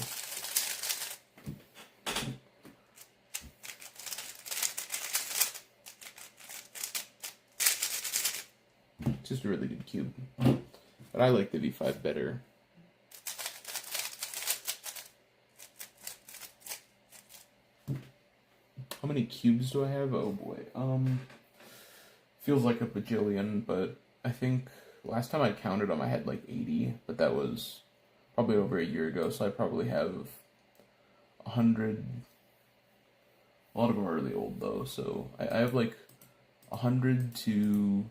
It's just a really good cube. But I like the V5 better. How many cubes do I have? Oh boy. Feels like a bajillion, but I think last time I counted them I had like 80, but that was probably over a year ago, so I probably have 100. A lot of them are really old though, so I have like 100 to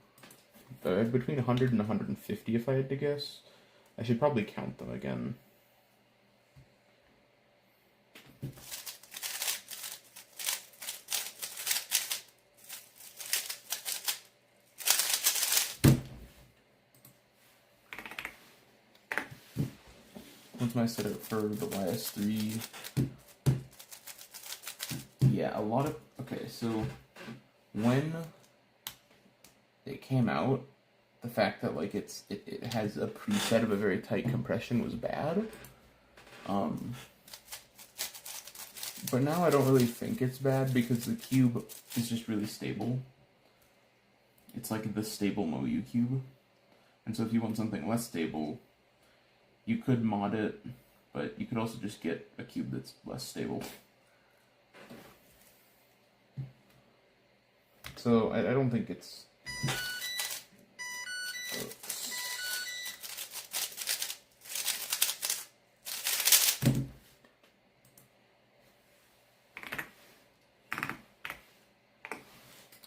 between 100 and 150 if I had to guess. I should probably count them again. What's my setup for the YS3? Yeah, a lot of... Okay, so when it came out, the fact that like it has a preset of a very tight compression was bad. But now I don't really think it's bad because the cube is just really stable. It's like the stable MoU cube. And so if you want something less stable, you could mod it, but you could also just get a cube that's less stable. So I don't think it's...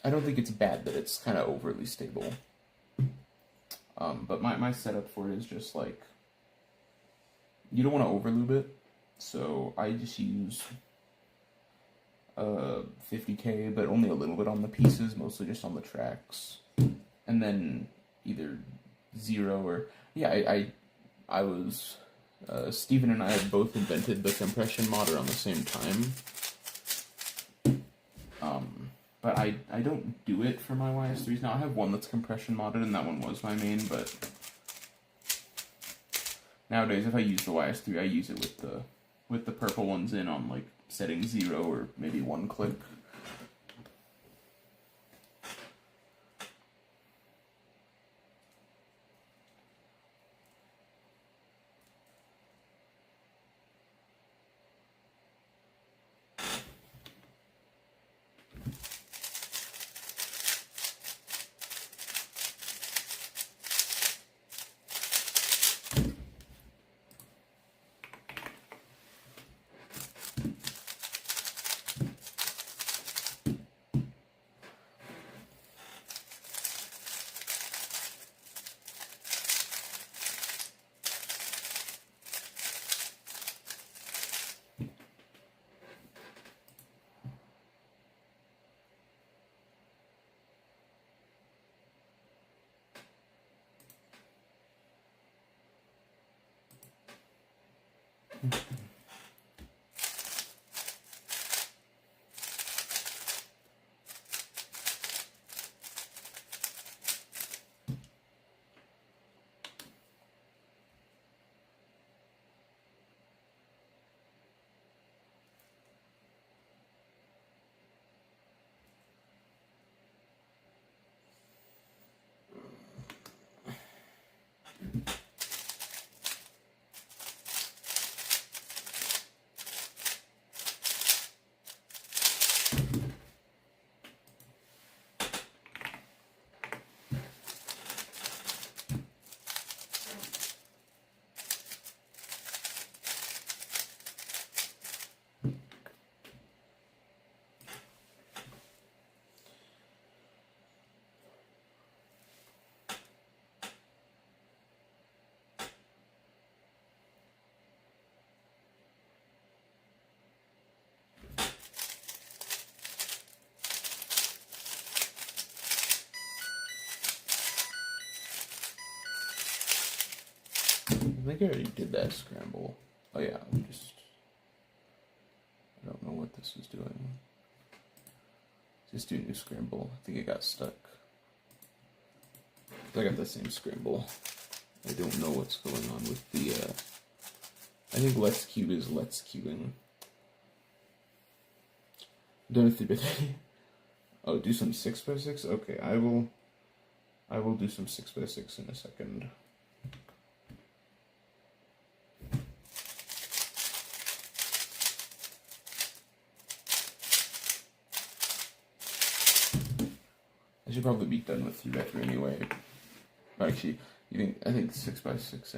I don't think it's bad that it's kind of overly stable. But my setup for it is just like, you don't want to overlube it, so I just use 50K, but only a little bit on the pieces, mostly just on the tracks, and then either 0 or I was Steven and I had both invented the compression mod around the same time. But I don't do it for my YS3s now. I have one that's compression modded, and that one was my main, but nowadays if I use the YS3, I use it with the purple ones in on like setting 0 or maybe 1 click. I think I already did that scramble. Oh yeah, I don't know what this is doing. Just do new scramble. I think it got stuck. I got the same scramble. I don't know what's going on with the, I think Let's Cube is Let's Cubing. Done with the Oh, do some 6x6? Okay, I will do some 6x6 in a second. I should probably be done with 3x3 anyway. Actually, I think 6x6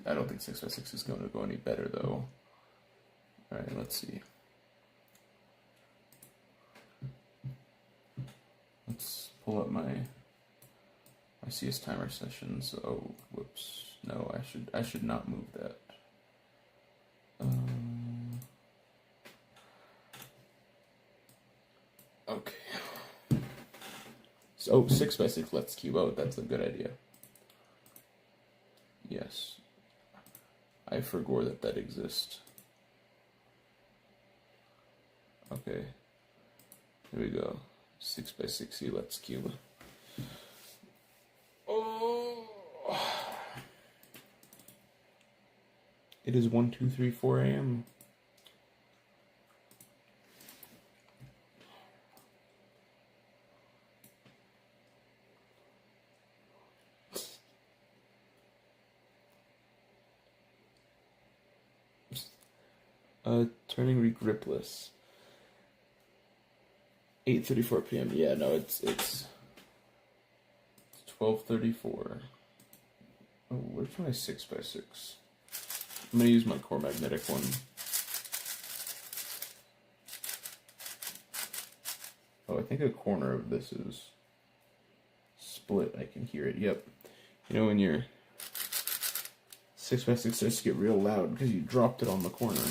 I don't think 6x6 is going to go any better though. Alright, let's see. Let's pull up my CS timer sessions. Oh, whoops. No, I should not move that. Okay. So 6x6 Let's Cube out. That's a good idea. Yes. I forgot that exists. Okay. Here we go. 6x6 Let's Cube. Oh. It is 1, 2, 3, 4 a.m. Turning regripless. 8:34 p.m. Yeah, no, it's 12:34. Oh, where's my 6x6? I'm gonna use my core magnetic one. Oh, I think a corner of this is split. I can hear it. Yep. You know when your 6x6 starts to get real loud because you dropped it on the corner.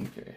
Okay.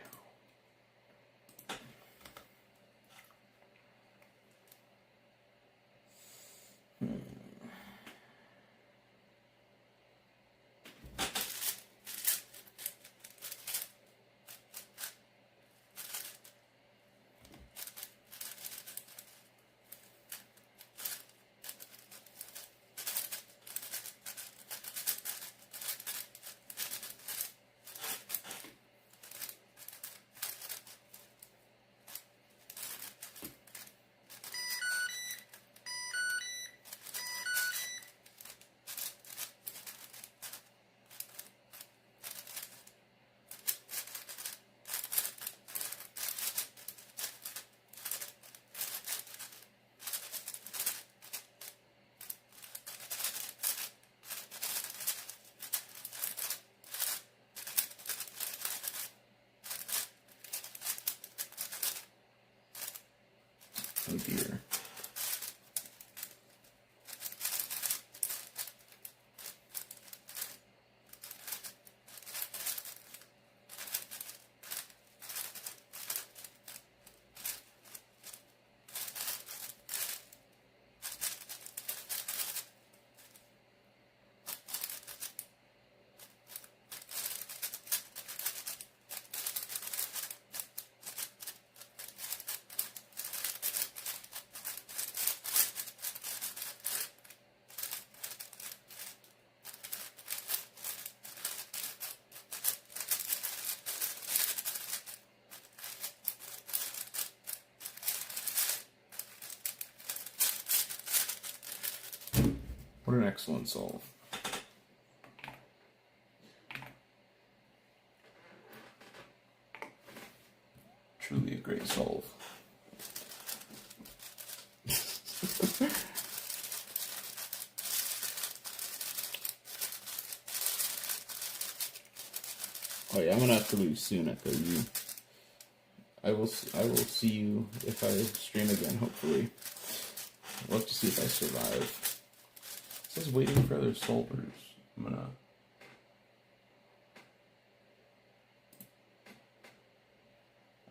Oh dear. What an excellent solve. Truly a great solve. Oh yeah, I'm gonna have to leave soon at the U. I will see you if I stream again, hopefully. We'll have to see if I survive. It says waiting for other solvers. I'm gonna...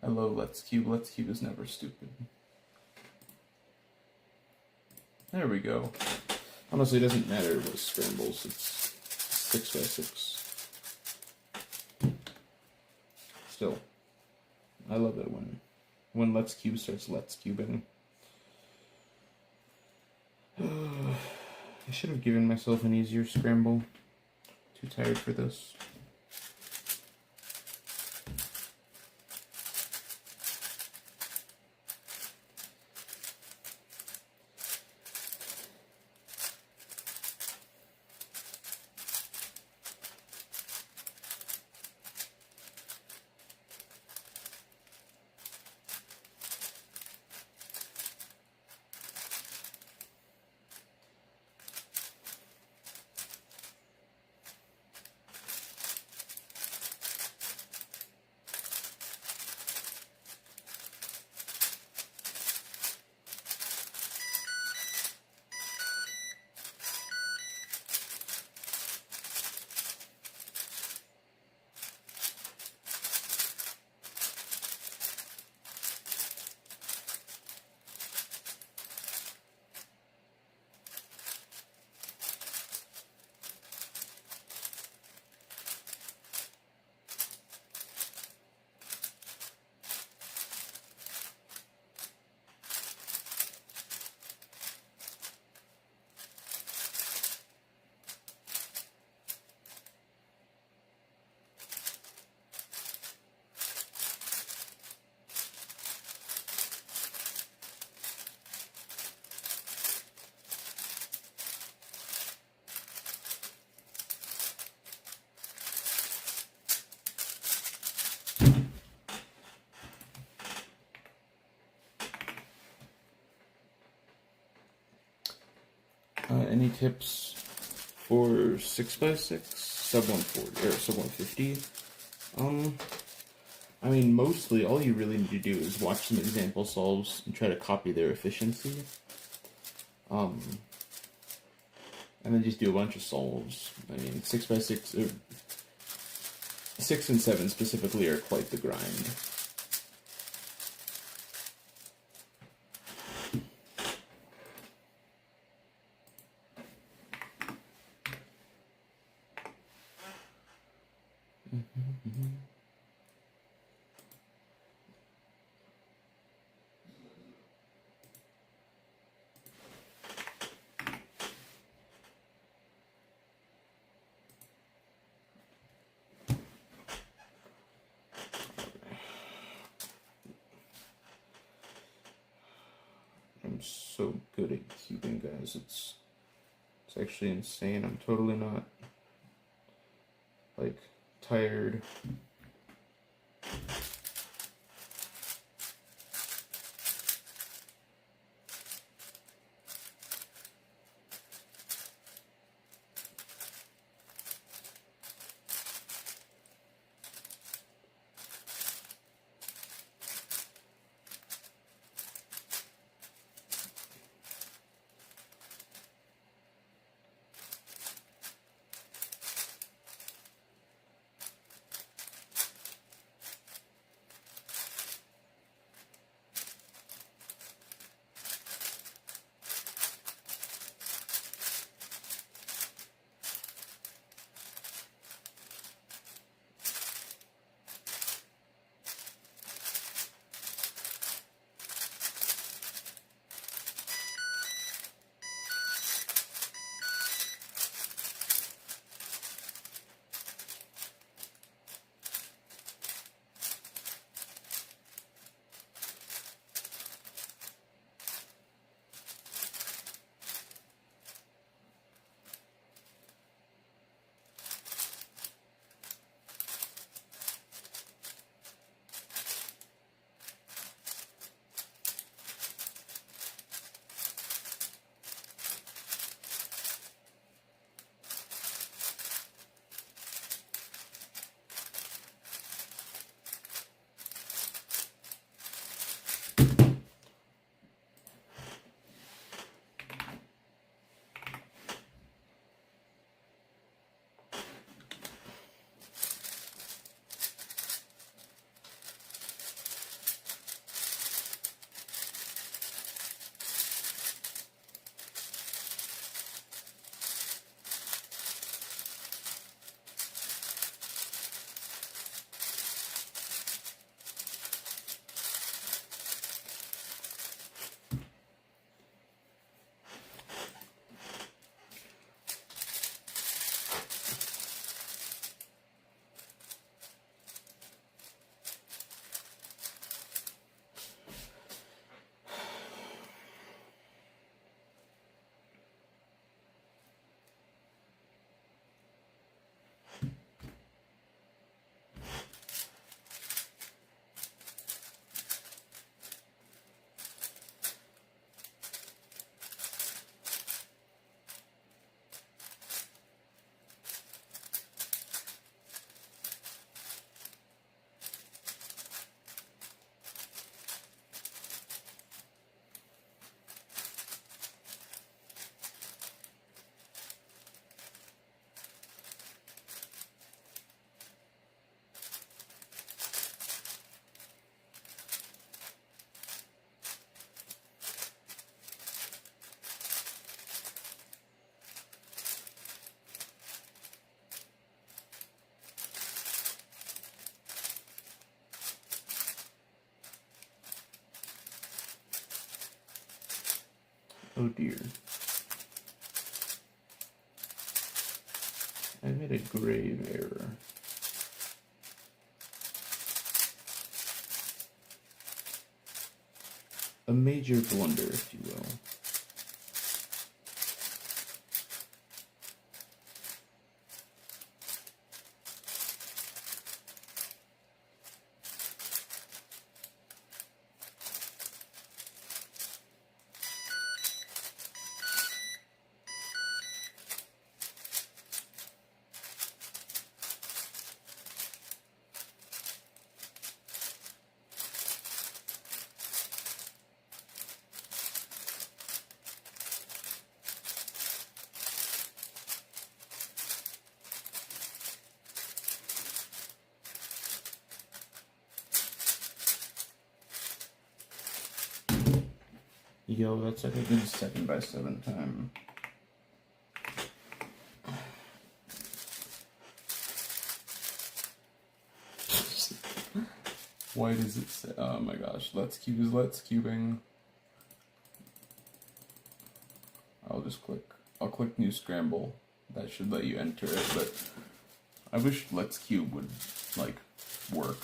I love Let's Cube. Let's Cube is never stupid. There we go. Honestly, it doesn't matter what scrambles. It's 6x6. Still, I love it when Let's Cube starts Let's Cubing. I should have given myself an easier scramble. Too tired for this. Any tips for 6x6 sub 140 or sub 150? I mean, mostly all you really need to do is watch some example solves and try to copy their efficiency. And then just do a bunch of solves. I mean, 6x6, or 6 and 7 specifically are quite the grind. I'm so good at cubing, guys. It's actually insane. I'm totally not like tired. Oh dear. I made a grave error. A major blunder, if you will. Yo, that's like a good 7x7 time. Why does it say, oh my gosh, Let's Cube is Let's Cubing. I'll click New Scramble. That should let you enter it, but I wish Let's Cube would, like, work.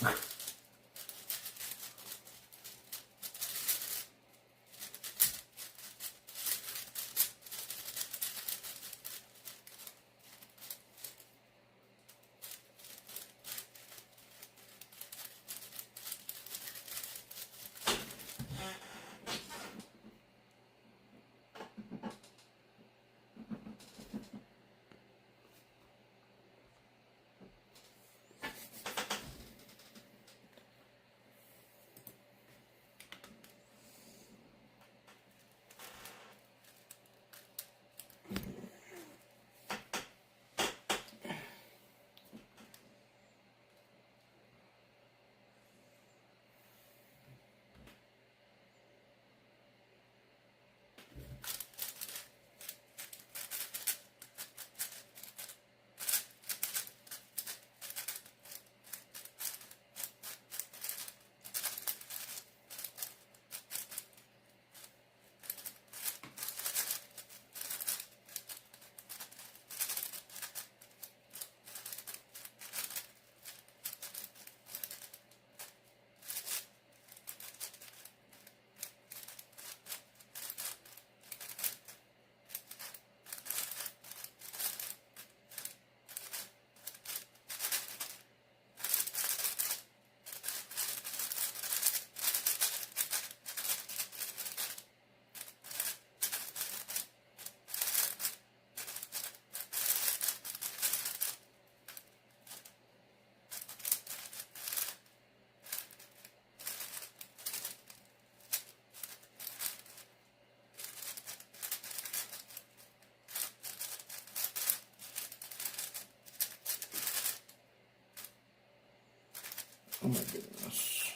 Oh my goodness.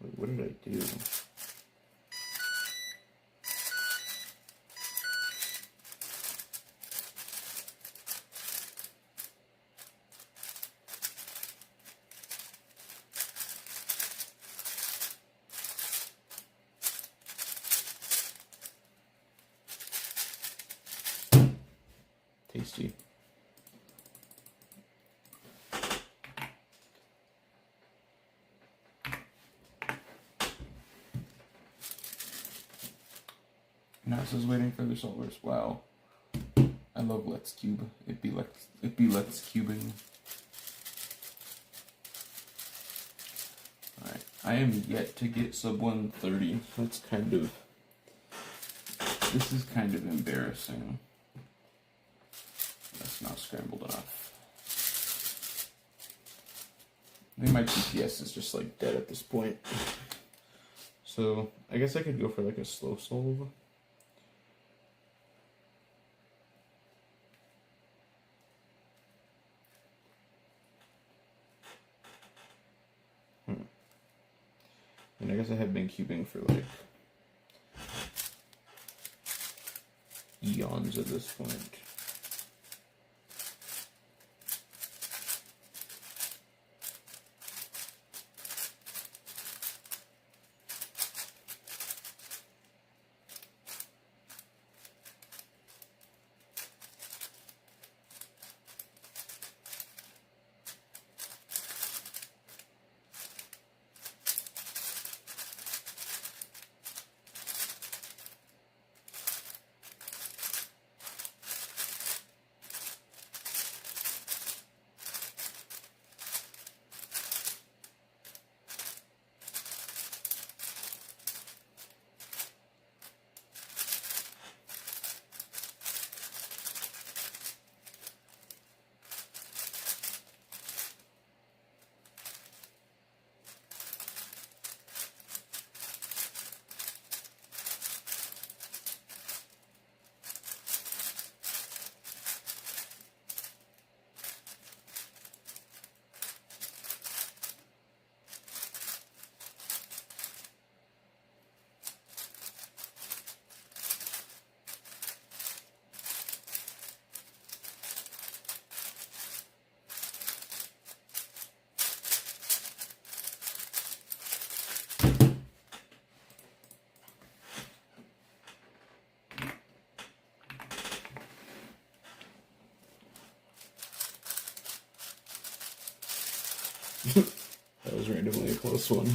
Wait, what did I do? Tasty. NASA's waiting for their solvers. Wow. I love Let's Cube. It be Let's Cubing. Alright. I am yet to get sub 130. This is kind of embarrassing. That's not scrambled enough. I think my GPS is just like dead at this point. So I guess I could go for like a slow solve. And I guess I have been cubing for like eons at this point. close one.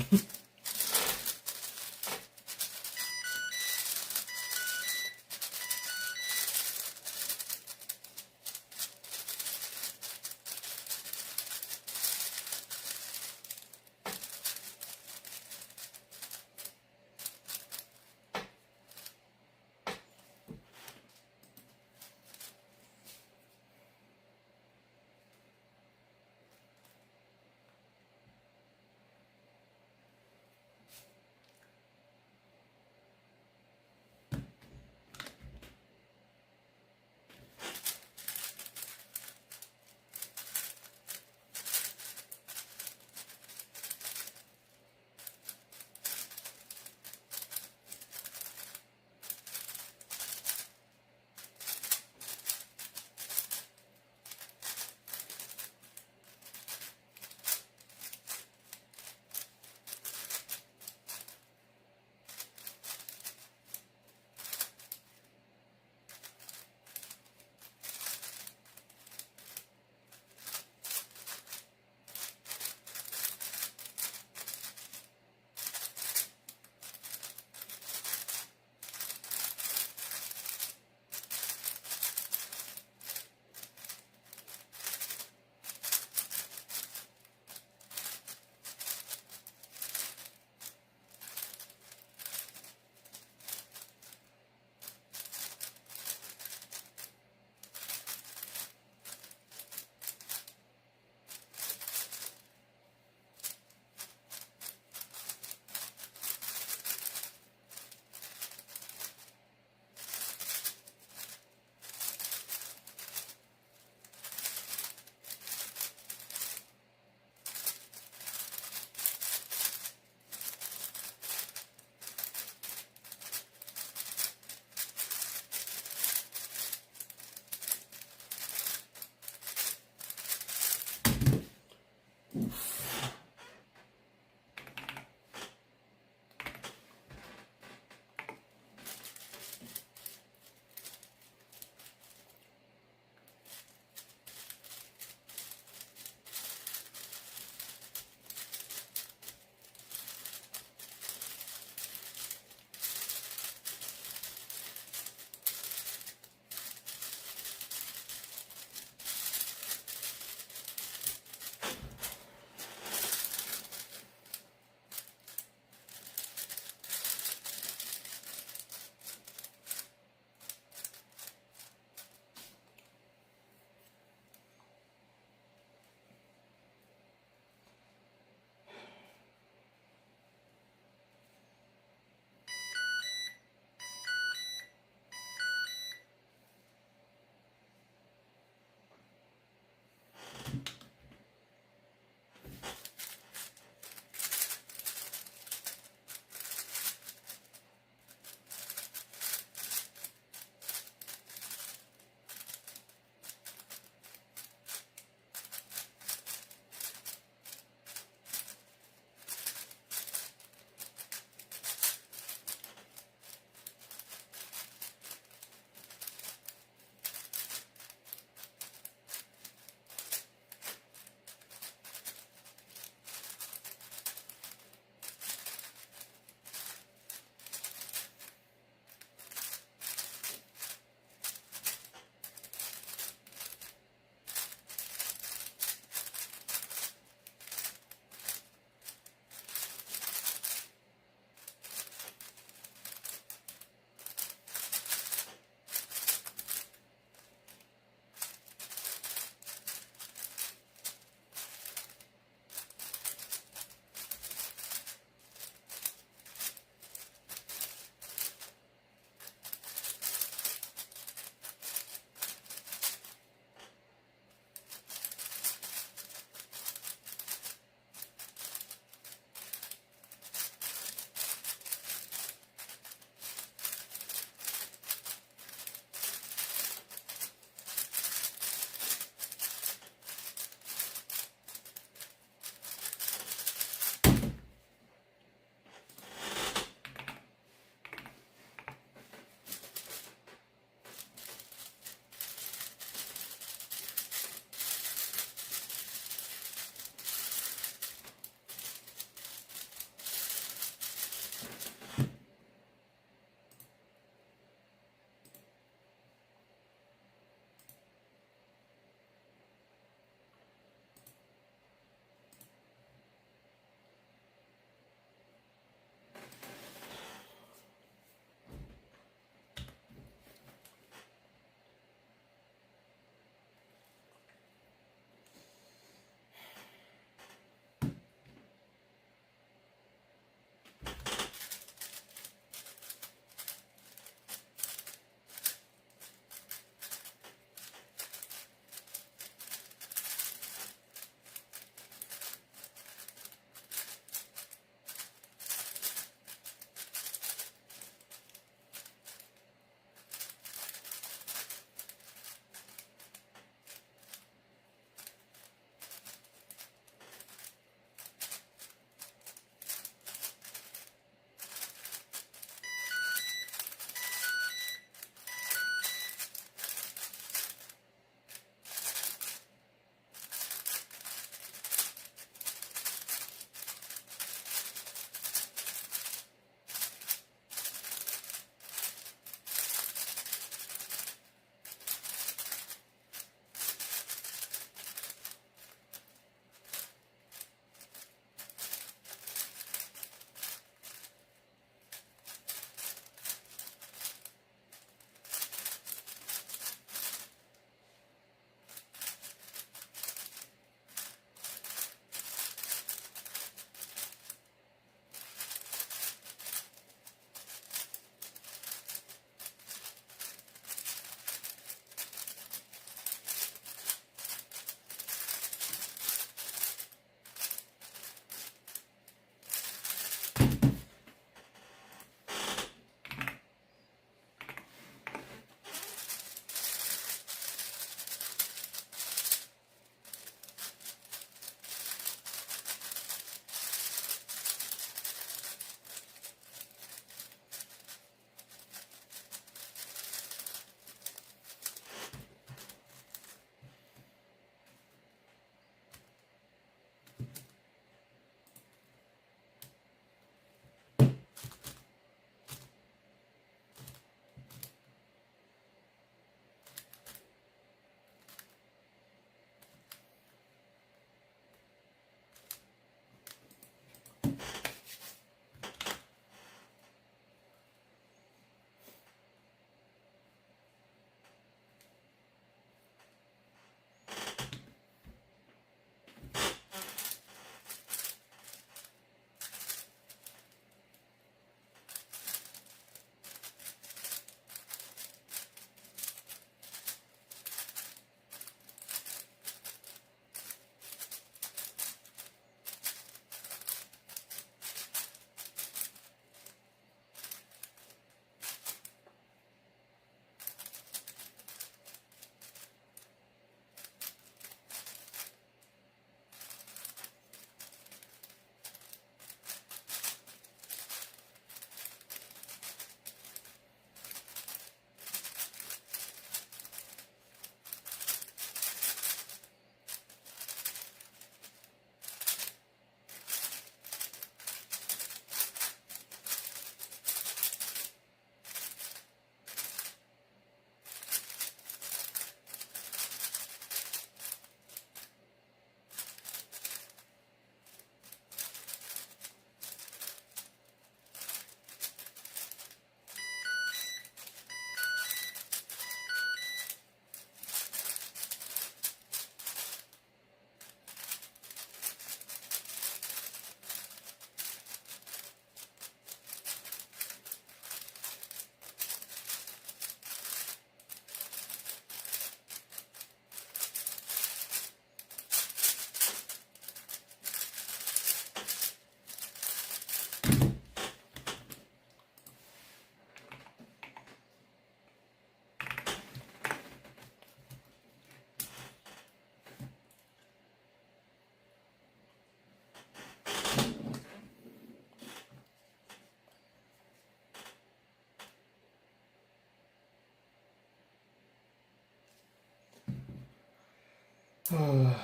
I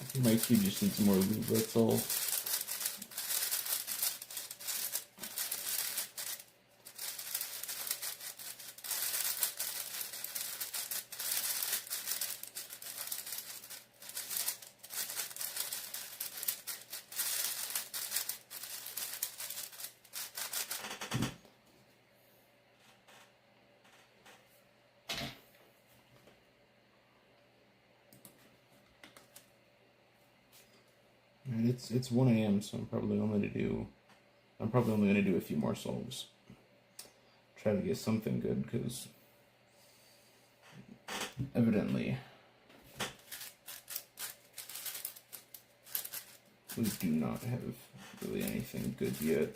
think my cube just needs more lube, that's all. And it's 1 a.m. so I'm probably only gonna do a few more solves. Try to get something good, because evidently we do not have really anything good yet.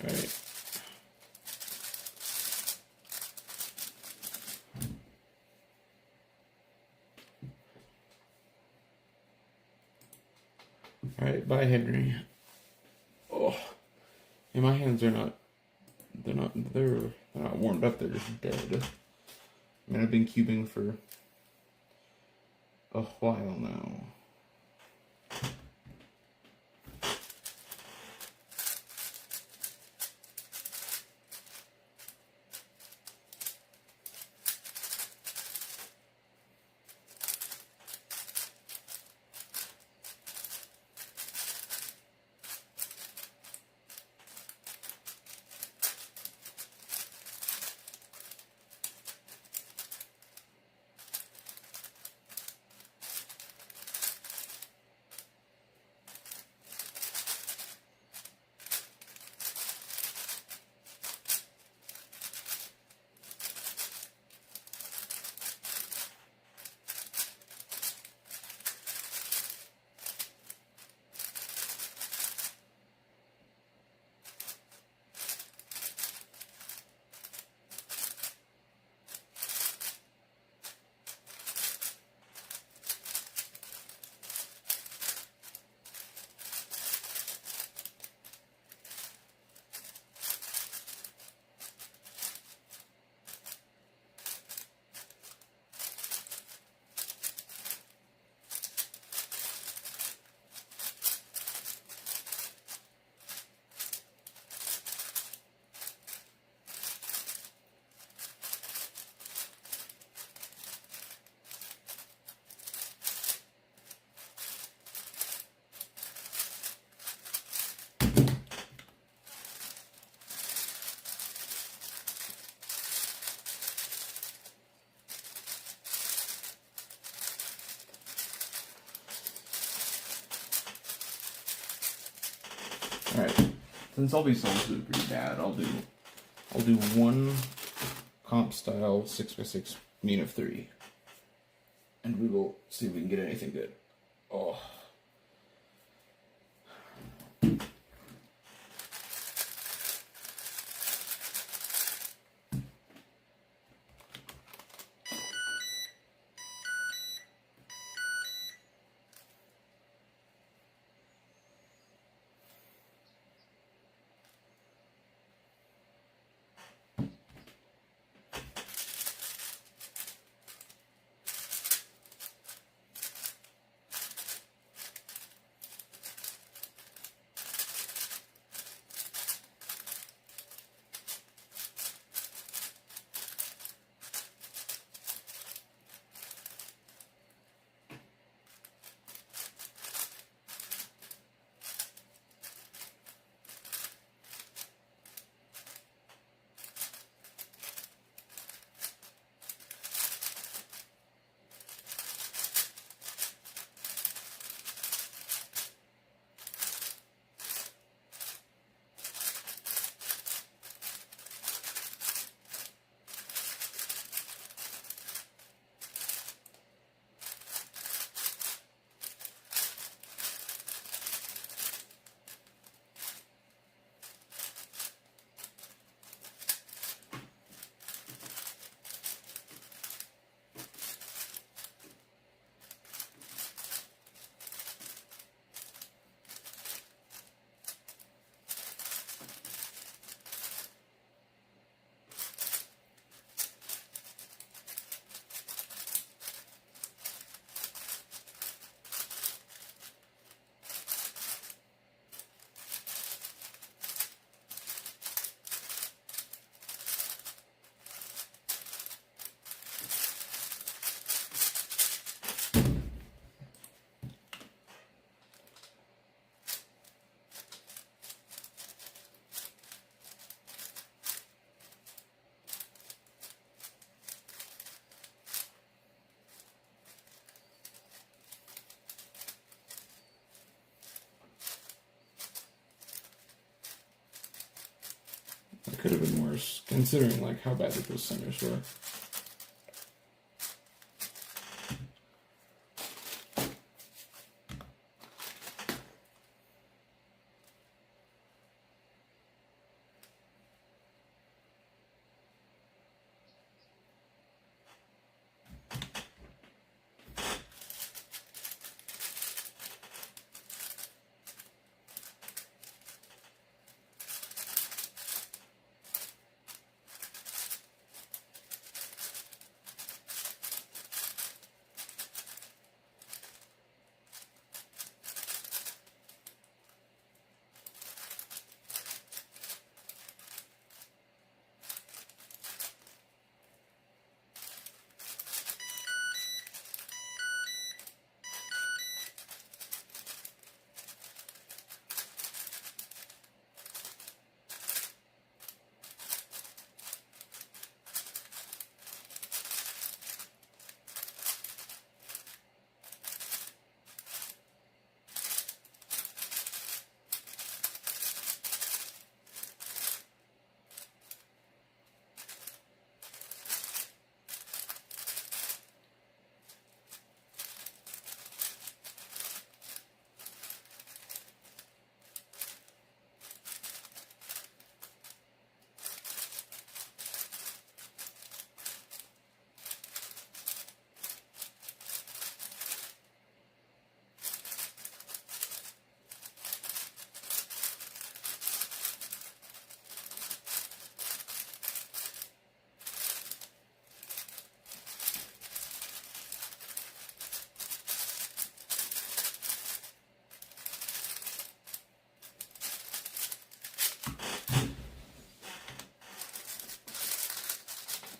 Alright. Alright, bye Henry. Oh. And my hands are not they're not warmed up, they're just dead. I mean, I've been cubing for a while now. Alright, since all these songs are pretty bad, I'll do one comp style 6x6 mean of 3. And we will see if we can get anything good. Oh. worse, considering like how bad those centers were.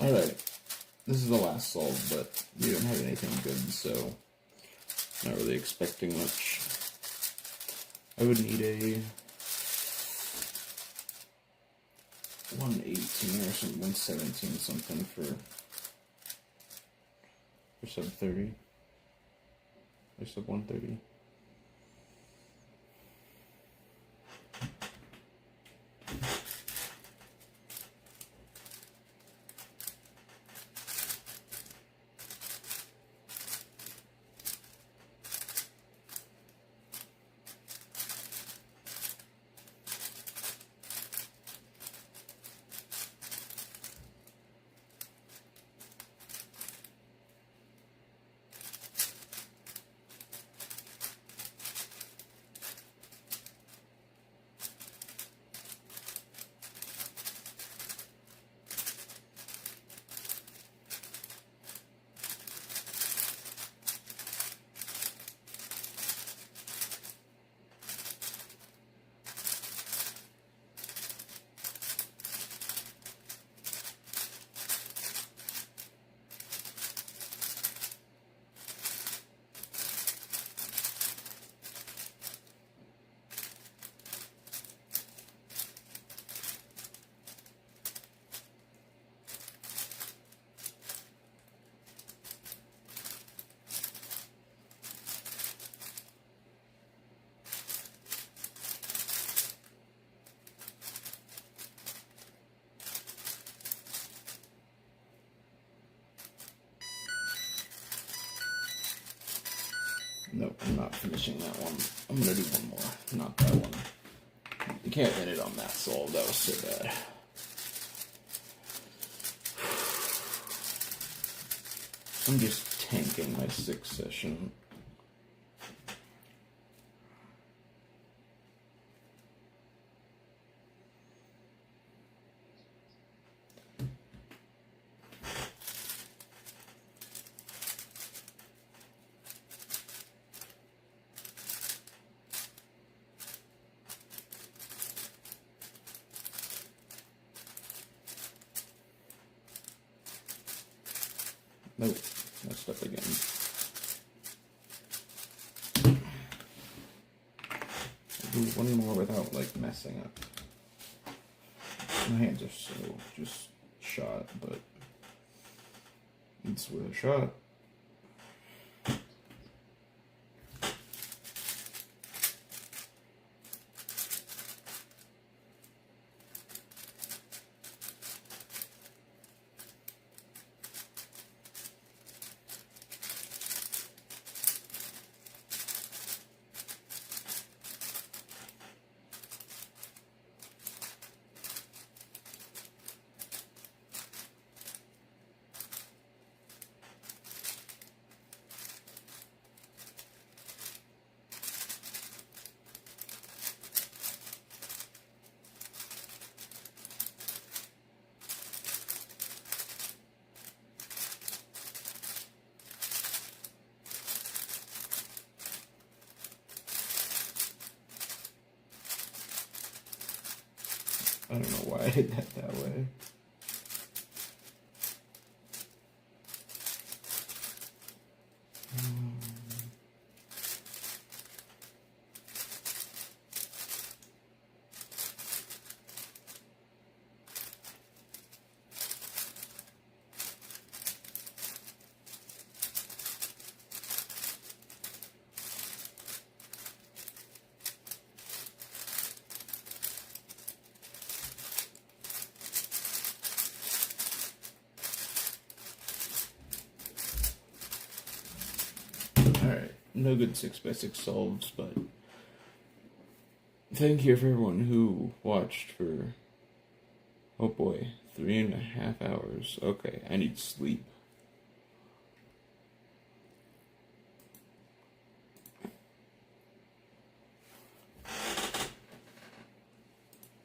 Alright, this is the last solve, but we don't have anything good, so not really expecting much. I would need a 118 or something, 117 something for sub 30 or sub 130. Nope, I'm not finishing that one. I'm gonna do one more, not that one. You can't end it on that solve, that was so bad. I'm just tanking my 6th session. Nope, messed up again. I'll do one more without, like, messing up. My hands are so just shot, but it's worth a shot. I don't know why I did that way. Alright, no good 6x6 solves, but thank you for everyone who watched for, oh boy, 3.5 hours. Okay, I need sleep.